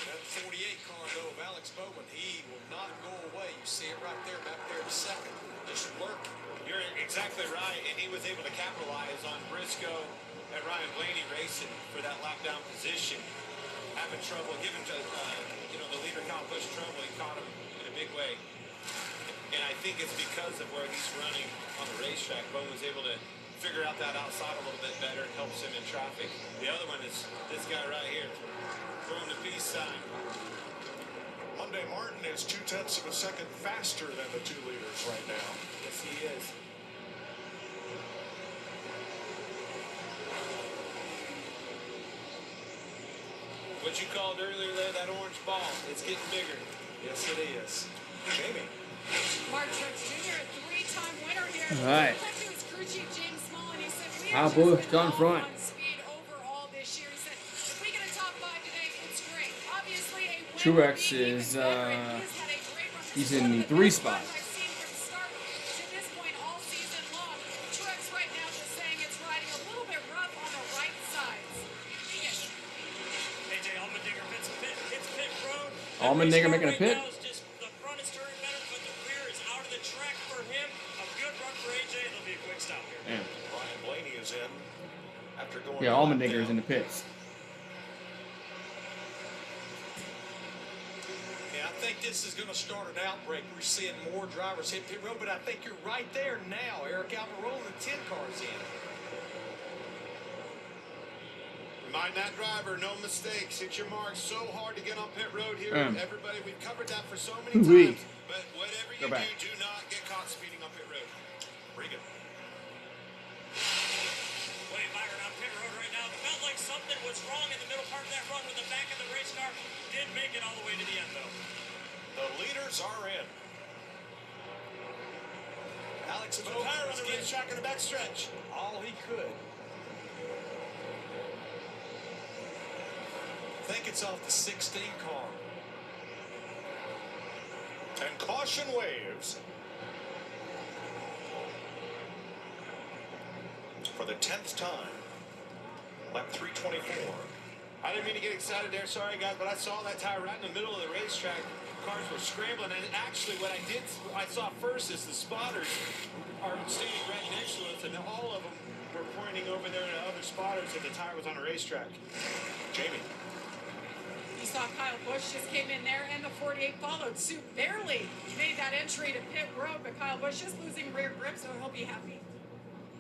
Speaker 6: That 48 car, though, of Alex Bowman, he will not go away. You see it right there, back there in second. Just lurking.
Speaker 2: You're exactly right, and he was able to capitalize on Briscoe and Ryan Blaney racing for that lap down position. Having trouble, giving the leader Kyle Busch trouble. He caught him in a big way, and I think it's because of where he's running on the racetrack. Bowman was able to figure out that outside a little bit better. It helps him in traffic. The other one is this guy right here, throwing the peace sign.
Speaker 7: Monday Martin is 0.2 of a second faster than the 2 leaders right now.
Speaker 2: Yes, he is. What you called earlier there, that orange ball, it's getting bigger.
Speaker 7: Yes, it is. Jamie.
Speaker 8: Mark Truex Jr., a 3-time winner here.
Speaker 1: All right.
Speaker 8: Talked to his crew chief, James Small, and he said, we
Speaker 1: Kyle
Speaker 8: have just
Speaker 1: Busch
Speaker 8: been
Speaker 1: down
Speaker 8: low
Speaker 1: front.
Speaker 8: on speed overall this year. He said, if we get a top 5 today, it's great. Obviously, a winner
Speaker 1: Truex
Speaker 8: being even
Speaker 1: is
Speaker 8: better, and he's had a great run
Speaker 1: He's in the 3 spot.
Speaker 8: I've seen from start to this point all season long. Truex right now just saying it's riding a little bit rough on the right sides.
Speaker 5: AJ Allmendinger hits pit road.
Speaker 1: Allmendinger making a pit.
Speaker 5: Right now is just the front is turning better, but the rear is out of the track for him. A good run for AJ. It'll be a quick stop here.
Speaker 1: Man.
Speaker 7: Ryan Blaney is in after going.
Speaker 1: Yeah, Allmendinger's in the pits.
Speaker 6: Yeah, I think this is going to start an outbreak. We're seeing more drivers hit pit road, but I think you're right there now. Eric Almirola, the 10 car's in.
Speaker 2: Remind that driver, no mistakes. Hit your mark so hard to get on pit road here. Everybody, we've covered that for so many times. But whatever you do not get caught speeding on pit road.
Speaker 7: Regan.
Speaker 5: Wade Byron on pit road right now. Felt like something was wrong in the middle part of that run with the back of the race car. Did make it all the way to the end, though.
Speaker 7: The leaders are in.
Speaker 6: Alex
Speaker 2: So tire on the racetrack in the back stretch.
Speaker 6: all he could. I think it's off the 16 car.
Speaker 7: And caution waves. For the 10th time. Lap 324.
Speaker 2: I didn't mean to get excited there. Sorry, guys, but I saw that tire right in the middle of the racetrack. Cars were scrambling, and actually what I saw first is the spotters are standing right next to us, and all of them were pointing over there to other spotters, and the tire was on a racetrack.
Speaker 7: Jamie.
Speaker 8: You saw Kyle Busch just came in there, and the 48 followed suit. Barely made that entry to pit road, but Kyle Busch is losing rear grip, so he'll be happy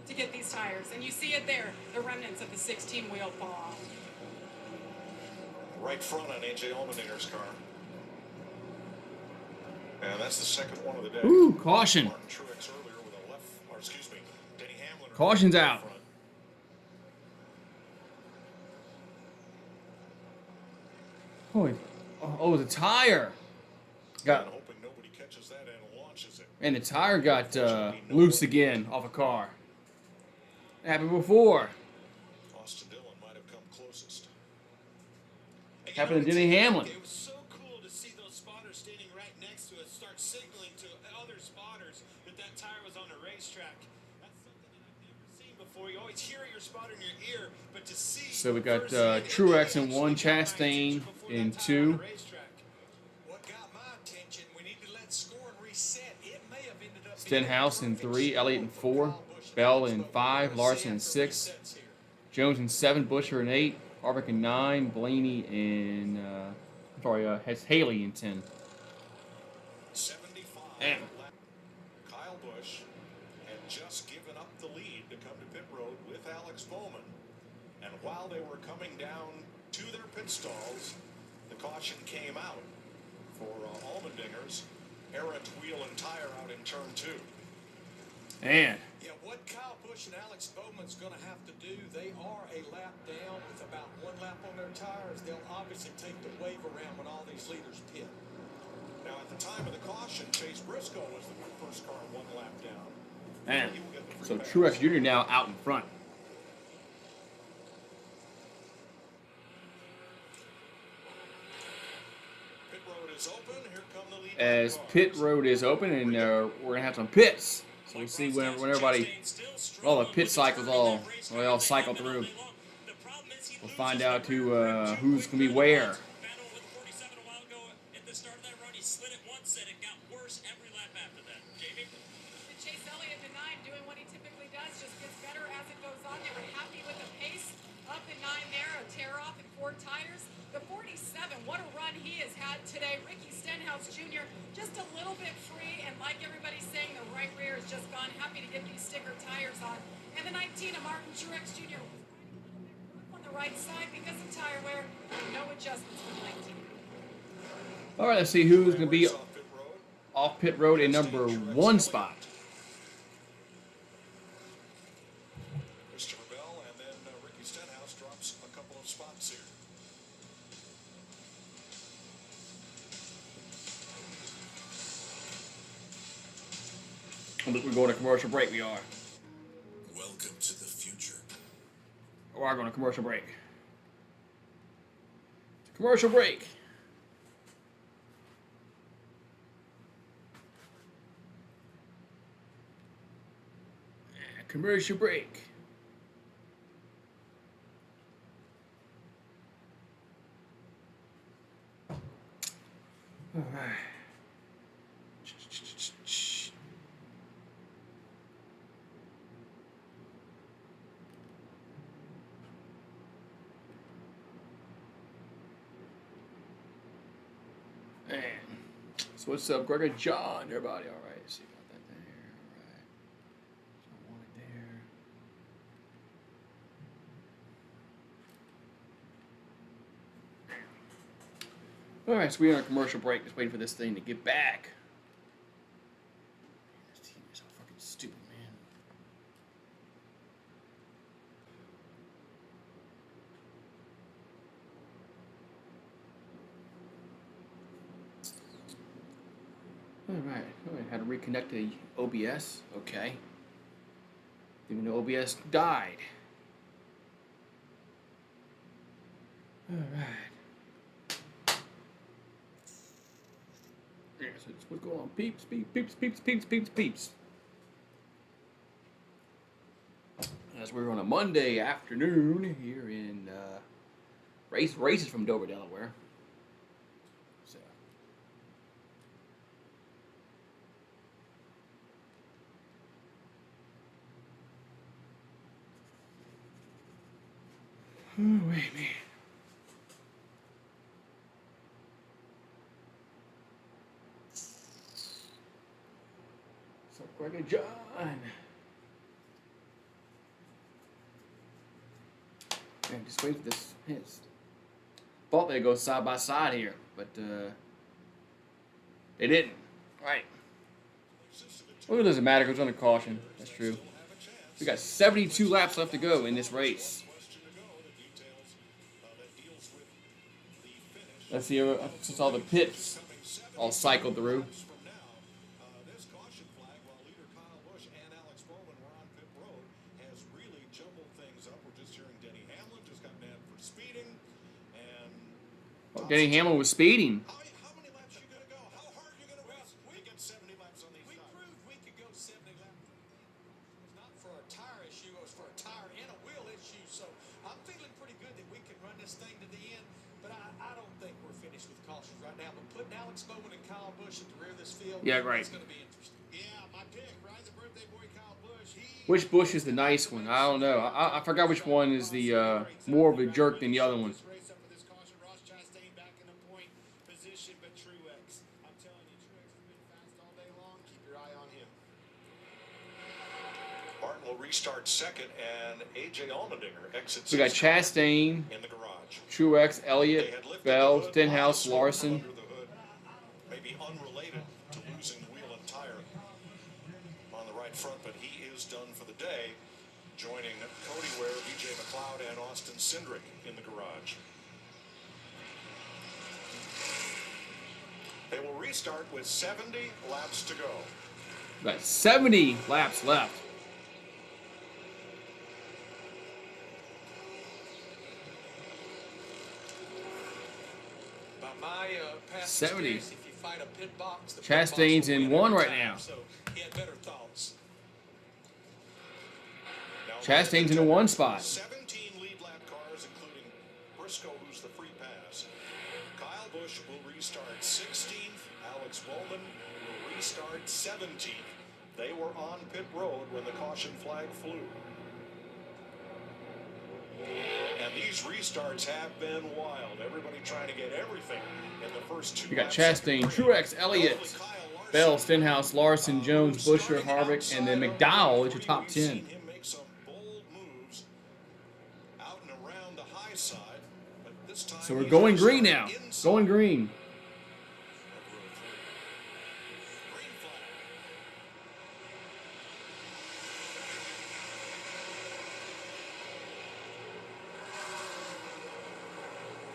Speaker 8: to get these tires. And you see it there, the remnants of the 16 wheel fall off.
Speaker 7: Right front on AJ Allmendinger's car. And that's the second one of the day.
Speaker 1: Ooh, caution.
Speaker 7: Martin Truex earlier with a left, or excuse me, Denny Hamlin.
Speaker 1: Caution's out. Oh, the tire got,
Speaker 7: Hoping nobody catches that and launches it.
Speaker 1: and the tire got loose again off a car. Happened before.
Speaker 7: Austin Dillon might have come closest.
Speaker 1: Happened to Denny Hamlin.
Speaker 2: It was so cool to see those spotters standing right next to us start signaling to other spotters that that tire was on the racetrack. That's something that I've never seen before. You always hear your spotter in your ear, but to see.
Speaker 1: So we got
Speaker 2: firsthand,
Speaker 1: Truex in
Speaker 2: actually
Speaker 1: 1,
Speaker 2: got my
Speaker 1: Chastain
Speaker 2: attention before
Speaker 1: in
Speaker 2: that tire on
Speaker 1: 2.
Speaker 2: the racetrack.
Speaker 6: What got my attention, we need to let score and reset. It may have ended up
Speaker 1: Stenhouse in 3, Elliott in 4, Bell in 5, Larson in 6, Jones in 7, Busher in 8, Harvick in 9, Blaney in has Haley in 10.
Speaker 7: 75.
Speaker 1: Damn.
Speaker 7: Kyle Busch had just given up the lead to come to pit road with Alex Bowman. And while they were coming down to their pit stalls, the caution came out for Allmendinger's errant wheel and tire out in turn 2.
Speaker 1: Man.
Speaker 6: Yeah, what Kyle Busch and Alex Bowman's going to have to do, they are a lap down with about 1 lap on their tires. They'll obviously take the wave around when all these leaders pit.
Speaker 7: Now, at the time of the caution, Chase Briscoe was the first car 1 lap down.
Speaker 1: Man.
Speaker 7: He will get the
Speaker 1: So
Speaker 7: free pass.
Speaker 1: Truex Jr. now out in front.
Speaker 7: Pit road is open. Here come the lead
Speaker 1: As
Speaker 7: cars.
Speaker 1: pit road is open, and we're gonna have some pits. So we'll see when everybody, all the pit cycles they all cycle through. We'll find out who's gonna be where.
Speaker 5: Slid it once and it got worse every lap after that. Jamie?
Speaker 8: And Chase Elliott in 9 doing what he typically does, just gets better as it goes on. They were happy with the pace. Up in 9 there, a tear off in 4 tires. The 47, what a run he has had today. Ricky Stenhouse Jr. just a little bit free, and like everybody's saying, the right rear is just gone. Happy to get these sticker tires on. And the 19 of Martin Truex Jr. on the right side because of tire wear. No adjustments for the 19.
Speaker 1: All right, let's see who's gonna be
Speaker 7: Off pit road.
Speaker 1: off pit road in number 1 spot.
Speaker 7: Christopher Bell, and then Ricky Stenhouse drops a couple of spots here.
Speaker 1: We're going to commercial break. We are.
Speaker 7: Welcome to the future.
Speaker 1: We are going to commercial break. Commercial break. Commercial break. All right. Man. So what's up, Gregor? John, everybody, all right. See, got that there, all right. So I want it there. All right, so we're on a commercial break, just waiting for this thing to get back. This team is so fucking stupid, man. All right, how to reconnect the OBS? Okay. Even though OBS died. All right. Yeah, so what's going on? Peeps, peeps. As we're on a Monday afternoon here in races from Dover, Delaware. So. Oh, wait, man. So, Gregor John. Man, just wait for this. His thought they'd go side by side here, but they didn't. Right. Well, it doesn't matter because it's under caution. That's true. We got 72 laps left to go in this race. Let's see, since all the pits all cycled through.
Speaker 7: This caution flag, while leader Kyle Busch and Alex Bowman were on pit road, has really jumbled things up. We're just hearing Denny Hamlin just got nabbed for speeding, and
Speaker 1: Denny Hamlin was speeding.
Speaker 7: how many laps you gonna go? How hard you gonna race? We get 70 laps on these.
Speaker 6: We proved we could go 70 laps. It's not for a tire issue, it was for a tire and a wheel issue. So I'm feeling pretty good that we can run this thing to the end. But I don't think we're finished with cautions right now. But putting Alex Bowman and Kyle Busch at the rear of this field,
Speaker 1: Yeah, right.
Speaker 6: it's going to be interesting.
Speaker 2: Yeah, my pick, right? The birthday boy Kyle Busch.
Speaker 1: Which Bush is the nice one? I don't know. I forgot which one is the more of a jerk than the other one.
Speaker 2: Race up for this caution. Ross Chastain back in the point position, but Truex. I'm telling you, Truex has been fast all day long. Keep your eye on him.
Speaker 7: Martin will restart second, and AJ Allmendinger exits.
Speaker 1: We got Chastain,
Speaker 7: in the garage.
Speaker 1: Truex,
Speaker 7: They
Speaker 1: Elliott,
Speaker 7: had lifted
Speaker 1: Bell,
Speaker 7: the hood,
Speaker 1: Stenhouse,
Speaker 7: under
Speaker 1: Larson.
Speaker 7: the hood, maybe unrelated to losing wheel and tire on the right front, but he is done for the day, joining Cody Ware, BJ McLeod, and Austin Cindric in the garage. They will restart with 70 laps to go.
Speaker 1: Got 70 laps left.
Speaker 6: By my past
Speaker 1: 70.
Speaker 6: experience, if you fight a pit box, the pit
Speaker 1: Chastain's
Speaker 6: box will
Speaker 1: in
Speaker 6: win
Speaker 1: one
Speaker 6: every
Speaker 1: right
Speaker 6: time.
Speaker 1: now.
Speaker 6: So he had better thoughts.
Speaker 7: Now,
Speaker 1: Chastain's in a one spot.
Speaker 7: 17 lead lap cars, including Briscoe, who's the free pass. Kyle Busch will restart 16th. Alex Bowman will restart 17th. They were on pit road when the caution flag flew. And these restarts have been wild. Everybody trying to get everything in the first two.
Speaker 1: We got
Speaker 7: laps.
Speaker 1: Chastain, Truex, Elliott, Bell, Stenhouse, Larson, Jones, Busher, Harvick, and then McDowell is your top 10.
Speaker 7: Seen him make some bold moves out and around the high side, but this time
Speaker 1: So we're
Speaker 7: he's
Speaker 1: going
Speaker 7: also
Speaker 1: green now.
Speaker 7: inside
Speaker 1: Going green.
Speaker 7: of row three. Green flag.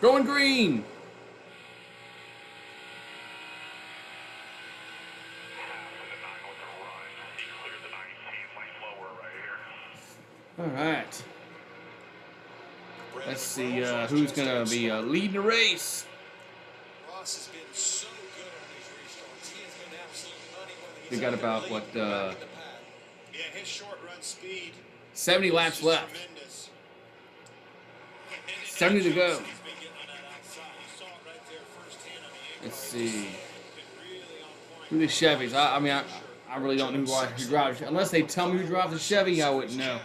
Speaker 1: Going green. All right. Let's see who's going to be leading the race.
Speaker 6: Ross has been so good on these restarts. He has been absolute money. Whether he's
Speaker 1: We got
Speaker 6: out there
Speaker 1: about,
Speaker 6: leading
Speaker 1: what,
Speaker 6: or back in the pack.
Speaker 2: Yeah, his short run speed.
Speaker 1: 70 laps left.
Speaker 2: Tremendous.
Speaker 1: 70 to go.
Speaker 2: He's been getting on that outside. You saw it right there firsthand on the
Speaker 1: Let's see.
Speaker 2: Been really on point.
Speaker 1: Who the Chevys? I mean, I really don't know who drives. Unless they tell me who drives the Chevy, I wouldn't know.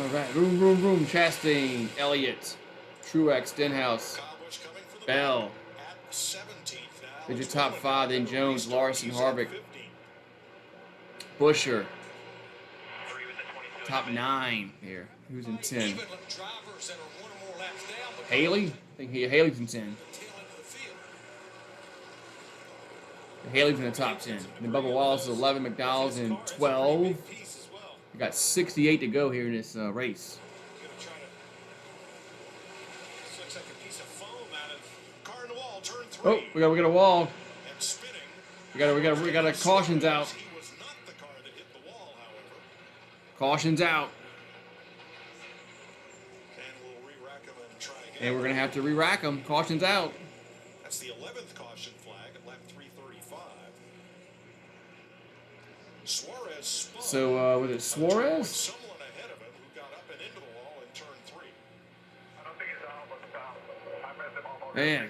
Speaker 1: All right, room. Chastain, Elliott, Truex, Stenhouse,
Speaker 7: Kyle Busch coming for the
Speaker 1: Bell.
Speaker 7: at 17th now.
Speaker 1: There's your top 5. Then Jones, Larson, Harvick, Busher. Top 9 here. Who's in 10?
Speaker 6: Even drivers that are one or more laps down, but
Speaker 1: Haley? I think Haley's in 10.
Speaker 6: tail end of the field.
Speaker 1: Haley's in the top 10. Then Bubba Wallace is 11, McDowell's in 12.
Speaker 6: Big piece as well.
Speaker 1: We got 68 to go here in this race.
Speaker 6: Gonna try to. This looks like a piece of foam out of.
Speaker 7: Car in the wall, turn 3.
Speaker 1: Oh, we got a wall.
Speaker 7: And spinning.
Speaker 1: We got a cautions out.
Speaker 7: He was not the car that hit the wall, however.
Speaker 1: Cautions out.
Speaker 7: And we'll re-rack him and try again.
Speaker 1: And we're gonna have to re-rack them. Cautions out.
Speaker 7: That's the 11th caution flag at lap 335. Suarez spun.
Speaker 1: So was it
Speaker 7: With
Speaker 1: Suarez?
Speaker 7: someone ahead of him who got up and into the wall in turn 3.
Speaker 1: Man.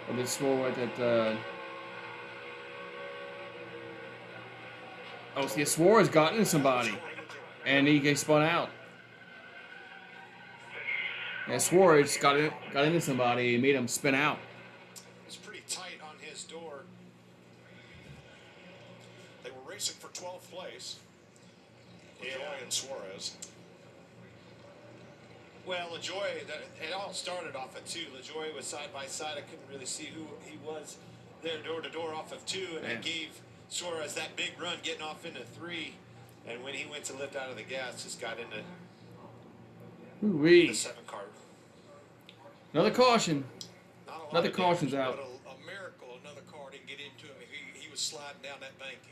Speaker 1: Or did Suarez at Oh, see, Suarez got into somebody, and he spun out. Yeah, Suarez got into somebody and made him spin out.
Speaker 7: It's pretty tight on his door. They were racing for 12th place. LaJoie and Suarez.
Speaker 2: Well, LaJoie, it all started off at 2. LaJoie was side by side. I couldn't really see who he was there door to door off of 2, and
Speaker 1: Man.
Speaker 2: it gave Suarez that big run getting off into 3. And when he went to lift out of the gas, just got into the
Speaker 1: Ooh-wee.
Speaker 2: 7 car.
Speaker 1: Another caution.
Speaker 6: Not a lot
Speaker 1: Another
Speaker 6: of
Speaker 1: caution's
Speaker 6: damage,
Speaker 1: out.
Speaker 6: But a miracle, another car didn't get into him. He was sliding down that banking.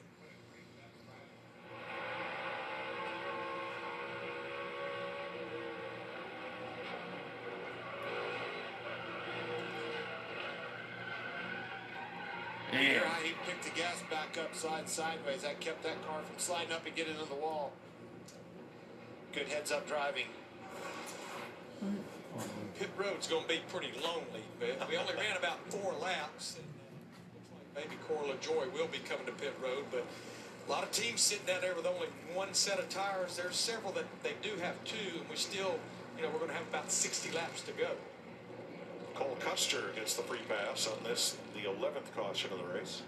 Speaker 2: Here, he picked the gas back up, slide sideways. That kept that car from sliding up and getting into the wall. Good heads-up driving.
Speaker 6: Pit road's going to be pretty lonely, but we only ran about 4 laps. And looks like maybe Corey LaJoie will be coming to pit road, but a lot of teams sitting down there with only 1 set of tires. There's several that they do have 2, and we still, we're going to have about 60 laps to go.
Speaker 7: Cole Custer gets the free pass on this, the 11th caution of the race.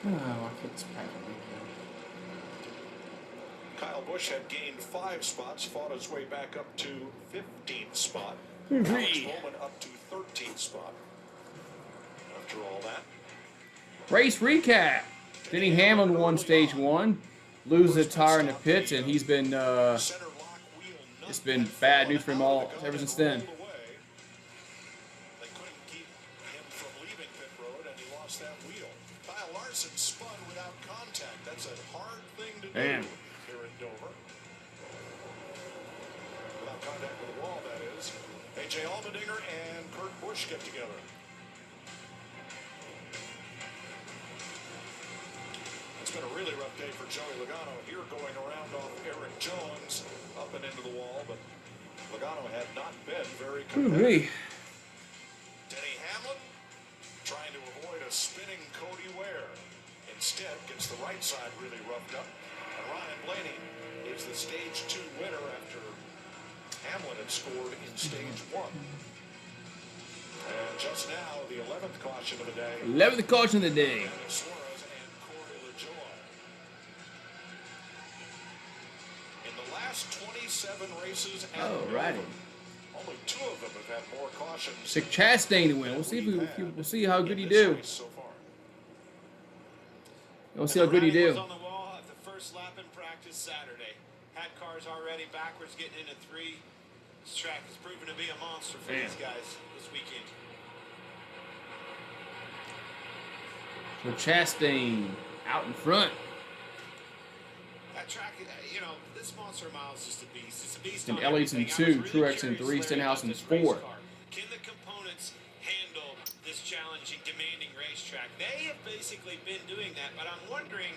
Speaker 1: Oh, I think it's
Speaker 7: Kyle Busch had gained 5 spots, fought his way back up to 15th spot.
Speaker 1: Alex
Speaker 7: Bowman up to 13th spot. After all that,
Speaker 1: Race recap. Denny Hamlin won stage 1. Loses a tire in the pits, and he's been
Speaker 7: center lock wheel nut
Speaker 1: it's been
Speaker 7: and
Speaker 1: bad
Speaker 7: fell
Speaker 1: news for him
Speaker 7: out
Speaker 1: all
Speaker 7: of the gun
Speaker 1: ever since
Speaker 7: and
Speaker 1: then.
Speaker 7: rolled away. They couldn't keep him from leaving pit road, and he lost that wheel. Kyle Larson spun without contact. That's a hard thing to do
Speaker 1: Man.
Speaker 7: here in Dover. Without contact with the wall, that is. A.J. Allmendinger and Kurt Busch get together. It's been a really rough day for Joey Logano here, going around off Eric Jones up and into the wall, but Logano had not been very competitive. Denny Hamlin trying to avoid a spinning Cody Ware. Instead, gets the right side really roughed up. And Ryan Blaney is the stage 2 winner after Hamlin had scored in stage 1. And just now, the 11th caution of the day.
Speaker 1: 11th caution of the day.
Speaker 7: Suarez and Corey LaJoie. In the last 27 races, at
Speaker 1: Alrighty.
Speaker 7: only 2 of them have had more cautions.
Speaker 1: Sick Chastain to win. We'll see we'll see how good you do.
Speaker 7: So far.
Speaker 1: We'll see how good you
Speaker 2: The writing
Speaker 1: do.
Speaker 2: was on the wall at the first lap in practice Saturday. Had cars already backwards getting into 3. This track has proven to be a monster for
Speaker 1: Man.
Speaker 2: these guys this weekend.
Speaker 1: So Chastain out in front.
Speaker 2: That track, you know, this Monster Mile is just a beast. It's a beast.
Speaker 1: And
Speaker 2: on
Speaker 1: Elliott's in
Speaker 2: everything.
Speaker 1: 2, Truex in 3, Stenhouse in 4.
Speaker 2: Can the components handle this challenging, demanding racetrack? They have basically been doing that, but I'm wondering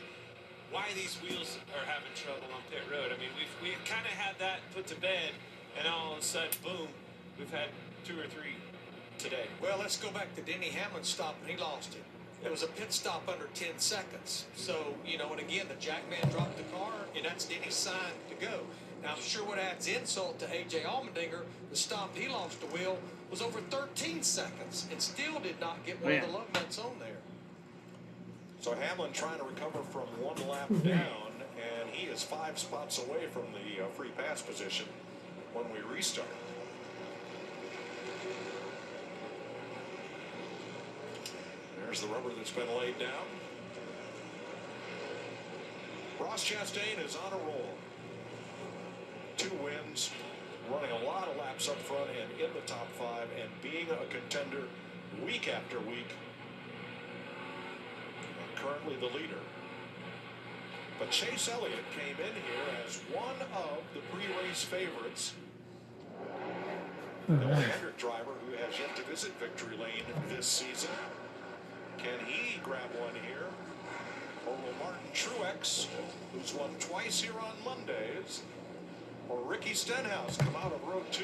Speaker 2: why these wheels are having trouble on pit road. I mean, we've kind of had that put to bed, and all of a sudden, boom, we've had 2 or 3 today.
Speaker 6: Well, let's go back to Denny Hamlin's stop, and he lost it. It was a pit stop under 10 seconds. So, you know, and again, the jackman dropped the car, and that's Denny's sign to go. Now, I'm sure what adds insult to A.J. Allmendinger, the stop he lost the wheel was over 13 seconds and still did not get one of the lug nuts on there.
Speaker 7: So Hamlin trying to recover from 1 lap down, and he is 5 spots away from the free pass position when we restart. There's the rubber that's been laid down. Ross Chastain is on a roll. 2 wins, running a lot of laps up front and in the top 5, and being a contender week after week. And currently the leader. But Chase Elliott came in here as one of the pre-race favorites. The only Hendrick driver who has yet to visit victory lane this season. Can he grab one here? Or will Martin Truex, who's won twice here on Mondays, or Ricky Stenhouse come out of row 2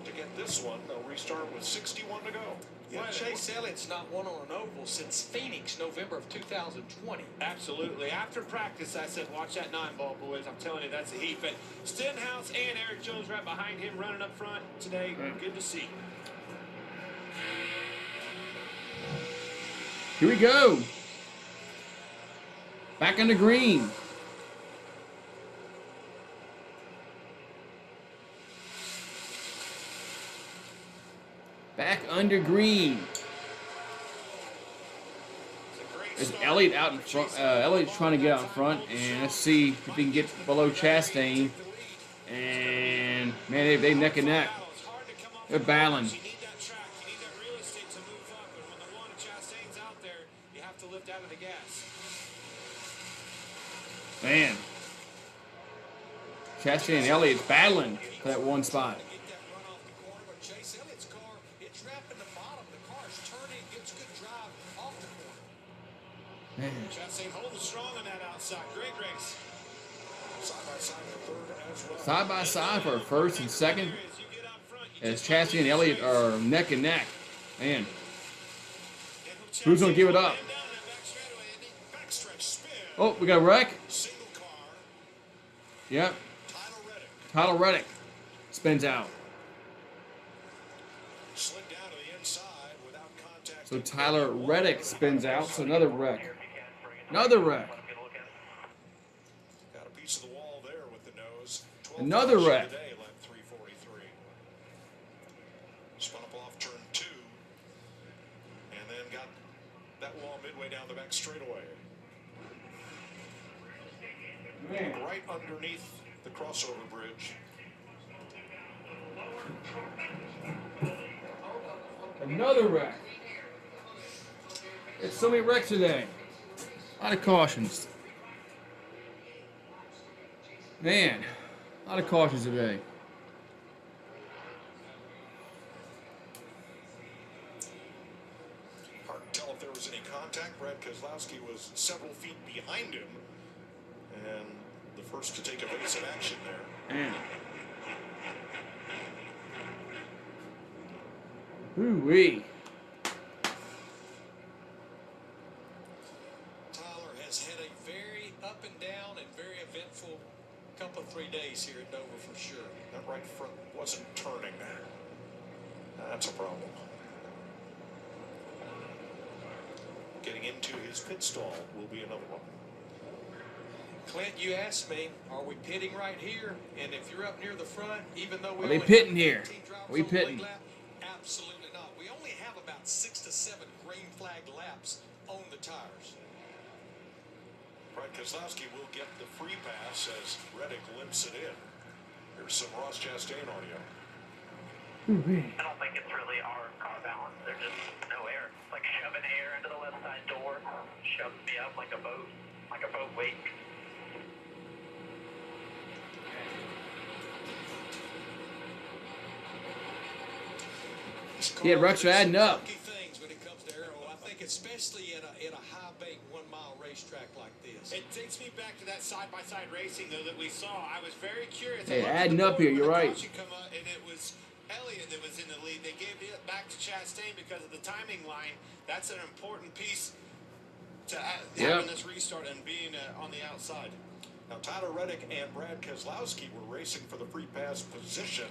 Speaker 7: to get this one? They'll restart with 61 to go.
Speaker 6: Yeah, Chase Elliott's not won on an oval since Phoenix, November of 2020.
Speaker 2: Absolutely. After practice, I said, watch that 9-ball, boys. I'm telling you, that's a heat. But Stenhouse and Eric Jones right behind him running up front today. Good to see.
Speaker 1: Here we go. Back on the green. Back under green. There's Elliott out in front. Elliott's trying to get out in front, and let's see if he can get below Chastain. And man, they neck and neck. They're battling.
Speaker 2: You need that track. You need that real estate to move up. And when the one Chastain's out there, you have to lift out of the gas.
Speaker 1: Man. Chastain and Elliott's battling for that one spot.
Speaker 6: Get that run off the corner, but Chase Elliott's car, it's wrapping the bottom. The car's turning, gets good drive off the corner.
Speaker 1: Man.
Speaker 2: Chastain holding strong on that outside. Great race.
Speaker 7: Side by side for third as well.
Speaker 1: Side by side for first and second. As Chastain and Elliott are neck and neck. Man. Who's going to give it up?
Speaker 7: Backstretch spin.
Speaker 1: Oh, we got a wreck.
Speaker 7: Single car.
Speaker 1: Yep.
Speaker 7: Tyler Reddick
Speaker 1: Tyler Reddick spins out.
Speaker 7: slid down to the inside without contact.
Speaker 1: So Tyler Reddick spins out. So another wreck. Another wreck.
Speaker 7: Got a piece of the wall there with the nose. 12
Speaker 1: Another
Speaker 7: finish
Speaker 1: wreck.
Speaker 7: today, lap 343. Spun up off turn 2. And then got that wall midway down the back straightaway. Right underneath the crossover bridge.
Speaker 1: Another wreck. It's so many wrecks today. A lot of cautions. Man, a lot of cautions today.
Speaker 7: Hard to tell if there was any contact. Brad Keselowski was several feet behind him. And the first to take evasive action there.
Speaker 1: Man. Ooh-wee.
Speaker 6: Tyler has had a very up and down and very eventful couple of 3 days here at Dover for sure.
Speaker 7: That right front wasn't turning. That's a problem. Getting into his pit stall will be another one.
Speaker 6: Clint, you asked me, are we pitting right here? And if you're up near the front, even though we
Speaker 1: Are they
Speaker 6: only
Speaker 1: pitting
Speaker 6: have
Speaker 1: here?
Speaker 6: 15 drivers
Speaker 1: Are we
Speaker 6: on the lead
Speaker 1: pitting?
Speaker 6: lap, absolutely not. We only have about 6 to 7 green flag laps on the tires.
Speaker 7: Brad Keselowski will get the free pass as Reddick limps it in. Here's some Ross Chastain audio.
Speaker 9: I don't think it's really our car balance. There's just no air. It's like shoving air into the left side door. shoved me up like a boat wake.
Speaker 1: Yeah, Rex are adding up.
Speaker 6: Things when it comes to aero, I think especially in a high bank 1 mile racetrack like this.
Speaker 2: It takes me back to that side-by-side racing though that we saw. I was very curious.
Speaker 1: Hey, adding up here, you're right.
Speaker 2: And it was Elliott that was in the lead. They gave it back to Chastain because of the timing line. That's an important piece to having this restart and being on the outside.
Speaker 7: Now, Tyler Reddick and Brad Keselowski were racing for the free pass position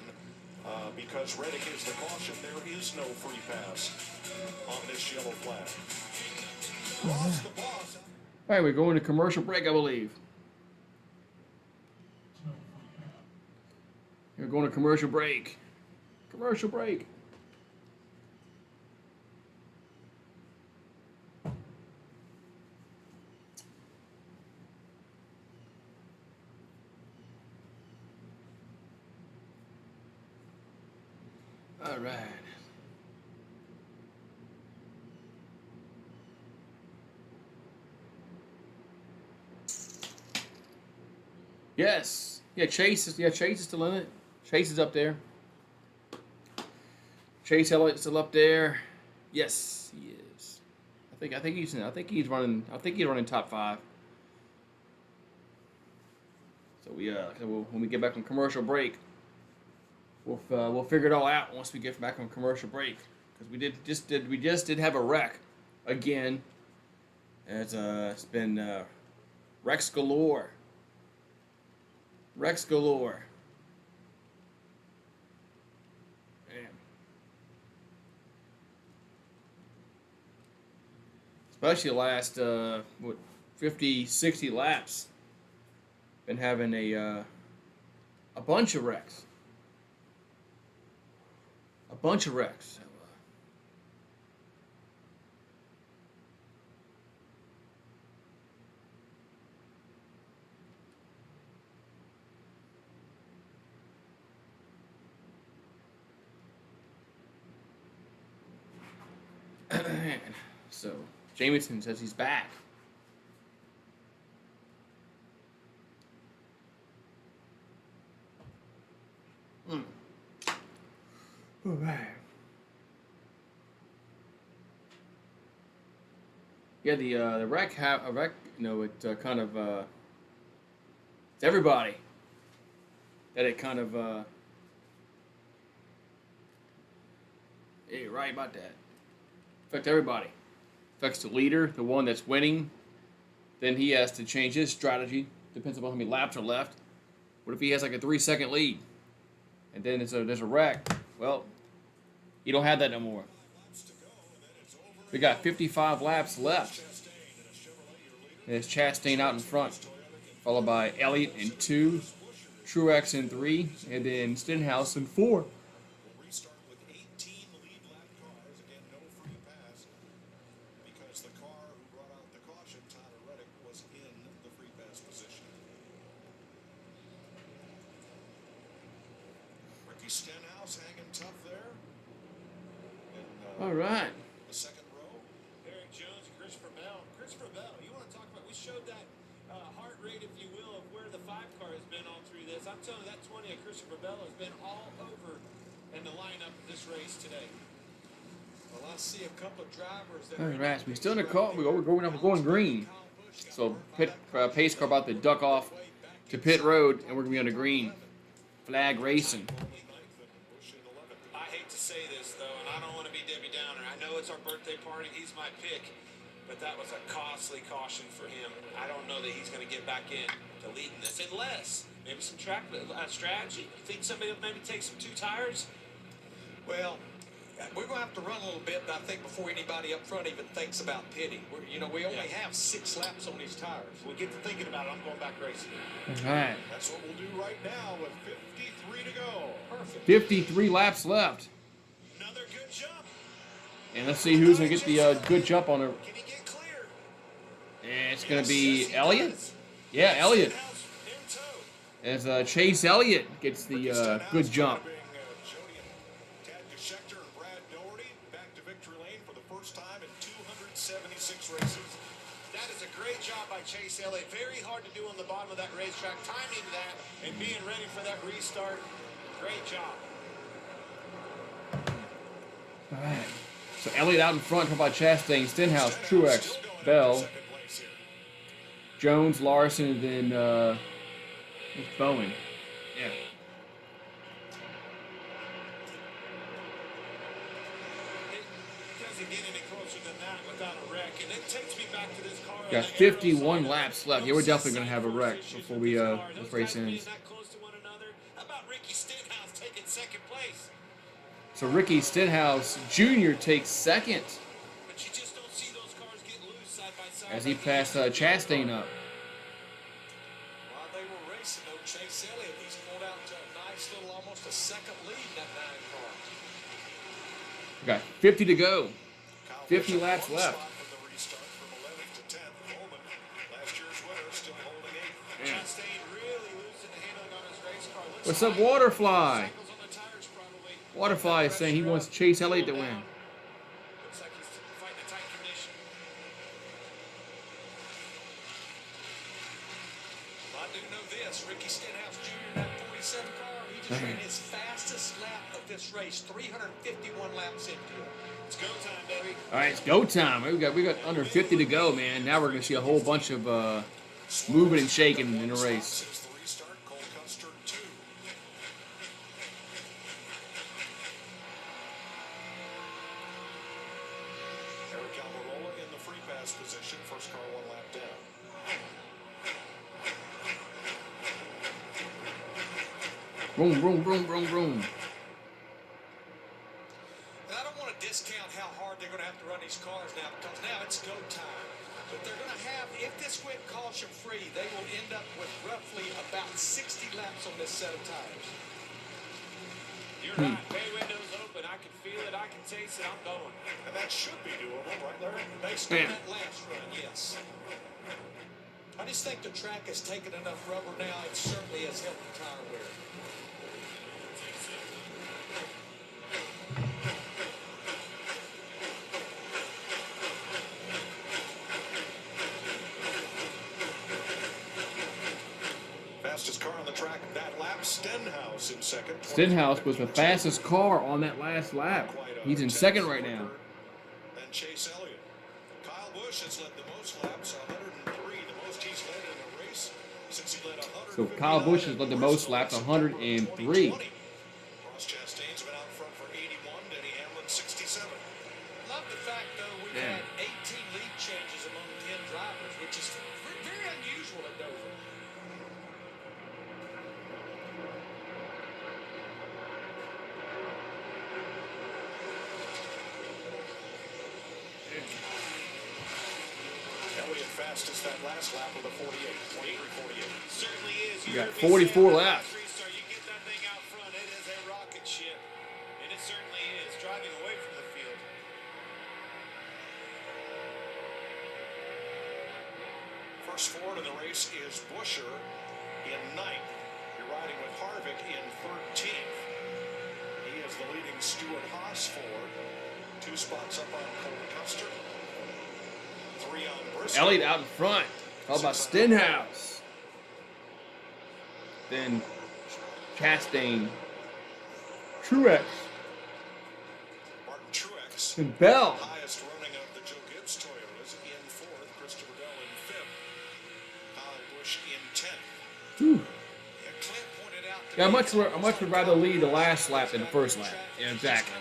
Speaker 7: because Reddick is the caution. There is no free pass on this yellow flag. Ross the boss.
Speaker 1: All right, we're going to commercial break, I believe. We're going to commercial break. Commercial break. All right. Yes. Yeah, Chase is still in it. Chase is up there. Chase Elliott still up there. Yes, he is. I think he's running top 5. So when we get back from commercial break, we'll figure it all out once we get back from commercial break, because we just did have a wreck again. It's been wrecks galore. Wrecks galore. Man. Especially the last 50, 60 laps. Been having a bunch of wrecks. A bunch of wrecks. So, Jameson says he's back. All right. Yeah, the wreck, it kind of it's everybody that it kind of yeah, you're right about that. Affects everybody. Affects the leader, the one that's winning. Then he has to change his strategy. Depends upon how many laps are left. What if he has like a 3-second lead? And then there's a wreck. Well, you don't have that no more. We got 55 laps left. And it's Chastain out in front, followed by Elliott in 2, Truex in 3, and then Stenhouse in 4.
Speaker 7: Stenhouse hanging tough there.
Speaker 1: All right.
Speaker 7: The second row.
Speaker 2: Eric Jones and Christopher Bell. Christopher Bell, you want to talk about, we showed that heart rate, if you will, of where the 5 car has been all through this. I'm telling you, that 20 of Christopher Bell has been all over in the lineup of this race today.
Speaker 6: Well, I see a couple of drivers that
Speaker 1: All right, we're still in the car. We're going green. So pace car about to duck off to pit road, and we're gonna be on the green. Flag racing.
Speaker 2: I hate to say this though, and I don't want to be Debbie Downer. I know it's our birthday party. He's my pick, but that was a costly caution for him. I don't know that he's going to get back in to leading this, unless maybe some track strategy. You think somebody will maybe take some 2 tires?
Speaker 6: Well, we're going to have to run a little bit, I think, before anybody up front even thinks about pitting. We only have 6 laps on these tires.
Speaker 2: We'll get to thinking about it. I'm going back racing.
Speaker 1: All right.
Speaker 7: That's what we'll do right now with 53 to go. Perfect.
Speaker 1: 53 laps left.
Speaker 2: Another good jump.
Speaker 1: And let's see who's going to get the good jump on her.
Speaker 2: Can he get clear?
Speaker 1: And it's going to be Elliott. Yeah, Elliott. As Chase Elliott gets the good jump.
Speaker 7: Schechter and Brad Doherty back to victory lane for the first time in 276 races.
Speaker 2: That is a great job by Chase Elliott. Very hard to do on the bottom of that racetrack. Timing that and being ready for that restart. Great job.
Speaker 1: All right. So Elliott out in front, talking about Chastain, Stenhouse, Truex, Bell, Jones, Larson, and then Bowen. Yeah.
Speaker 2: Doesn't get any closer than that without a wreck. And it takes me back to this car.
Speaker 1: Got 51 laps left. Yeah, we're definitely going to have a wreck before we this race ends.
Speaker 2: How about Ricky Stenhouse taking second place?
Speaker 1: So Ricky Stenhouse Jr. takes second
Speaker 2: But you just don't see those cars get loose side by side.
Speaker 1: as he passed Chastain up.
Speaker 6: While they were racing, though, Chase Elliott, he's pulled out to a nice little, almost a second lead in that 9 car.
Speaker 1: We got 50 to go.
Speaker 7: Kyle
Speaker 1: 50
Speaker 7: Busch
Speaker 1: laps
Speaker 7: one
Speaker 1: left.
Speaker 7: spot from the restart from 11th to 10th. Bowman, last year's winner, still holding 8th.
Speaker 2: Chastain really losing the handling on his race car. Looks
Speaker 1: What's up,
Speaker 2: like
Speaker 1: Waterfly?
Speaker 2: cycles on the tires probably.
Speaker 1: Waterfly is saying he wants Chase Elliott to win.
Speaker 2: Looks like he's fighting a tight condition.
Speaker 6: I do know this. Ricky Stenhouse Jr. in that 47 car, he just ran his fastest lap of this race, 351 laps into it.
Speaker 2: It's go time, baby.
Speaker 1: All right, it's go time. We got under 50 to go, man. Now we're going to see a whole bunch of moving and shaking in the race.
Speaker 7: Since the restart, Cole Custer 2. Eric Almirola in the free pass position. First car 1 lap down.
Speaker 1: Boom, boom, boom, boom, boom.
Speaker 6: And I don't want to discount how hard they're going to have to run these cars now, because now it's go time. But they're going to have, if this went caution free, they will end up with roughly about 60 laps on this set of tires.
Speaker 2: You're right. Bay window's open. I can feel it. I can taste it. I'm going.
Speaker 7: And that should be doable, right, Larry?
Speaker 6: Based on that last run, yes. I just think the track has taken enough rubber now. It certainly has helped the tire wear.
Speaker 7: Fastest car on the track that lap, Stenhouse in second.
Speaker 1: Stenhouse was the fastest car on that last lap. He's in second right now.
Speaker 7: And Chase Elliott. Kyle Busch has led the most laps, 103, the most he's led in a race since he led 100.
Speaker 1: So Kyle Busch has led the most laps, 103.
Speaker 7: Ross Chastain's been out front for 81, Denny Hamlin 67.
Speaker 6: Love the fact, though, we've had 18 lead changes among 10 drivers, which is very unusual at Dover.
Speaker 7: Elliott fastest that last lap with a 48, 23-48.
Speaker 2: Certainly is.
Speaker 1: You got 44 laps.
Speaker 2: Restart. You get that thing out front. It is a rocket ship. And it certainly is. Driving away from the field.
Speaker 7: First forward in the race is Buescher in 9th. You're riding with Harvick in 13th. He is the leading Stewart Haas forward. 2 spots up on Cole Custer. 3 on Briscoe.
Speaker 1: Elliott out in front. How about Stenhouse? Then Chastain, Truex,
Speaker 7: Martin Truex.
Speaker 1: and Bell.
Speaker 7: Highest running of the Joe Gibbs Toyotas in 4th. Christopher Bell in 5th. Kyle Busch in 10th.
Speaker 1: Whew.
Speaker 6: Yeah, Clint pointed out to
Speaker 1: Yeah,
Speaker 6: me
Speaker 1: I much would rather lead the last lap than the first lap. Yeah, exactly.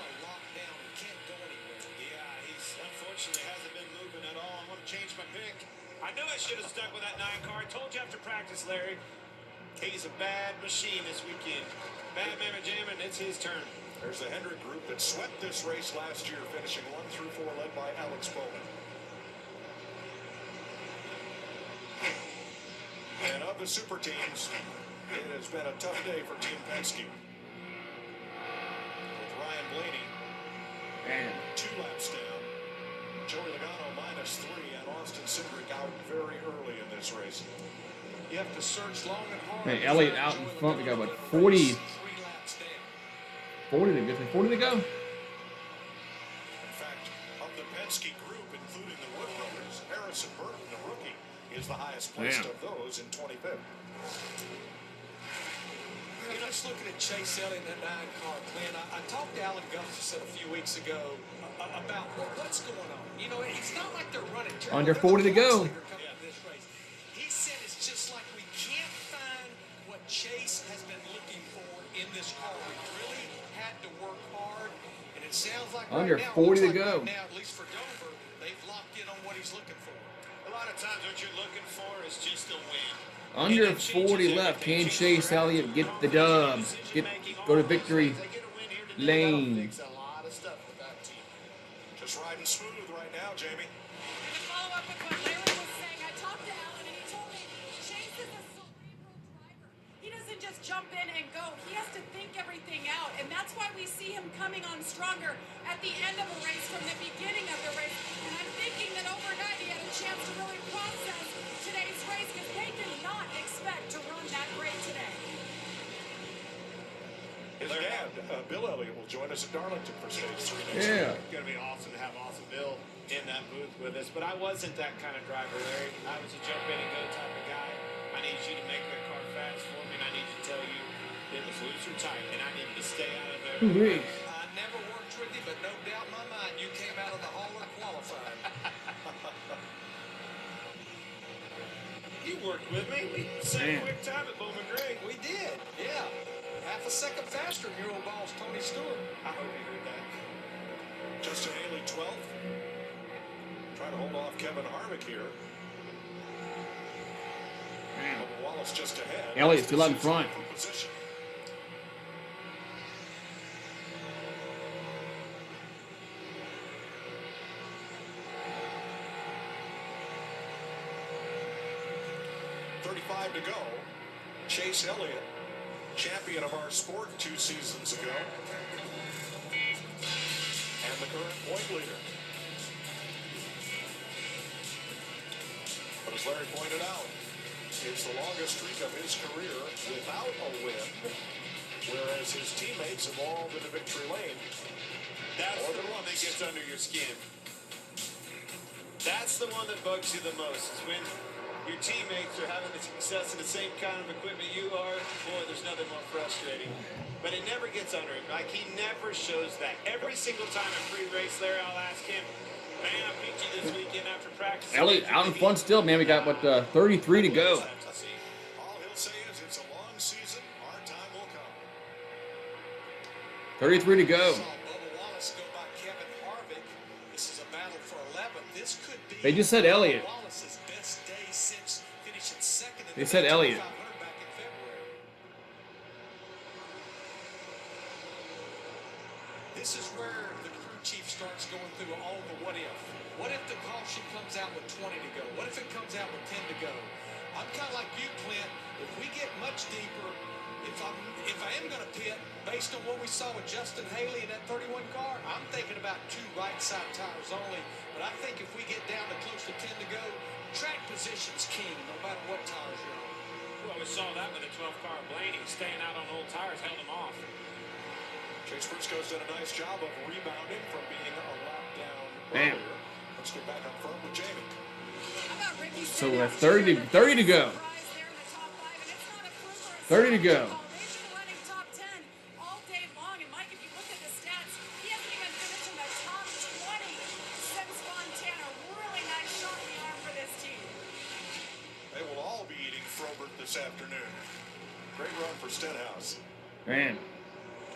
Speaker 2: Yeah, he's unfortunately hasn't been moving at all. I'm going to change my pick. I knew I should have stuck with that 9 car. I told you after practice, Larry. He's a bad machine this weekend. Bad mamma jammin', it's his turn.
Speaker 7: There's the Hendrick group that swept this race last year, finishing 1 through 4, led by Alex Bowman. And of the super teams, it has been a tough day for Team Penske. With Ryan Blaney
Speaker 1: Man.
Speaker 7: 2 laps down, Joey Logano -3, and Austin Cindric out very early in this race.
Speaker 6: You have to search long and hard.
Speaker 1: Man, Elliott out in front. We got what, 40
Speaker 6: 3 laps down.
Speaker 1: 40 to go. 40 to go.
Speaker 7: In fact, of the Penske group, including the Wood brothers, Harrison Burton, the is the highest placed
Speaker 1: Damn.
Speaker 7: of those in 25th.
Speaker 6: You know, just looking at Chase Elliott in that 9 car, Clint, I talked to Alan Gustafson a few weeks ago about what's going on. You know, it's not like they're running terrible.
Speaker 1: Under
Speaker 6: They're
Speaker 1: 40
Speaker 6: the
Speaker 1: to go.
Speaker 6: points leader coming into this race. He said it's just like we can't find what Chase has been looking for in this car. We really had to work hard, and it sounds like
Speaker 1: Under
Speaker 6: right now,
Speaker 1: 40 to
Speaker 6: it looks like
Speaker 1: go.
Speaker 6: right now, at least for Dover, they've locked in on what he's looking for.
Speaker 2: A lot of times what you're looking for is just a win.
Speaker 1: Under
Speaker 2: And it changes
Speaker 1: 40 left.
Speaker 2: everything.
Speaker 1: Can Chase Elliott get the dub? Go to victory
Speaker 2: They get a win here today,
Speaker 1: lane.
Speaker 2: that'll fix a lot of stuff with that team.
Speaker 7: Just riding smooth right now, Jamie.
Speaker 8: To follow up with what Larry was saying, I talked to Alan and he told me Chase is a cerebral driver. He doesn't just jump in and go. He has to think everything out, and that's why we see him coming on stronger at the end of a race from the beginning of the race. And I'm thinking that overnight he had a chance to really process today's race because they did not expect to run that great today.
Speaker 7: His dad, Bill Elliott, will join us at Darlington for stage 3 next
Speaker 1: Yeah.
Speaker 2: It's going to be awesome to have Awesome Bill in that booth with us. But I wasn't that kind of driver, Larry. I was a jump in and go type of guy. I needed you to make that car fast for me, and I need to tell you it was loose or tight, and I needed to stay out of there.
Speaker 1: Ooh-wee.
Speaker 6: I never worked with you, but no doubt in my mind you came out of the hauler qualified.
Speaker 2: You worked with me. We set a
Speaker 1: Man.
Speaker 2: quick time at Bowman Gray.
Speaker 6: We did, yeah. Half a second faster than your old boss, Tony Stewart.
Speaker 2: I hope you heard that.
Speaker 7: Justin Haley, 12th. Trying to hold off Kevin Harvick here. Bubba Wallace just ahead.
Speaker 1: Elliott still out in front.
Speaker 7: Position. .35 to go. Chase Elliott, champion of our sport 2 seasons ago, and the current point leader. But as Larry pointed out, it's the longest streak of his career without a win, whereas his teammates have all been to victory lane.
Speaker 2: That's the one that gets under your skin. That's the one that bugs you the most, is when your teammates are having the success in the same kind of equipment you are. Boy, there's nothing more frustrating. But it never gets under him. Like, he never shows that. Every single time in pre-race there, I'll ask him, man, I beat you this weekend after practice.
Speaker 1: Elliott out in front still, man. We got, what, 33 to go.
Speaker 7: All he'll say is it's a long season. Our time will come.
Speaker 1: 33 to go.
Speaker 6: Saw Bubba Wallace go by Kevin Harvick. This is a battle for 11th. This could be
Speaker 1: They just said Elliott.
Speaker 6: Bubba Wallace's best day since finishing second in
Speaker 1: They
Speaker 6: the
Speaker 1: said Elliott.
Speaker 6: 500 back in February. This is where the crew chief starts going through all the what if. What if the caution comes out with 20 to go? What if it comes out with 10 to go? I'm kind of like you, Clint. If we get much deeper, if I am going to pit based on what we saw with Justin Haley in that 31 car, I'm thinking about 2 right side tires only. But I think if we get down to close to 10 to go, track position's king, no matter what tires you're on.
Speaker 2: Well, we saw that with the 12 car Blaney. Staying out on old tires held him off.
Speaker 7: Chase Briscoe's done a nice job of rebounding from being a lap down
Speaker 1: Man.
Speaker 7: earlier. Let's get back up front with Jamie.
Speaker 8: How about Ricky
Speaker 1: So
Speaker 8: Stenhouse
Speaker 1: we're 30
Speaker 8: Jr.?
Speaker 1: 30 to go.
Speaker 8: Surprise there in the top 5, and it's not a fluke or a
Speaker 1: 30 to go.
Speaker 8: call. They've been running top 10 all day long, and Mike, if you look at the stats, he hasn't even finished in the top 20 since Montana. Really nice shot in the arm for this team.
Speaker 7: They will all be eating Frobert this afternoon. Great run for Stenhouse.
Speaker 1: Man.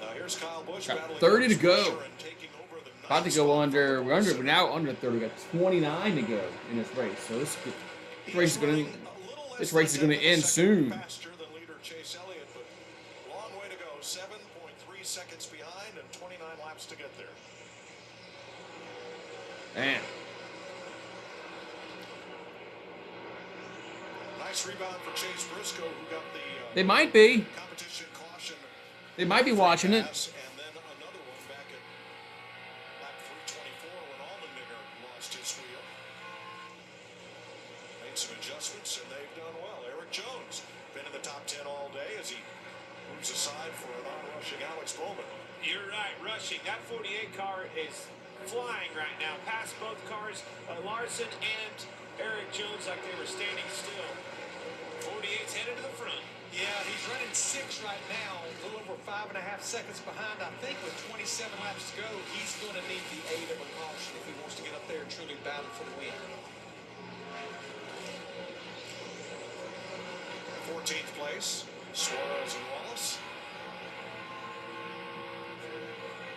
Speaker 7: Now here's Kyle Busch
Speaker 1: Got
Speaker 7: battling
Speaker 1: 30 to
Speaker 7: against
Speaker 1: go.
Speaker 7: pressure and taking over the
Speaker 1: About to
Speaker 7: ninth
Speaker 1: go
Speaker 7: spot
Speaker 1: under.
Speaker 7: for
Speaker 1: We're under.
Speaker 7: Wilson.
Speaker 1: We're now under 30. We got 29 to go in this race. So this race is going to. This race is going to end soon.
Speaker 7: Faster than leader Chase Elliott, but long way to go. 7.3 seconds behind and 29 laps to get there.
Speaker 1: Man.
Speaker 7: Nice rebound for Chase Briscoe, who got the
Speaker 1: They might be.
Speaker 7: competition caution.
Speaker 1: They might be watching it.
Speaker 7: pass, and then another one back at lap 324 when Allmendinger lost his wheel. Made some adjustments, and they've done well. Eric Jones been in the top 10 all day as he moves aside for a non-rushing Alex Bowman.
Speaker 2: You're right, rushing. That 48 car is flying right now. Past both cars, Larson and Eric Jones like they were standing still. 48's headed to the front.
Speaker 6: Yeah, he's running 6 right now, a little over 5.5 seconds behind. I think with 27 laps to go, he's going to need the aid of a caution if he wants to get up there and truly battle for the win.
Speaker 7: 14th place, Suarez and Wallace.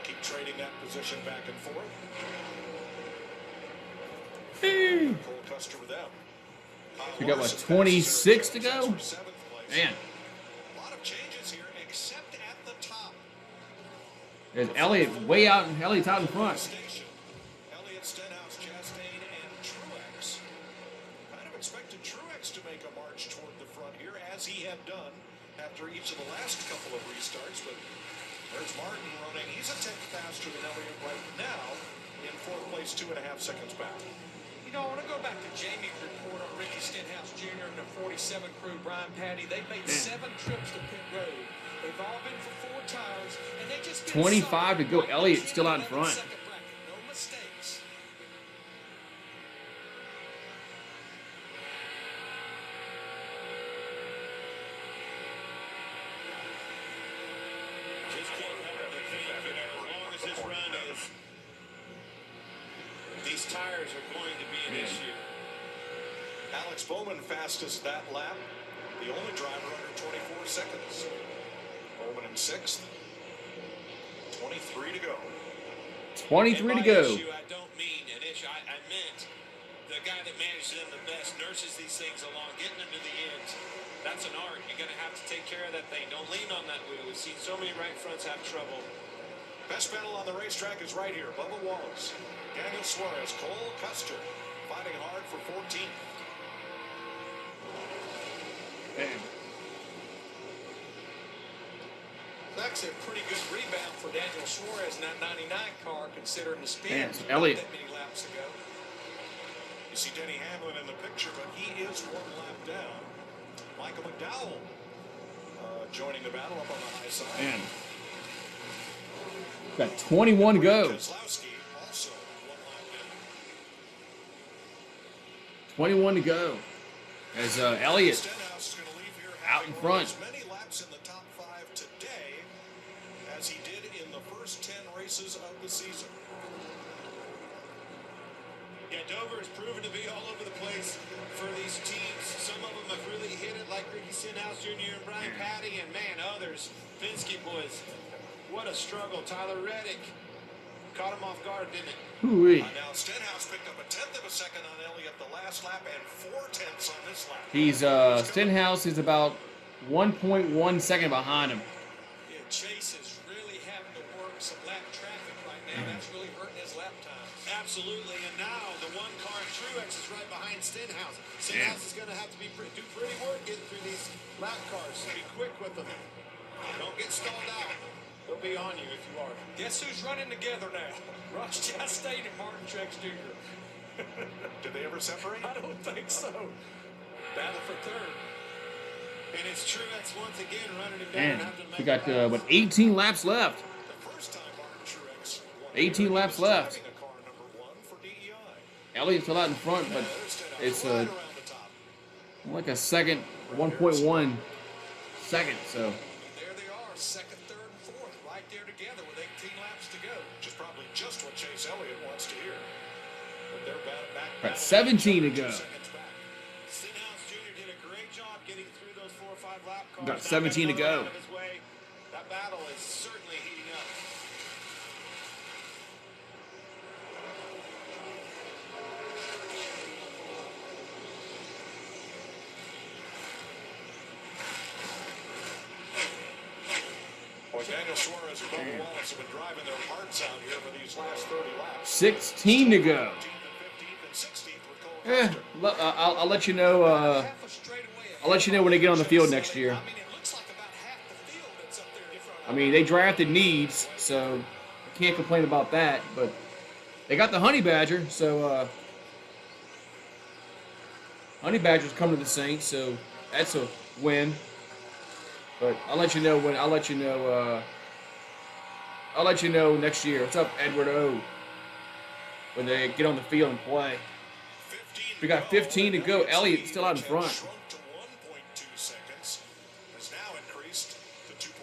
Speaker 7: Keep trading that position back and forth. Cole Custer with them.
Speaker 1: We got, what, 26 to go? Man.
Speaker 7: A lot of changes here, except at the top.
Speaker 1: There's Elliott way out, and Elliott's out in front.
Speaker 7: Station. Elliott, Stenhouse, Chastain, and Truex. Kind of expected Truex to make a march toward the front here, as he had done after each of the last couple of restarts. But there's Martin running. He's a tenth faster than Elliott right now in 4th place, 2.5 seconds back.
Speaker 6: You know, I want to go back to Jamie's report on Ricky Stenhouse Jr. and the 47 crew, Brian Patty. They made 7 trips to pit road. They've all been for 4 tires, and they just
Speaker 1: 25 to go. Elliott still out in front.
Speaker 6: No mistakes.
Speaker 2: Just can't help but think, you know, as long as this run is, these tires are going to be an issue.
Speaker 7: Alex Bowman fastest that lap. The only driver under 24 seconds. Bowman in 6th. 23 to go.
Speaker 1: 23 to go.
Speaker 2: Issue, I don't mean an issue. I meant the guy that manages them the best, nurses these things along, getting them to the end. That's an art. You're going to have to take care of that thing. Don't lean on that wheel. We've seen so many right fronts have trouble.
Speaker 7: Best battle on the racetrack is right here. Bubba Wallace, Daniel Suarez, Cole Custer fighting hard for 14th.
Speaker 6: It's actually a pretty good rebound for Daniel Suarez in that 99 car, considering the speed.
Speaker 1: Man, Elliott.
Speaker 6: That many laps ago.
Speaker 7: You see Denny Hamlin in the picture, but he is 1 lap down. Michael McDowell joining the battle up on the high side.
Speaker 1: Man. Got 21 to go.
Speaker 7: Keselowski also 1 lap down.
Speaker 1: 21 to go. As Elliott
Speaker 7: Stenhouse is going to leave here
Speaker 1: out in
Speaker 7: having
Speaker 1: front.
Speaker 7: as many laps in the top 5 today as he did in the first 10 races of the season.
Speaker 2: Yeah, Dover has proven to be all over the place for these teams. Some of them have really hit it, like Ricky Stenhouse Jr. and Brian Patty, and man, others. Penske boys, what a struggle. Tyler Reddick caught him off guard, didn't it?
Speaker 1: Hoo-wee.
Speaker 7: Now Stenhouse picked up 1/10 of a second on Elliott the last lap and 4/10 on this lap.
Speaker 1: He's Stenhouse is about 1.1 second behind him.
Speaker 6: Yeah, Chase is really having to work some lap traffic right now. That's really hurting his lap times.
Speaker 2: Absolutely, and now the one car in Truex is right behind Stenhouse. Stenhouse is going to have to do pretty work getting through these lap cars. So be quick with them. Don't get stalled out. They'll be on you if you are.
Speaker 6: Guess who's running together now? Ross Chastain and Martin Truex Jr.
Speaker 7: Did they ever separate?
Speaker 6: I don't think so. Battle for third.
Speaker 2: And it's Truex once again running him
Speaker 1: Man,
Speaker 2: down. Having to
Speaker 1: we
Speaker 2: make
Speaker 1: got what 18 laps left.
Speaker 7: The first time Martin Truex won
Speaker 1: 18 laps left.
Speaker 7: driving a car number 1 for DEI.
Speaker 1: Elliott's still out in front, but it's
Speaker 7: right around the top.
Speaker 1: like a second, 1.1 second. So
Speaker 6: There they are, second, third, and fourth, right there together with 18 laps to go.
Speaker 7: Which is probably just what Chase Elliott wants to hear. But they're back.
Speaker 1: got 17 to go.
Speaker 7: 2 seconds back.
Speaker 2: Stenhouse Jr. did a great job getting through those 4 or 5 lap cars.
Speaker 1: Got
Speaker 2: Now
Speaker 1: 17 to
Speaker 2: got another
Speaker 1: go.
Speaker 2: one out of his way. That battle is certainly heating up.
Speaker 7: Boy, Daniel Suarez and Bubba Wallace have been driving their hearts out here for these last 30 laps.
Speaker 1: 16 to go.
Speaker 7: 14th and 15th and 16th with Cole Custer.
Speaker 1: I'll let you know.
Speaker 6: Half a straightaway
Speaker 1: I'll let you know when they get on the field next year.
Speaker 6: I mean, it looks like about half the field that's up there in front of
Speaker 1: I mean, they drafted needs, so I can't complain about that. But they got the Honey Badger, so Honey Badger's coming to the Saints, so that's a win. But I'll let you know when. I'll let you know next year. What's up, Edward O? When they get on the field and play.
Speaker 7: 15
Speaker 1: We got 15 to go. Elliott still out in front.
Speaker 7: Shrunk to 1.2 seconds. Has now increased to 2.1.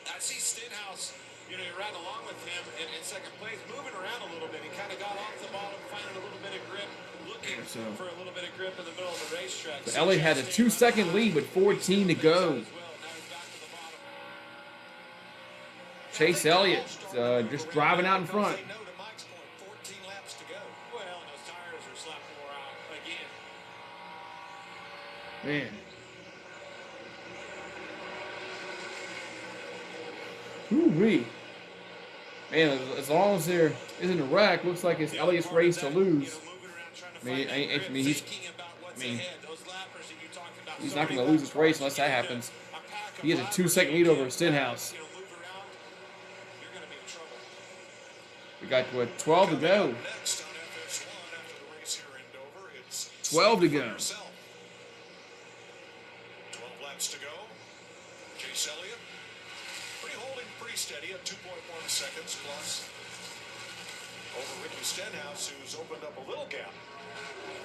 Speaker 6: I see Stenhouse, you ride along with him in second place, moving around a little bit. He kind of got off the bottom, finding a little bit of grip, looking for a little bit of grip in the middle of the racetrack.
Speaker 1: So Elliott had a 2-second lead with 14 to go. Chase Elliott just driving out in front.
Speaker 6: No to Mike's point, 14 laps to go. Well, and those tires are slapping more out again.
Speaker 1: Man. Woo-wee. Man, as long as there isn't a wreck, looks like it's Elliott's race to lose. He's not going to lose this race unless that happens. He has a 2-second lead over Stenhouse. We got 12 to go. 12 to go.
Speaker 7: 12 laps to go. Chase Elliott holding pretty steady at 2.1 seconds plus over Ricky Stenhouse, who's opened up a little gap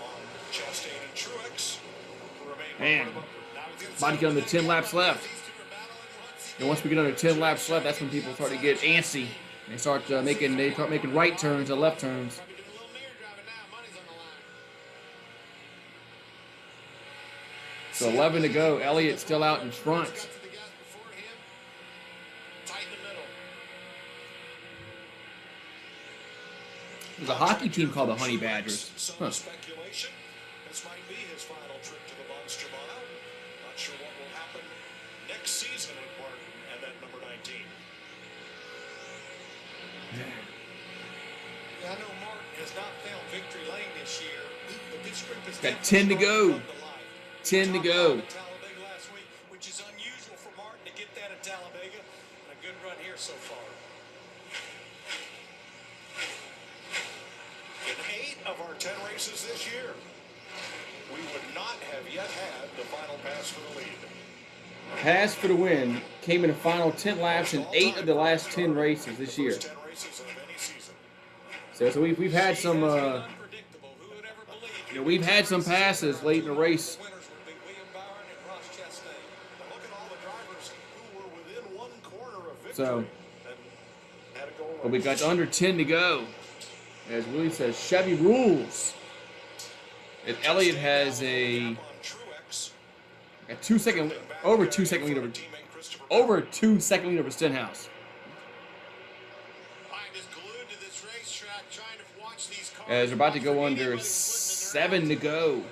Speaker 7: on Chastain and Truex, who remain
Speaker 1: Man, about to get under 10 laps left. And once we get under 10 laps left, that's when people start to get antsy. They start making right turns and left turns. So 11 to go. Elliott still out in front. There's a hockey team called the Honey Badgers. Huh.
Speaker 7: Speculation. This might be his final trip to the Monster Mile. Not sure what will happen next season with Martin and that number 19.
Speaker 6: Yeah, I know Martin has not found victory lane this year, but this group has
Speaker 1: Got 10 to go. 10 to go.
Speaker 6: Talladega last week, which is unusual for Martin to get that at Talladega, and a good run here so far.
Speaker 7: In 8 of our 10 races this year, we would not have yet had the final pass for the lead.
Speaker 1: Pass for the win came in the final 10 laps in 8 of the last 10 races this year.
Speaker 7: 10 races of any season.
Speaker 1: So we've had some we've had some passes late in the race.
Speaker 7: Winners would be William Byron and Ross Chastain. And look at all the drivers who were within one corner of victory.
Speaker 1: So,
Speaker 7: and had to go away.
Speaker 1: but we got under 10 to go. As Willie says, Chevy rules. If Elliott has a 2-second lead over 2-second lead over Stenhouse. As we're about to go under 7 to go.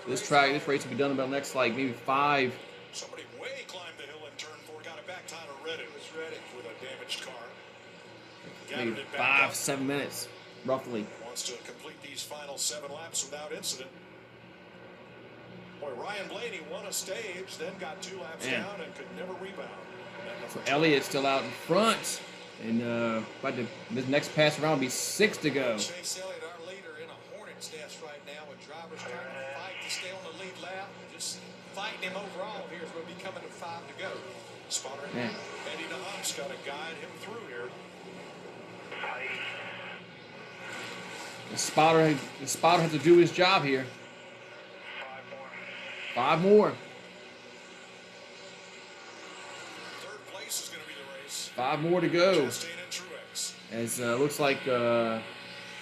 Speaker 1: This race will be done about the next maybe 5.
Speaker 7: Somebody way climbed the hill in turn 4, got it back. Tyler Reddick was Reddick with a damaged car.
Speaker 1: Maybe 5-7 minutes, roughly.
Speaker 7: Wants to complete these final 7 laps without incident. Boy, Ryan Blaney won a stage, then got 2 laps down and could never rebound.
Speaker 1: So Elliott's still out in front. And this next pass around will be 6 to go.
Speaker 6: Chase Elliott, our leader, in a hornet's nest right now with drivers trying to fight to stay on the lead lap. Just fighting him overall here as we'll be coming to 5 to go.
Speaker 7: Spotter, Eddie DeHaan's got to guide him through here.
Speaker 1: The spotter has to do his job here. 5 more.
Speaker 7: Third place is going to be the race.
Speaker 1: 5 more to go.
Speaker 7: Chastain and Truex.
Speaker 1: As looks like I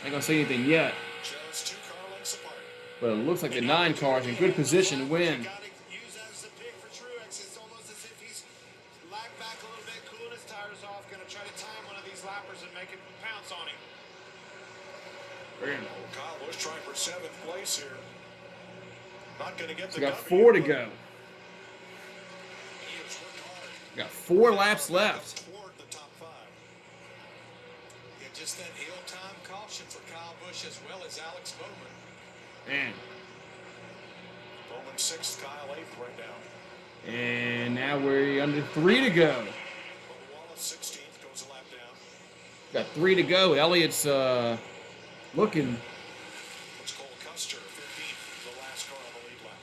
Speaker 1: ain't gonna say anything yet.
Speaker 7: Just 2 car lengths apart.
Speaker 1: But it looks like the 9 car's in good position to win.
Speaker 6: Got to use that as a pick for Truex. It's almost as if he's lagged back a little bit, cooling his tires off, going to try to time one of these lappers and make it pounce on him.
Speaker 7: Kyle Busch trying for 7th place here. Not going to get the
Speaker 1: We got
Speaker 7: W,
Speaker 1: 4 to
Speaker 7: but
Speaker 1: go.
Speaker 7: he has worked hard.
Speaker 1: We got 4 laps left.
Speaker 7: Toward the top 5.
Speaker 6: Yeah, just that hill time caution for Kyle Busch as well as Alex Bowman.
Speaker 1: Man.
Speaker 7: Bowman 6th, Kyle 8th right now.
Speaker 1: And now we're under 3 to go.
Speaker 7: Bubba Wallace 16th, goes a lap down.
Speaker 1: Got 3 to go. Elliott's looking.
Speaker 7: It's Cole Custer, 15th, the last car on the lead lap.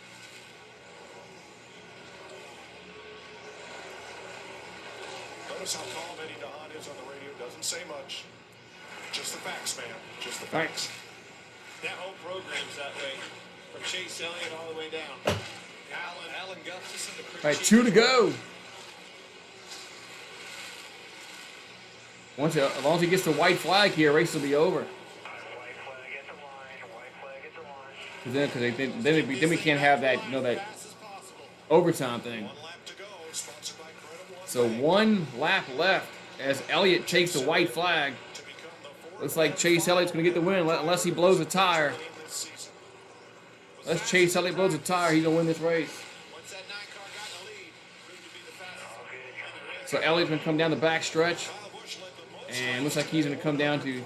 Speaker 7: Notice how calm Eddie DeHaan is on the radio. Doesn't say much. Just the facts, man. Just the facts.
Speaker 2: That whole program's that way. From Chase Elliott all the way down.
Speaker 6: Alan Gustafson, the crew
Speaker 1: All right,
Speaker 6: chief.
Speaker 1: 2 to go. As long as he gets the white flag here, race will be over.
Speaker 9: White flag at the line. White flag at the line.
Speaker 1: Because then we can't have that, you know, that overtime thing.
Speaker 7: 1 lap to go, sponsored by Credit One
Speaker 1: So
Speaker 7: Bank.
Speaker 1: 1 lap left as Elliott takes the white flag.
Speaker 7: To become the 4th
Speaker 1: Looks like Chase Elliott's going to get the win unless he blows a tire.
Speaker 7: winning this season.
Speaker 1: Unless Chase Elliott blows a tire, he's going to win this race.
Speaker 6: Once that 9 car got in the lead, proved to be the fastest.
Speaker 1: So Elliott's going to come down the back stretch.
Speaker 7: Kyle Busch led the most
Speaker 1: And looks like he's going to come down to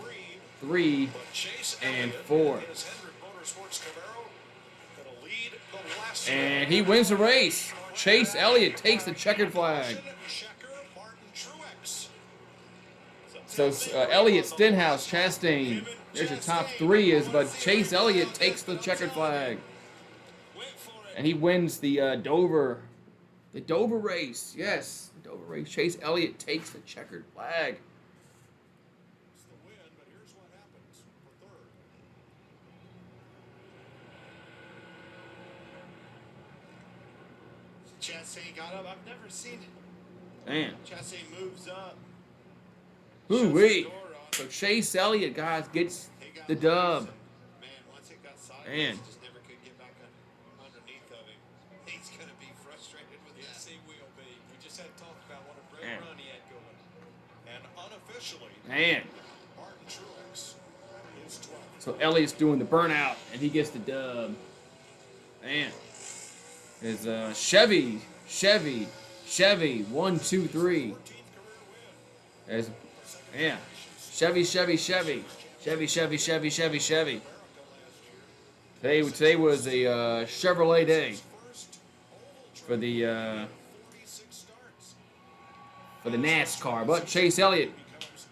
Speaker 1: 3
Speaker 7: but Chase
Speaker 1: and
Speaker 7: Elliott
Speaker 1: 4.
Speaker 7: in his Hendrick Motorsports Camaro gonna lead the last
Speaker 1: And he wins the race. Chase Elliott takes the checkered flag.
Speaker 7: Checker Martin Truex.
Speaker 1: So Elliott, Stenhouse, Chastain. There's your top 3 is, but Chase Elliott takes the checkered flag. And he wins the Dover race. Yes, the Dover race. Chase Elliott takes the checkered flag.
Speaker 7: It's the win, but here's what happens for 3rd.
Speaker 2: Chastain got up. I've never seen it.
Speaker 1: Man.
Speaker 2: Chastain moves up.
Speaker 1: Ooh-wee. So Chase Elliott, guys, gets the dub.
Speaker 2: Man, once it got sideways,
Speaker 1: Man.
Speaker 2: just never could get back underneath of him. He's going to be frustrated with that.
Speaker 6: Yes, he will be. We just had talked about what a great
Speaker 1: Man.
Speaker 6: run he had going.
Speaker 7: And unofficially,
Speaker 1: Man.
Speaker 7: Martin Truex is 12th.
Speaker 1: So Elliott's doing the burnout, and he gets the dub. Man. Is Chevy, 1, 2, 3. As yeah, Chevy. Today was a Chevrolet day for the NASCAR. But Chase Elliott,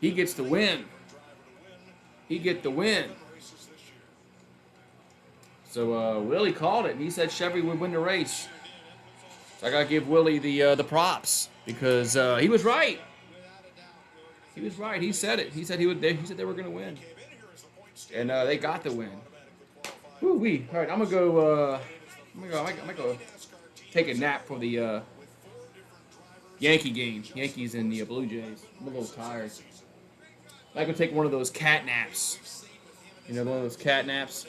Speaker 1: he gets the win. He get the win. So Willie called it. He said Chevy would win the race. So I gotta give Willie the props because he was right. He was right. He said it. He said they were gonna win, and they got the win. Woo wee! All right, I'm gonna go. I'm gonna go take a nap for the Yankee game. Yankees and the Blue Jays. I'm a little tired. I can take one of those cat naps. You know, one of those cat naps.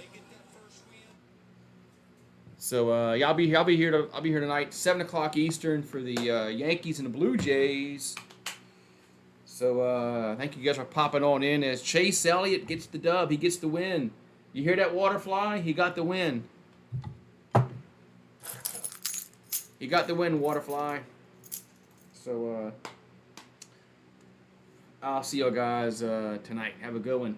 Speaker 1: So yeah, I'll be here tonight, 7 o'clock Eastern for the Yankees and the Blue Jays. So thank you guys for popping on in as Chase Elliott gets the dub. He gets the win. You hear that, Waterfly? He got the win. He got the win, Waterfly. So I'll see y'all guys tonight. Have a good one.